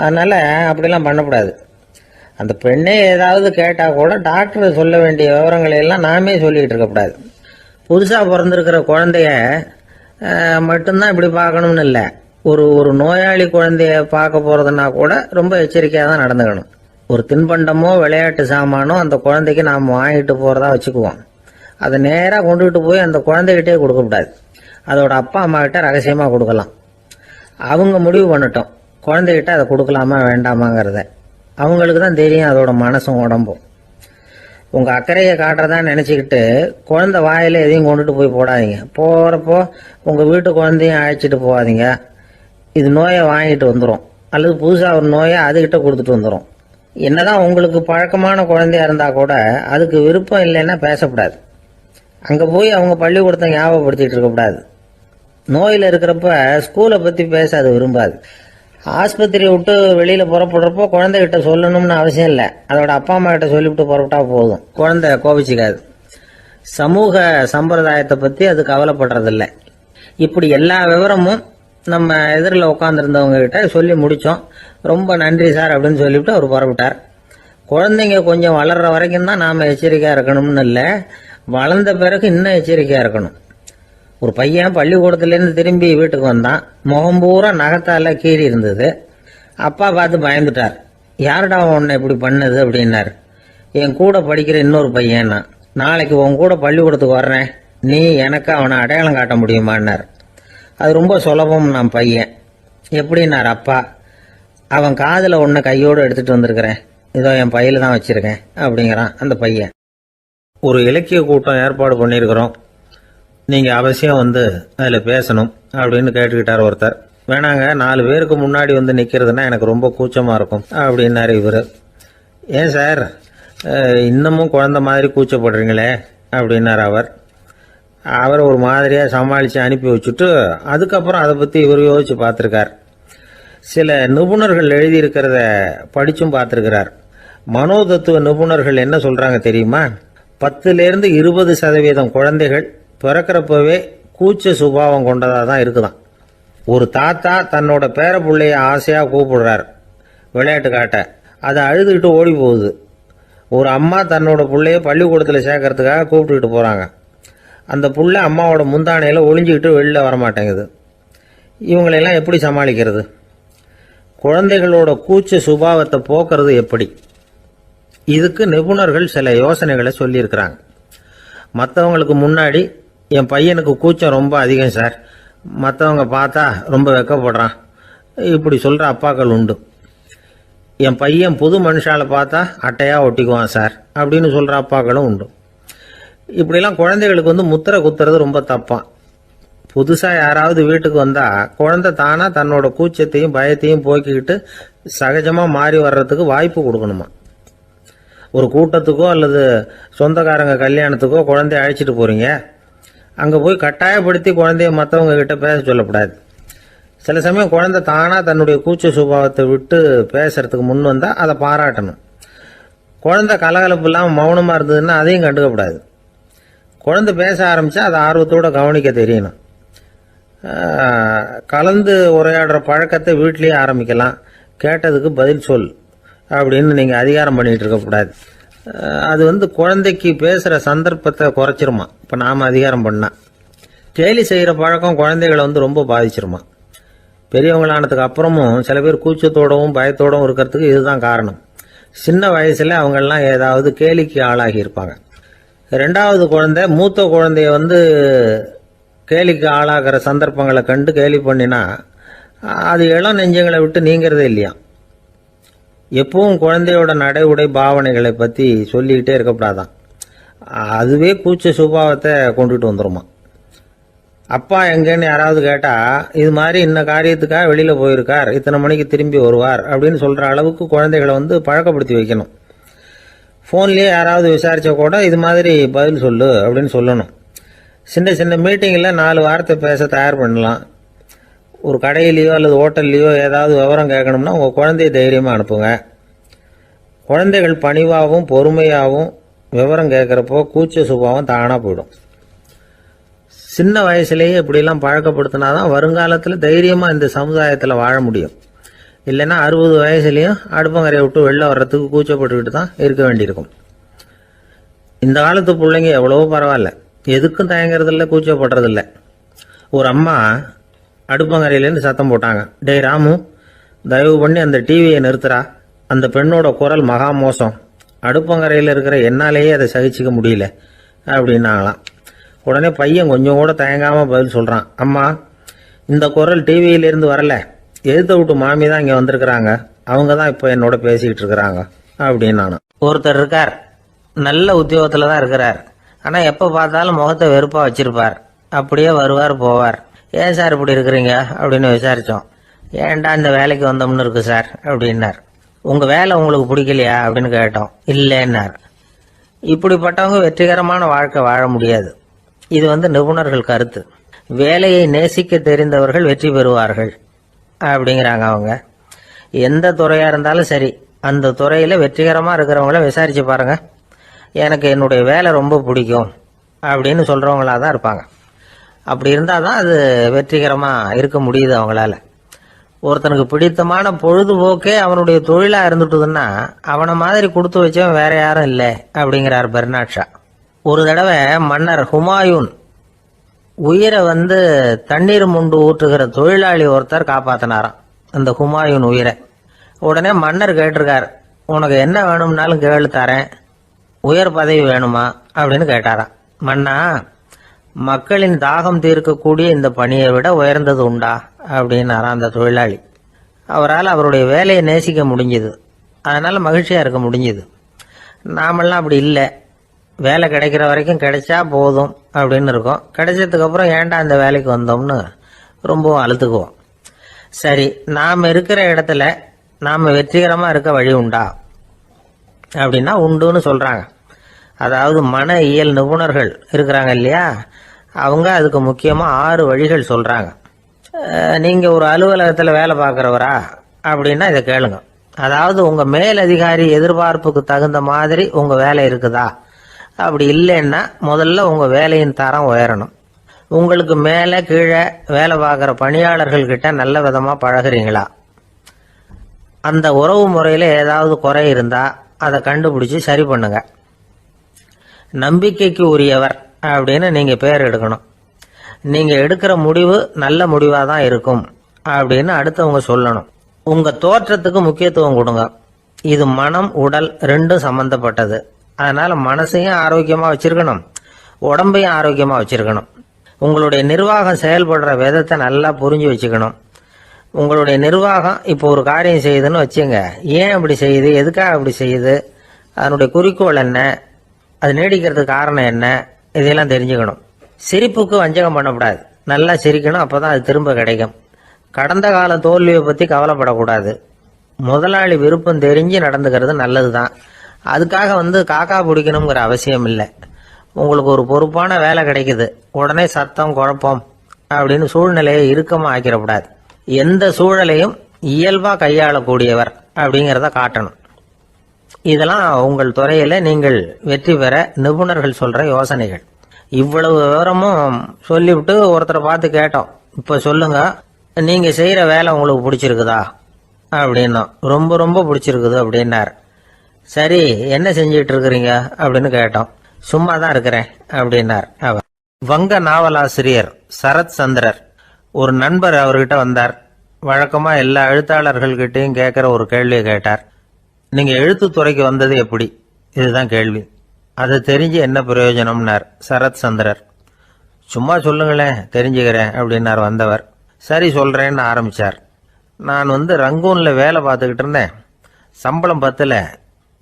அதனால் அப்படிலாம் பண்ணக்கூடாது. அந்த பெண்ணே ஏதாவது கேட்டால் கூட டாக்டர் சொல்ல வேண்டிய விவரங்களை எல்லாம் நாமே சொல்லிக்கிட்டு இருக்கக்கூடாது. புதுசாக பிறந்திருக்கிற குழந்தைய மட்டும்தான் இப்படி பார்க்கணும்னு இல்லை. ஒரு நோயாளி குழந்தைய பார்க்க போகிறதுனா கூட ரொம்ப எச்சரிக்கையாக தான் நடந்துக்கணும். ஒரு தின்பண்டமோ விளையாட்டு சாமானோ அந்த குழந்தைக்கு நாம் வாங்கிட்டு போகிறதா வச்சுக்குவோம். அதை நேராக கொண்டுகிட்டு போய் அந்த குழந்தைகிட்டே கொடுக்கக்கூடாது. அதோட அப்பா அம்மா கிட்ட ரகசியமாக கொடுக்கலாம். அவங்க முடிவு பண்ணட்டும் குழந்தைகிட்ட அதை கொடுக்கலாமா வேண்டாமாங்கிறத. அவங்களுக்கு தான் தெரியும் அதோட மனசும் உடம்பும். உங்கள் அக்கறையை காட்டுறதா நினச்சிக்கிட்டு குழந்தை வாயில் எதையும் கொண்டுட்டு போய் போடாதீங்க. போகிறப்போ உங்கள் வீட்டு குழந்தையும் அழைச்சிட்டு போகாதீங்க. இது நோயை வாங்கிட்டு வந்துடும், அல்லது புதுசாக ஒரு நோயை அதுகிட்ட கொடுத்துட்டு வந்துடும். என்னதான் உங்களுக்கு பழக்கமான குழந்தையா இருந்தால் கூட அதுக்கு விருப்பம் இல்லைன்னா பேசக்கூடாது. அங்கே போய் அவங்க பள்ளிக்கூடத்தை ஞாபகப்படுத்திட்டு இருக்கக்கூடாது. நோயில் இருக்கிறப்ப ஸ்கூலை பற்றி பேச அது விரும்பாது. ஆஸ்பத்திரியை விட்டு வெளியில் புறப்படுறப்போ குழந்தைகிட்ட சொல்லணும்னு அவசியம் இல்லை. அதோட அப்பா அம்மா கிட்ட சொல்லிவிட்டு புறப்பட்டா போதும், குழந்தை கோபிச்சிக்காது. சமூக சம்பிரதாயத்தை பற்றி அது கவலைப்படுறதில்லை. இப்படி எல்லா விவரமும் நம்ம எதிரில் உட்காந்துருந்தவங்க கிட்ட சொல்லி முடித்தோம். ரொம்ப நன்றி சார் அப்படின்னு சொல்லிவிட்டு அவர் புறப்பட்டார். குழந்தைங்க கொஞ்சம் வளர்கிற வரைக்கும் தான் நாம் எச்சரிக்கையாக இருக்கணும்னு இல்லை, வளர்ந்த பிறகு இன்னும் எச்சரிக்கையாக இருக்கணும். ஒரு பையன் பள்ளிக்கூடத்துலேருந்து திரும்பி வீட்டுக்கு வந்தான். முகம் பூரா நகத்தால கீறி இருந்தது. அப்பா பார்த்து பயந்துட்டார். யாருடா உன்னை இப்படி பண்ணது அப்படின்னாரு. என் கூட படிக்கிற இன்னொரு பையன்னா. நாளைக்கு உன் கூட பள்ளிக்கூடத்துக்கு வர்றேன், நீ எனக்கு அவனை அடையாளம் காட்ட முடியுமான்னார். அது ரொம்ப சுலபம் நான் பையன். எப்படின்னார் அப்பா. அவன் காதில் ஒன்று கையோடு எடுத்துகிட்டு வந்திருக்கிறேன், இதோ என் பையில தான் வச்சுருக்கேன் அப்படிங்கிறான் அந்த பையன். ஒரு இலக்கிய கூட்டம் ஏற்பாடு பண்ணியிருக்கிறோம், நீங்கள் அவசியம் வந்து அதில் பேசணும் அப்படின்னு கேட்டுக்கிட்டார் ஒருத்தர். வேணாங்க, 4 பேருக்கு முன்னாடி வந்து நிற்கிறதுனா எனக்கு ரொம்ப கூச்சமாக இருக்கும் அப்படின்னாரு இவர். ஏன் சார் இன்னமும் குழந்தை மாதிரி கூச்சப்படுறீங்களே அப்படின்னார் அவர். அவர் ஒரு மாதிரியாக சமாளித்து அனுப்பி வச்சுட்டு அதுக்கப்புறம் அதை பற்றி இவர் யோசித்து பார்த்துருக்கார். சில நிபுணர்கள் எழுதியிருக்கிறத படித்தும் பார்த்துருக்கிறார். மனோதத்துவ நிபுணர்கள் என்ன சொல்கிறாங்க தெரியுமா? 10லேருந்து 20% குழந்தைகள் பிறக்கிறப்பவே கூச்ச சுபாவம் கொண்டதாக தான் இருக்குதான். ஒரு தாத்தா தன்னோட பேர பிள்ளைய ஆசையாக கூப்பிடுறார் விளையாட்டு காட்ட, அதை அழுதுகிட்டு ஓடி போகுது. ஒரு அம்மா தன்னோட பிள்ளைய பள்ளிக்கூடத்தில் சேர்க்கறதுக்காக கூப்பிட்டுக்கிட்டு போகிறாங்க. அந்த புள்ள அம்மாவோட முந்தானையில் ஒளிஞ்சிக்கிட்டு வெளில வரமாட்டேங்குது. இவங்களெல்லாம் எப்படி சமாளிக்கிறது? குழந்தைகளோட கூச்ச சுபாவத்தை போக்குறது எப்படி? இதுக்கு நிபுணர்கள் சில யோசனைகளை சொல்லியிருக்கிறாங்க. மற்றவங்களுக்கு முன்னாடி என் பையனுக்கு கூச்சம் ரொம்ப அதிகம் சார், மற்றவங்க பார்த்தா ரொம்ப வெக்கப்படுறான், இப்படி சொல்கிற அப்பாக்கள் உண்டு. என் பையன் புது மனுஷால பார்த்தா அட்டையாக ஒட்டிக்குவான் சார் அப்படின்னு சொல்கிற அப்பாக்களும் உண்டு. இப்படிலாம் குழந்தைகளுக்கு வந்து முத்திரை குத்துறது ரொம்ப தப்பான். புதுசாக யாராவது வீட்டுக்கு வந்தால் குழந்தை தானாக தன்னோட கூச்சத்தையும் பயத்தையும் போக்கிக்கிட்டு சகஜமாக மாறி வர்றதுக்கு வாய்ப்பு கொடுக்கணுமா. ஒரு கூட்டத்துக்கோ அல்லது சொந்தக்காரங்க கல்யாணத்துக்கோ குழந்தைய அழைச்சிட்டு போகிறீங்க, அங்கே போய் கட்டாயப்படுத்தி குழந்தைய மற்றவங்க கிட்ட பேச சொல்லக்கூடாது. சில சமயம் குழந்தை தானாக தன்னுடைய கூச்ச சுபாவத்தை விட்டு பேசுறதுக்கு முன் வந்தால் அதை பாராட்டணும். குழந்தை கலகலப்பு இல்லாமல் மௌனமாக இருந்ததுன்னா அதையும் கண்டுக்கக்கூடாது. குழந்தை பேச ஆரம்பித்தா அதை ஆர்வத்தோடு கவனிக்க தெரியணும். கலந்து உரையாடுற பழக்கத்தை வீட்லேயே ஆரம்பிக்கலாம். கேட்டதுக்கு பதில் சொல் அப்படின்னு நீங்கள் அதிகாரம் பண்ணிகிட்டு இருக்கக்கூடாது. அது வந்து குழந்தைக்கு பேசுகிற சந்தர்ப்பத்தை குறைச்சிருமா. இப்போ நாம் அதிகாரம் பண்ணால் கேலி செய்கிற பழக்கம் குழந்தைகளை வந்து ரொம்ப பாதிச்சிருமா. பெரியவங்களானதுக்கு அப்புறமும் சில பேர் கூச்சத்தோடவும் பயத்தோடவும் இருக்கிறதுக்கு இதுதான் காரணம். சின்ன வயசில் அவங்கெல்லாம் ஏதாவது கேலிக்கு ஆளாகி இருப்பாங்க. 2வது குழந்தை மூத்த குழந்தைய வந்து கேலிக்கு ஆளாகிற சந்தர்ப்பங்களை கண்டு கேலி பண்ணினா அது இளம் நெஞ்சங்களை விட்டு நீங்கிறதே இல்லையா. எப்பவும் குழந்தையோட நடை உடை பாவனைகளை பற்றி சொல்லிக்கிட்டே இருக்கக்கூடாதான். அதுவே கூச்ச சுபாவத்தை கொண்டுட்டு வந்துருமா. அப்பா எங்கேன்னு யாராவது கேட்டால் இது மாதிரி இன்ன காரியத்துக்காக வெளியில் போயிருக்கார், இத்தனை மணிக்கு திரும்பி வருவார் அப்படின்னு சொல்கிற அளவுக்கு குழந்தைகளை வந்து பழக்கப்படுத்தி வைக்கணும். ஃபோன்லேயே யாராவது விசாரித்தா கூட இது மாதிரி பதில் சொல்லு அப்படின்னு சொல்லணும். சின்ன சின்ன மீட்டிங்கில் 4 வார்த்தை பேச தயார் பண்ணலாம். ஒரு கடையிலையோ அல்லது ஹோட்டல்லையோ ஏதாவது விவரம் கேட்கணும்னா உங்கள் குழந்தைய தைரியமாக அனுப்புங்க. குழந்தைகள் பணிவாகவும் பொறுமையாகவும் விவரம் கேட்குறப்போ கூச்ச சுபாவம் தானாக போயிடும். சின்ன வயசுலேயே இப்படிலாம் பழக்கப்படுத்தினா தான் வருங்காலத்தில் தைரியமாக இந்த சமுதாயத்தில் வாழ முடியும். இல்லைன்னா 60 வயசுலேயும் அடுப்பங்கரையை விட்டு வெளில வர்றதுக்கு கூச்சப்பட்டுக்கிட்டு தான் இருக்க வேண்டியிருக்கும். இந்த காலத்து பிள்ளைங்க எவ்வளவோ பரவாயில்ல, எதுக்கும் தயங்குறதில்ல, கூச்சப்படுறதில்ல. ஒரு அம்மா அடுப்பங்கரையிலேருந்து சத்தம் போட்டாங்க, டேய் ராமு, தயவு பண்ணி அந்த டிவியை நிறுத்துறா, அந்த பெண்ணோட குரல் மகா மோசம், அடுப்பங்கரையில் இருக்கிற என்னாலேயே அதை சகிச்சிக்க முடியல அப்படின்னாங்களாம். உடனே பையன் கொஞ்சம் கூட தயங்காமல் பதில் சொல்கிறான், அம்மா இந்த குரல் டிவியிலேருந்து வரல, எழுத விட்டு மாமி தான் இங்கே வந்திருக்கிறாங்க, அவங்க தான் இப்போ என்னோட பேசிக்கிட்டு இருக்கிறாங்க அப்படின்னு. நான் ஒருத்தர் இருக்கார், நல்ல உத்தியோகத்தில் தான் இருக்கிறார், ஆனால் எப்போ பார்த்தாலும் முகத்தை வெறுப்பாக வச்சிருப்பார், அப்படியே வருவார் போவார். ஏன் சார் இப்படி இருக்கிறீங்க அப்படின்னு விசாரித்தோம். ஏன்டா இந்த வேலைக்கு வந்தோம்னு இருக்கு சார் அப்படின்னார். உங்கள் வேலை உங்களுக்கு பிடிக்கலையா அப்படின்னு கேட்டோம். இல்லைன்னார். இப்படிப்பட்டவங்க வெற்றிகரமான வாழ்க்கை வாழ முடியாது. இது வந்து நிபுணர்கள் கருத்து. வேலையை நேசிக்க தெரிந்தவர்கள் வெற்றி பெறுவார்கள் அப்படிங்கிறாங்க அவங்க. எந்த துறையாக இருந்தாலும் சரி, அந்த துறையில் வெற்றிகரமாக இருக்கிறவங்கள விசாரித்து பாருங்கள். எனக்கு என்னுடைய வேலை ரொம்ப பிடிக்கும் அப்படின்னு சொல்கிறவங்களாக தான் இருப்பாங்க. அப்படி இருந்தால் தான் அது வெற்றிகரமாக இருக்க முடியுது அவங்களால. ஒருத்தனுக்கு பிடித்தமான பொழுதுபோக்கே அவனுடைய தொழிலாக இருந்துட்டுதுன்னா அவனை மாதிரி கொடுத்து வச்சவன் வேற யாரும் இல்லை அப்படிங்கிறார் பெர்னாட் ஷா. ஒரு தடவை மன்னர் ஹுமாயூன் உயிரை தண்ணீர் முண்டு ஊற்றுகிற தொழிலாளி ஒருத்தர் காப்பாத்தினாராம் அந்த ஹுமாயூன் உயிரை. உடனே மன்னர் கேட்டிருக்கார், உனக்கு என்ன வேணும்னாலும் கேளு தரேன், உயர் பதவி வேணுமா அப்படின்னு கேட்டாராம். மன்னா, மக்களின் தாகம் தீர்க்கக்கூடிய இந்த பணியை விட உயர்ந்தது உண்டா அப்படின்னாராம் அந்த தொழிலாளி. அவரால் அவருடைய வேலையை நேசிக்க முடிஞ்சுது, அதனால மகிழ்ச்சியா இருக்க முடிஞ்சுது. நாமெல்லாம் அப்படி இல்லை, வேலை கிடைக்கிற வரைக்கும் கிடைச்சா போதும் அப்படின்னு இருக்கோம். கிடைச்சதுக்கு அப்புறம் ஏன்டா இந்த வேலைக்கு வந்தோம்னு ரொம்பவும் அழுத்துக்குவோம். சரி, நாம் இருக்கிற இடத்துல நாம் வெற்றிகரமாக இருக்க வழி உண்டா அப்படின்னா உண்டுன்னு சொல்கிறாங்க. அதாவது மன இயல் நிபுணர்கள் இருக்கிறாங்க இல்லையா, அவங்க அதுக்கு முக்கியமாக 6 வழிகள் சொல்கிறாங்க. நீங்கள் ஒரு அலுவலகத்தில் வேலை பார்க்குறவரா அப்படின்னா இதை கேளுங்க. அதாவது உங்கள் மேலதிகாரி எதிர்பார்ப்புக்கு தகுந்த மாதிரி உங்கள் வேலை இருக்குதா? அப்படி இல்லைன்னா முதல்ல உங்கள் வேலையின் தரம் உயரணும். உங்களுக்கு மேலே கீழே வேலை பார்க்குற பணியாளர்கள் கிட்ட நல்ல விதமாக பழகுறீங்களா? அந்த உறவு முறையில் ஏதாவது குறை இருந்தால் அதை கண்டுபிடிச்சி சரி பண்ணுங்க. நம்பிக்கைக்கு உரியவர் அப்படின்னு நீங்கள் பேர் எடுக்கணும். நீங்கள் எடுக்கிற முடிவு நல்ல முடிவாக தான் இருக்கும் அப்படின்னு அடுத்தவங்க சொல்லணும். உங்கள் தோற்றத்துக்கு முக்கியத்துவம் கொடுங்க. இது மனம் உடல் ரெண்டும் சம்பந்தப்பட்டது. அதனால மனசையும் ஆரோக்கியமாக வச்சிருக்கணும், உடம்பையும் ஆரோக்கியமாக வச்சிருக்கணும். உங்களுடைய நிர்வாகம் செயல்படுற விதத்தை நல்லா புரிஞ்சு வச்சுக்கணும். உங்களுடைய நிர்வாகம் இப்போ ஒரு காரியம் செய்யுதுன்னு வச்சுங்க, ஏன் அப்படி செய்யுது, எதுக்காக அப்படி செய்யுது, அதனுடைய குறிக்கோள் என்ன, அது நீடிக்கிறதுக்கு காரணம் என்ன, இதெல்லாம் தெரிஞ்சுக்கணும். சிரிப்புக்கு வஞ்சகம் பண்ணக்கூடாது, நல்லா சிரிக்கணும், அப்போதான் அது திரும்ப கிடைக்கும். கடந்த கால தோல்வியை பற்றி கவலைப்படக்கூடாது. முதலாளி விருப்பம் தெரிஞ்சு நடந்துக்கிறது நல்லது தான். அதுக்காக காக்கா பிடிக்கணுங்கிற அவசியம் இல்லை. உங்களுக்கு ஒரு பொறுப்பான வேலை கிடைக்குது, உடனே சத்தம் குழப்பம் அப்படின்னு சூழ்நிலையை இறுக்கமாக ஆக்கிடக்கூடாது. எந்த சூழலையும் இயல்பாக கையாளக்கூடியவர் அப்படிங்கிறத காட்டணும். இதெல்லாம் உங்கள் துறையில் நீங்கள் வெற்றி பெற நிபுணர்கள் சொல்கிற யோசனைகள். இவ்வளவு விவரமும் சொல்லிவிட்டு ஒருத்தரை பார்த்து கேட்டோம், இப்போ சொல்லுங்க, நீங்கள் செய்கிற வேலை உங்களுக்கு பிடிச்சிருக்குதா அப்படின்னா. ரொம்ப ரொம்ப பிடிச்சிருக்குது அப்படின்னார். சரி, என்ன செஞ்சிட்டு இருக்கிறீங்க அப்படின்னு கேட்டோம். சும்மா தான் இருக்கிறேன் அப்படின்னார் அவர். வங்க நாவலாசிரியர் சரத் சந்திரர் ஒரு நண்பர் அவர்கிட்ட வந்தார். வழக்கமா எல்லா எழுத்தாளர்கள்கிட்டையும் கேட்கிற ஒரு கேள்வியை கேட்டார். நீங்க எழுத்துத்துறைக்கு வந்தது எப்படி? இதுதான் கேள்வி. அதை தெரிஞ்சு என்ன பிரயோஜனம்னார் சரத் சந்திரர். சும்மா சொல்லுங்களேன், தெரிஞ்சுக்கிறேன் அப்படின்னார் வந்தவர். சரி சொல்றேன்னு ஆரம்பிச்சார். நான் ரங்கூன்ல வேலை பார்த்துக்கிட்டு இருந்தேன். சம்பளம் பத்தல,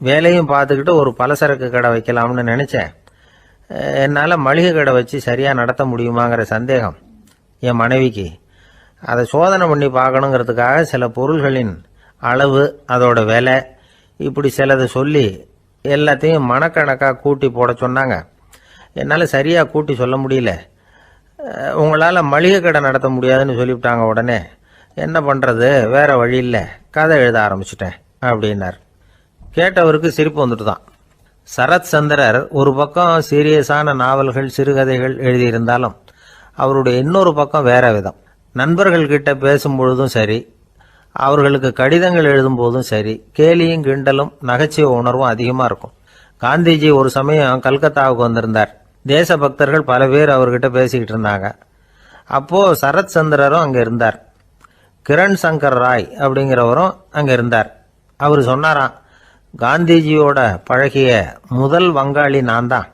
வேலையும் பார்த்துக்கிட்டு ஒரு பலசரக்கு கடை வைக்கலாம்னு நினைச்சேன். என்னால் மளிகை கடை வச்சு சரியாக நடத்த முடியுமாங்கிற சந்தேகம் என் மனைவிக்கு. அதை சோதனை பண்ணி பார்க்கணுங்கிறதுக்காக சில பொருள்களின் அளவு, அதோட விலை, இப்படி சிலதை சொல்லி எல்லாத்தையும் மனக்கணக்காக கூட்டி போட சொன்னாங்க. என்னால் சரியாக கூட்டி சொல்ல முடியல. உங்களால் மளிகை கடை நடத்த முடியாதுன்னு சொல்லிவிட்டாங்க. உடனே என்ன பண்ணுறது, வேற வழி இல்லை, கதை எழுத ஆரம்பிச்சிட்டேன் அப்படின்னார். கேட்டவருக்கு சிரிப்பு வந்துட்டு தான். சரத் சந்திரர் ஒரு பக்கம் சீரியஸான நாவல்கள், சிறுகதைகள் எழுதியிருந்தாலும் அவருடைய இன்னொரு பக்கம் வேற விதம். நண்பர்கள் கிட்ட பேசும் பொழுதும் சரி, அவர்களுக்கு கடிதங்கள் எழுதும் போதும் சரி, கேலியும் கிண்டலும் நகைச்சுவை உணர்வும் அதிகமாக இருக்கும். காந்திஜி ஒரு சமயம் கல்கத்தாவுக்கு வந்திருந்தார். தேசபக்தர்கள் பல பேர் அவர்கிட்ட பேசிக்கிட்டு இருந்தாங்க. அப்போ சரத் சந்திரரும் அங்கே இருந்தார். கிரண் சங்கர் ராய் அப்படிங்கிறவரும் அங்கே இருந்தார். அவர் சொன்னாராம், காந்திஜியோட பழகிய முதல் வங்காளி நான் தான்.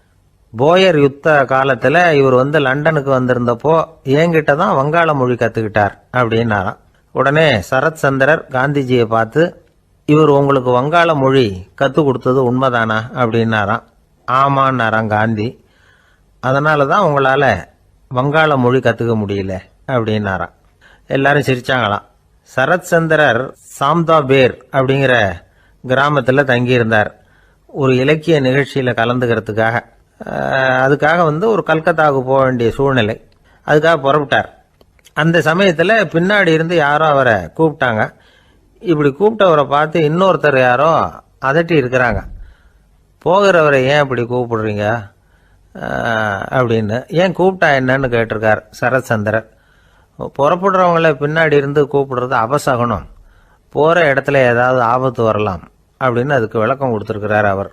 போயர் யுத்த காலத்தில் இவர் லண்டனுக்கு வந்திருந்தப்போ என்கிட்ட தான் வங்காள மொழி கற்றுக்கிட்டார் அப்படின்னாராம். உடனே சரத் சந்திரர் காந்திஜியை பார்த்து, இவர் உங்களுக்கு வங்காள மொழி கற்றுக் கொடுத்தது உண்மைதானா அப்படின்னாராம். ஆமான்னாராம் காந்தி. அதனால தான் உங்களால் வங்காள மொழி கற்றுக்க முடியல அப்படின்னாராம். எல்லாரும் சிரிச்சாங்களாம். சரத் சந்திரர் சாம்தா பேர் அப்படிங்கிற கிராமத்தில் தங்கியிருந்தார் ஒரு இலக்கிய நிகழ்ச்சியில் கலந்துக்கிறதுக்காக. அதுக்காக ஒரு கல்கத்தாவுக்கு போக வேண்டிய சூழ்நிலை. அதுக்காக புறப்பட்டார். அந்த சமயத்தில் பின்னாடி இருந்து யாரோ அவரை கூப்பிட்டாங்க. இப்படி கூப்பிட்டவரை பார்த்து இன்னொருத்தர் யாரோ அதட்டி இருக்கிறாங்க. போகிறவரை ஏன் இப்படி கூப்பிடுறீங்க அப்படின்னு. ஏன் கூப்பிட்டா என்னன்னு கேட்டிருக்கார் சரத் சந்திரர். புறப்படுறவங்கள பின்னாடி இருந்து கூப்பிடுறது அபசகுனம், போகிற இடத்துல ஏதாவது ஆபத்து வரலாம் அப்படின்னு அதுக்கு விளக்கம் கொடுத்துருக்கிறார் அவர்.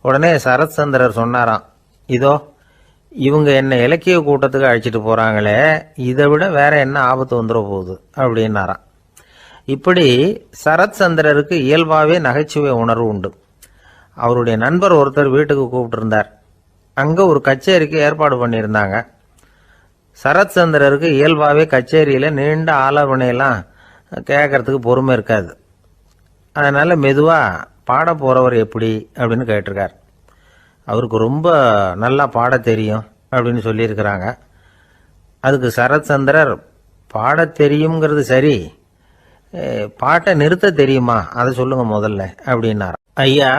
உடனே சரத் சந்திரர் சொன்னாராம், இதோ இவங்க என்ன இலக்கிய கூட்டத்துக்கு அழைச்சிட்டு போறாங்களே, இதை விட வேற என்ன ஆபத்து வந்துட போகுது அப்படின்னாராம். இப்படி சரத் சந்திரருக்கு இயல்பாவே நகைச்சுவை உணர்வு உண்டு. அவருடைய நண்பர் ஒருத்தர் வீட்டுக்கு கூப்பிட்டு இருந்தார். அங்க ஒரு கச்சேரிக்கு ஏற்பாடு பண்ணியிருந்தாங்க. சரத் சந்திரருக்கு இயல்பாவே கச்சேரியில நீண்ட ஆலோசனையெல்லாம் கேட்கறதுக்கு பொறுமை இருக்காது. அதனால மெதுவா பாட போறவர் எப்படி அப்படின்னு கேட்டிருக்கார். அவருக்கு ரொம்ப நல்லா பாட தெரியும் அப்படின்னு சொல்லியிருக்கிறாங்க. அதுக்கு சரத் சந்திரர், பாட தெரியுங்கிறது சரி, பாட்டை நிறுத்த தெரியுமா, அதை சொல்லுங்க முதல்ல அப்படின்னார். ஐயா,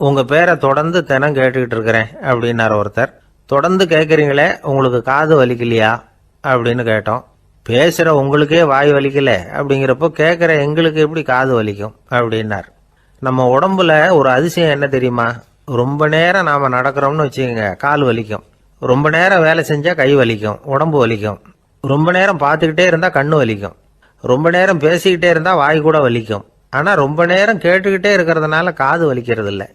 உங்க பேரை தொடர்ந்து தினம் கேட்டுக்கிட்டு இருக்கிறேன் அப்படின்னார் ஒருத்தர். தொடர்ந்து கேட்குறீங்களே, உங்களுக்கு காது வலிக்கலையா அப்படின்னு கேட்டோம். பேசுற உங்களுக்கே வாய் வலிக்கல அப்படிங்கிறப்போ கேட்குற எங்களுக்கு எப்படி காது வலிக்கும் அப்படின்னார். நம்ம உடம்புல ஒரு அதிசயம் என்ன தெரியுமா? ரொம்ப நேரம் நாம நடக்கிறோம்னு வச்சுக்கோங்க, கால் வலிக்கும். ரொம்ப நேரம் வேலை செஞ்சா கை வலிக்கும், உடம்பு வலிக்கும். ரொம்ப நேரம் பார்த்துக்கிட்டே இருந்தா கண்ணு வலிக்கும். ரொம்ப நேரம் பேசிக்கிட்டே இருந்தா வாய் கூட வலிக்கும். ஆனா ரொம்ப நேரம் கேட்டுக்கிட்டே இருக்கிறதுனால காது வலிக்கிறது இல்லை.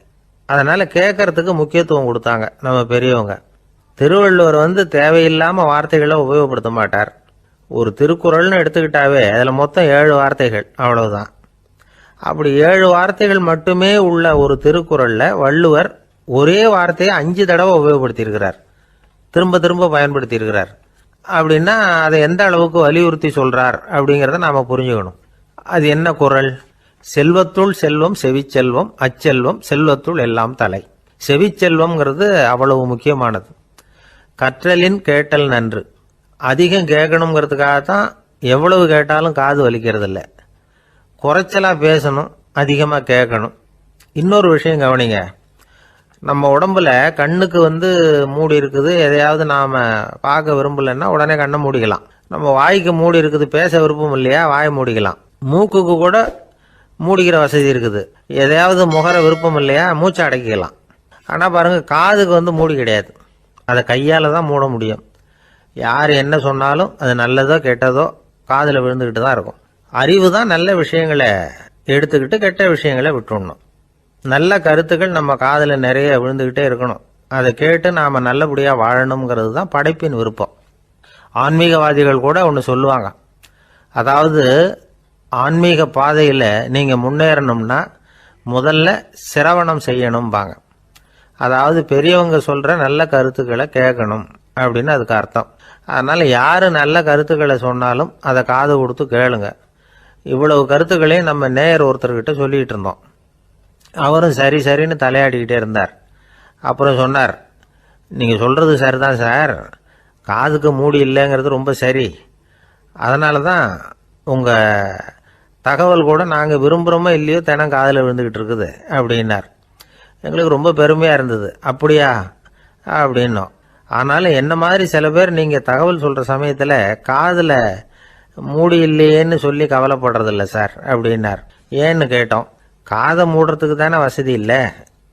அதனால கேட்கறதுக்கு முக்கியத்துவம் கொடுத்தாங்க நம்ம பெரியவங்க. திருவள்ளுவர் தேவையில்லாம வார்த்தைகளை உபயோகப்படுத்த மாட்டார். ஒரு திருக்குறள்னு எடுத்துக்கிட்டாவே அதுல மொத்தம் 7 வார்த்தைகள், அவ்வளவுதான். அப்படி 7 வார்த்தைகள் மட்டுமே உள்ள ஒரு திருக்குறள்ல வள்ளுவர் ஒரே வார்த்தையை 5 தடவை உபயோகப்படுத்தியிருக்கிறார், திரும்ப திரும்ப பயன்படுத்தி இருக்கிறார். அப்படின்னா அதை எந்த அளவுக்கு வலியுறுத்தி சொல்றார் அப்படிங்கிறத நாம புரிஞ்சுக்கணும். அது என்ன குறள்? செல்வத்துள் செல்வம் செவிச்செல்வம், அச்செல்வம் செல்வத்துள் எல்லாம் தலை. செவிச்செல்வம்ங்கிறது அவ்வளவு முக்கியமானது. கற்றலின் கேட்டல் நன்று. அதிகம் கேட்கணுங்கிறதுக்காகத்தான் எவ்வளவு கேட்டாலும் காது வலிக்கிறது இல்லை. குறைச்சலா பேசணும், அதிகமா கேட்கணும். இன்னொரு விஷயம் கவனிங்க, நம்ம உடம்புல கண்ணுக்கு மூடி இருக்குது, எதையாவது நாம பார்க்க விரும்பலன்னா உடனே கண்ணை மூடிக்கலாம். நம்ம வாய்க்கு மூடி இருக்குது, பேச விருப்பம் இல்லையா, வாயை மூடிக்கலாம். மூக்குக்கு கூட மூடிக்கிற வசதி இருக்குது, எதையாவது முகர விருப்பம் இல்லையா, மூச்சை அடக்கிக்கலாம். ஆனா பாருங்க, காதுக்கு மூடி கிடையாது, அதை கையால தான் மூட முடியும். யார் என்ன சொன்னாலும் அது நல்லதோ கெட்டதோ காதுல விழுந்துகிட்டு தான் இருக்கும். அறிவு தான் நல்ல விஷயங்களை எடுத்துக்கிட்டு கெட்ட விஷயங்களை விட்டுடணும். நல்ல கருத்துக்கள் நம்ம காதுல நிறைய விழுந்துகிட்டே இருக்கணும். அதை கேட்டு நாம நல்லபடியா வாழணுங்கிறது தான் படைப்பின் விருப்பம். ஆன்மீகவாதிகள் கூட ஒன்று சொல்லுவாங்க, அதாவது ஆன்மீக பாதையில நீங்க முன்னேறணும்னா முதல்ல சிரவணம் செய்யணும்பாங்க. அதாவது பெரியவங்க சொல்ற நல்ல கருத்துக்களை கேட்கணும் அப்படின்னு அதுக்கு அர்த்தம். அதனால யாரு நல்ல கருத்துக்களை சொன்னாலும் அதை காது கொடுத்து கேளுங்க. இவ்வளவு கருத்துக்களையும் நம்ம நேயர் ஒருத்தர்கிட்ட சொல்லிட்டு இருந்தோம். அவரும் சரி சரின்னு தலையாடிக்கிட்டே இருந்தார். அப்புறம் சொன்னார், நீங்க சொல்றது சரிதான் சார், காதுக்கு மூடி இல்லைங்கிறது ரொம்ப சரி. அதனால தான் உங்க தகவல் கூட நாங்க விரும்புறோமோ இல்லையோ தினம் காதுல விழுந்துகிட்டு இருக்குது அப்படின்னார். எங்களுக்கு ரொம்ப பெருமையா இருந்தது. அப்படியா அப்படின்னோம். ஆனாலும் என்ன மாதிரி சில பேர் நீங்க தகவல் சொல்ற சமயத்துல காதுல மூடி இல்லையேன்னு சொல்லி கவலைப்படுறதில்ல சார் அப்படின்னார். ஏன்னு கேட்டோம். காதை மூடுறதுக்கு தானே வசதி இல்லை,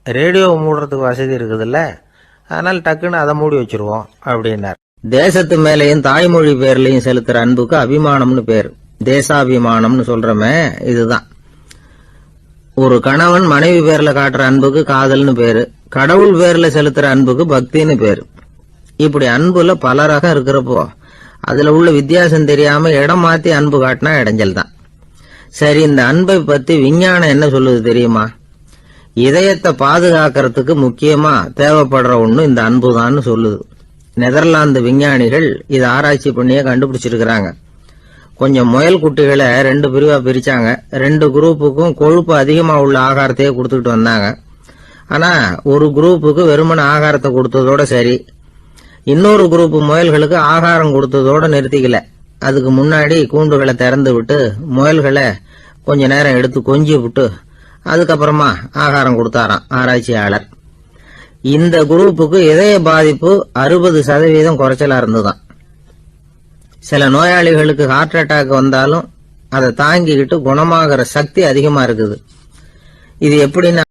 ரேடியோவை மூடுறதுக்கு வசதி இருக்குதுல்ல, அதனால டக்குன்னு அதை மூடி வச்சிருவோம் அப்படின்னார். தேசத்து மேலையும் தாய்மொழி பேர்லையும் செலுத்துற அன்புக்கு அபிமானம்னு பேர். தேசாபிமானம்னு சொல்றமே இதுதான். ஒரு கணவன் மனைவி பேர்ல காட்டுற அன்புக்கு காதல்னு பேரு. கடவுள் பேர்ல செலுத்துற அன்புக்கு பக்தின்னு பேரு. இப்படி அன்புல பல ரகம் இருக்கிறப்போ அதுல உள்ள வித்தியாசம் தெரியாம இடம் மாத்தி அன்பு காட்டினா இடைஞ்சல் தான். சரி, இந்த அன்பை பத்தி விஞ்ஞானம் என்ன சொல்லுது தெரியுமா? இதயத்தை பாதுகாக்கிறதுக்கு முக்கியமா தேவைப்படுற ஒண்ணு இந்த அன்புதான்னு சொல்லுது. நெதர்லாந்து விஞ்ஞானிகள் இதை ஆராய்ச்சி பண்ணியே கண்டுபிடிச்சிருக்கிறாங்க. கொஞ்சம் முயல் குட்டிகளை 2 பிரிவா பிரிச்சாங்க. 2 குரூப்புக்கும் கொழுப்பு அதிகமா உள்ள ஆகாரத்தையே கொடுத்துக்கிட்டு வந்தாங்க. ஆனா ஒரு குரூப்புக்கு வெறுமன ஆகாரத்தை கொடுத்ததோட சரி, இன்னொரு குரூப் முயல்களுக்கு ஆகாரம் கொடுத்ததோட நிறுத்திக்கல. அதுக்கு முன்னாடி கூண்டுகளை திறந்து விட்டு முயல்களை கொஞ்ச நேரம் எடுத்து கொஞ்சி விட்டு அதுக்கப்புறமா ஆகாரம் கொடுத்தாராம் ஆராய்ச்சியாளர். இந்த குரூப்புக்கு இதய பாதிப்பு 60% குறைச்சலா இருந்துதான். சில நோயாளிகளுக்கு ஹார்ட் அட்டாக் வந்தாலும் அதை தாங்கிக்கிட்டு குணமாகிற சக்தி அதிகமா இருக்குது. இது எப்படின்னா